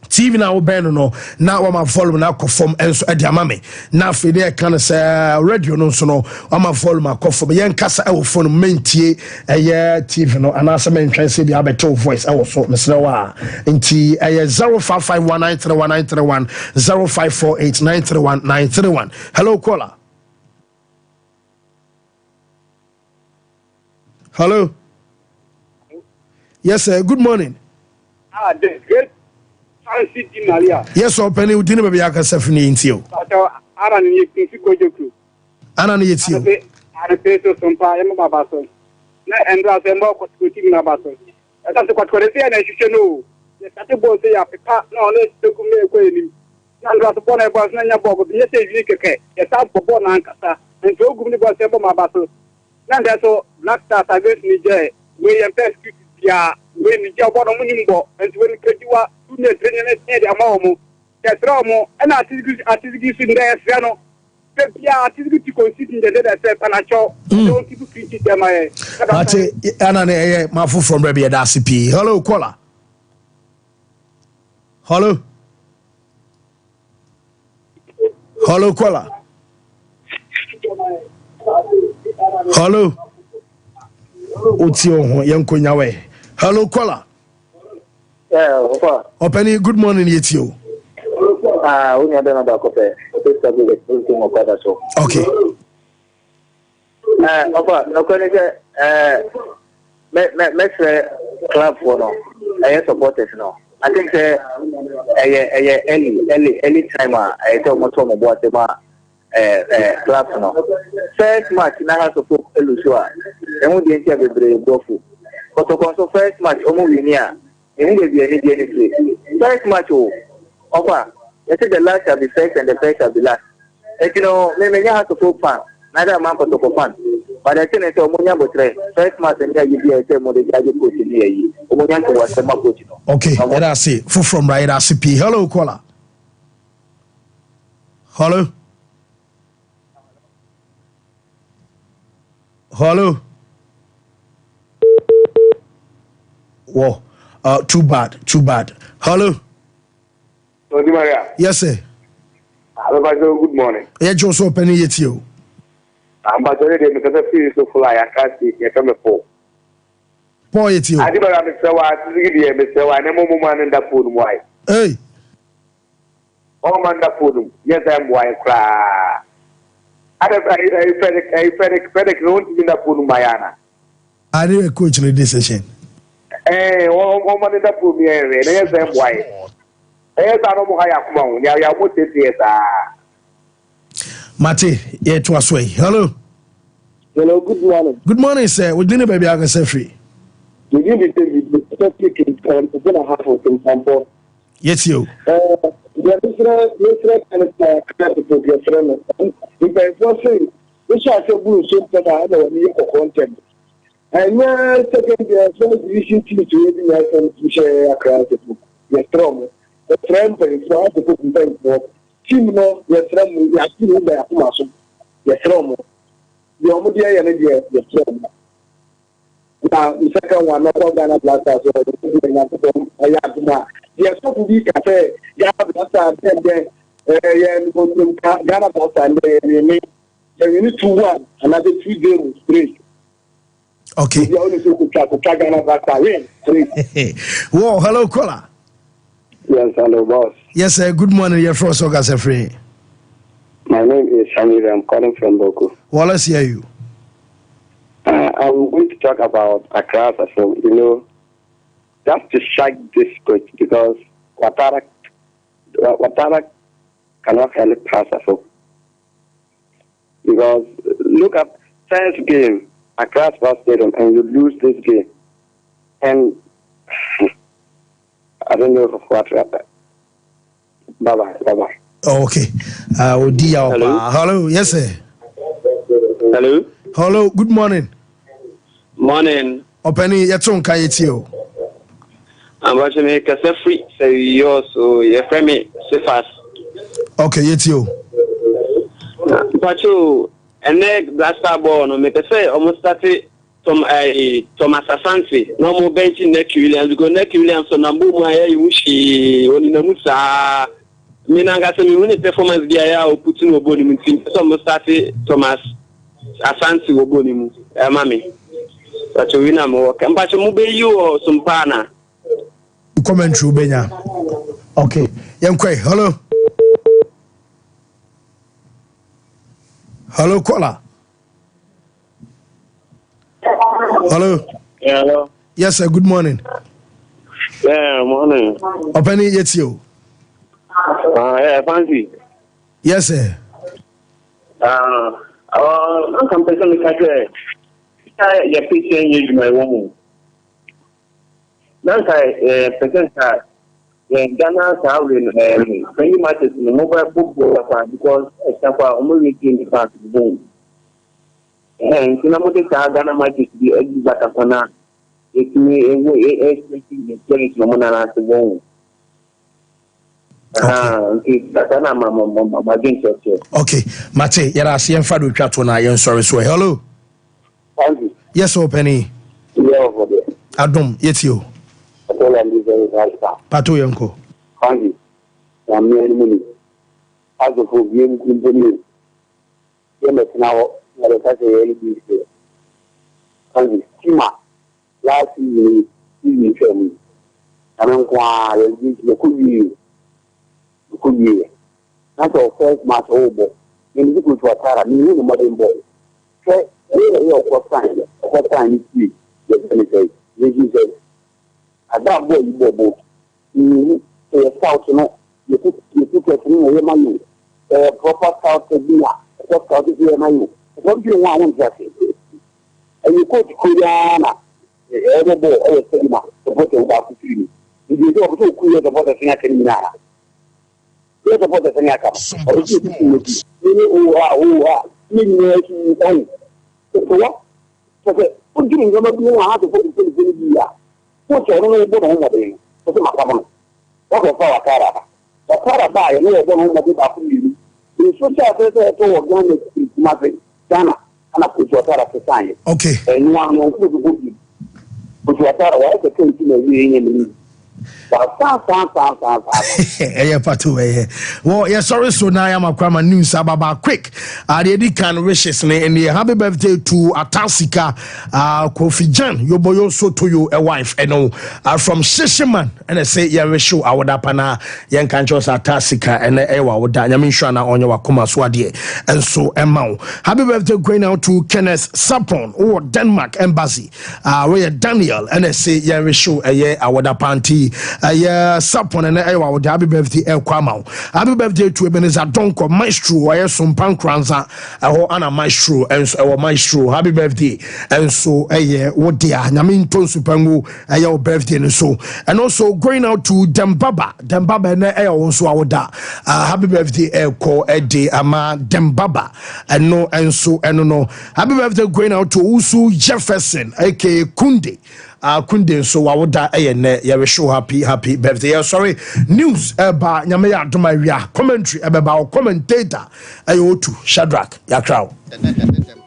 S4: TV na obeno no na wa ma follow na conform enso e dia mame na fe dey kan say radio no so no wa ma follow ma conform yen kasa e wo phone mentie eye TV no ana se mentwen se bia beto voice e wo so mesre wa nti eye 0551931931 0548931931 hello caller. Hello. Yes sir, good morning.
S7: Great. City Malia.
S1: Yes, so penny we didn't be aka sefni intio.
S7: Ara ni Kinko Joku.
S1: Ana ni etio.
S7: Ara peso Sompa Emma Basso. Na Andra Sembo Kotuti na Basso. That's what I say, and I should know. Yes, I think say Africa, no, let's take me. Andra Support a boss, Nanya Bob, yes, you can. Yes, I'm for Bon Ancasa, and so good was Emma Basso. Now that's all Black Stars against Niger, where you best ya, when you jump on a Munimbo, and when you are training at Amomo, that's Romo, and I think it's in there, Siano. Yeah, I think you consider the letter said, and I don't keep critique them.
S1: Anna, Mafu from Rebbe Dasipi. Hello, caller. Hello. Hello, caller. Hello. Utio, young Kunyawe. Hello, caller.
S8: Yeah,
S1: Open good morning, it's you.
S8: We have another copy.
S1: Okay.
S8: Club for no. I supporters no. I think any time I tell my Tom about the club no. First match na has to put Elusua. And we didn't have a brave gofu. But also first match almost linear. And we didn't be any first match over. I think the last shall be first and the first shall be last. You know, maybe you have to put fun. Neither man but to fun. But I think it's a Munya Botre. First match and you be a team of the Jaji coach in here. Omunyanko was the coach.
S1: Okay, let us see. Full from right RCP. Hello, caller. Hello. Hello. Whoa. Too bad. Hello. Yes, sir.
S7: Good morning.
S1: Yeah, just open it you.
S7: I'm about to read it because I feel so full. I can't see it. I'm a fool.
S1: Pour it you.
S7: I didn't have to say what I did. I never man in that food. Why?
S1: Hey.
S7: Oh, man, that food. Yes, I'm white. Cry. I FedEx won't be that food. Mayana.
S1: I didn't coach in the decision.
S7: Eh, oh, man, in that food. Yes, I'm white. Yes, I don't know how you come on. Yeah, what is it?
S1: Mate, yeah, to us way. Hello.
S8: Hello, good morning.
S1: Good morning, sir. We didn't baby I can say free.
S8: You need to take the going to have some sample.
S1: Yes, you.
S8: The Israel and the friend. If I was saying, we shall say, we should put our content. And second, the first division team to share across the book. Yes, strong. The friend is not the good thing for team. No, yes, friend, we are still in the Akumaso. Yes, strong. The Omodia and the strong. Now, the second one, not all Ghana Blasters, or the Ayatuma. Yes, so we can say, Ghana Blasters, Ghana Blasters, and we need to win another 2 games break.
S1: Okay. Whoa, hello, caller.
S8: Yes, hello, boss.
S1: Yes, sir. Good morning. You're from Soga Free.
S8: My name is Shamir. I'm calling from Boko.
S1: Well, let's hear you.
S8: I'm going to talk about Accra. So, you know, just to strike this coach because Watara cannot help pass us up. Because look at first game, Accra Sports Stadium, and you lose this game. And I don't know what happened. Bye-bye.
S1: Okay. Hello. Yes, sir.
S8: Hello.
S1: Hello. Good morning.
S8: Morning.
S1: Openi yeton kayetio.
S8: I'm watching me free. So you so your friend me Sefas.
S1: Okay, yetio.
S8: But you and then blaster ball no make say almost started Thomas Asante. No more benching Neck Williams because Neck Williams on Nambu Maya Yushi on Namusa. Minanga se mi performance dia ya o putin oboni mu team so mo start Thomas Asante oboni mu mami but we na mo kan ba mo be you Sompa na
S1: commentary benya. Okay, yankwe. Hello caller. Hello.
S8: Hello.
S1: Yes, sir. Good morning.
S9: Yeah, morning.
S4: Open it yet you.
S9: Yeah, fancy.
S4: Yes, sir.
S9: I'm comparing the country. You're pitching you my woman. That's why, present that. Ghana are many matches in the mobile football because example, only in the past boom. And Sinamote Ghana matches be a Batapana. It may expecting the place no one has to go.
S4: Okay, Mate, you're a CM Fadu Chatona, you're sorry, so hello.
S9: Thank you.
S4: Yes, Openny. Adam, it's you. Pato Yanko.
S9: Thank you. I'm many money. As a full game, continue. You now, let us say, LBC. Thank you. Tima, last evening, you tell me. And I'm going to could be. That's our first match over. In the good to Atara, you know, modern boy. Say, what time is free? They say, at that boy, you both. You say, a south, you put a thing away my you. A proper south to be a proper south to be my you. What do you want to say? And you go to Kuriana, every boy, every cinema, the bottle about to see. If you go to Kuya, the bottle thing I can now. What about the thing I come? What do you know how to put it in the What's your only good home of it? What's my problem? What a power car. The car buy a little home of it after you. You should have to Madrid, Ghana, and I put your car to sign it.
S4: Okay.
S9: And you want to put the book. Put your car away to take you. Well,
S4: yeah, sorry, so now I'm a crama news about quick. The can wishes and the happy birthday to Atasika, Kofi Jan, your boy also to you, a wife, and from Shishiman, and I say, yeah, we show our dapana, young countries Atasika, and Ewa, with Danamin Shana on your Kuma Swadi, and so Emma. Happy birthday going out to Kenneth Sapon or Denmark Embassy, where Daniel, and I say, yeah, we show a year our dapanti. Sapon and Ewa with happy birthday El Kwamau. Happy birthday to Ebenezer Donko Maestro, I some Pankranza, Anna Maestro, and our Maestro. Happy birthday. And so, what dear, Namin Tonsupangu, your birthday and so. And also going out to Dembaba and also our da. Happy birthday, Elko, Eddie, Ama, Dembaba, and no, and so, and no. Happy birthday going out to Usu Jefferson, aka Kunde. Kunde so wawoda ene ya show happy birthday. Sorry, news eba nyame ya adoma wia commentary eba commentator ayo to Shadrack ya crowd.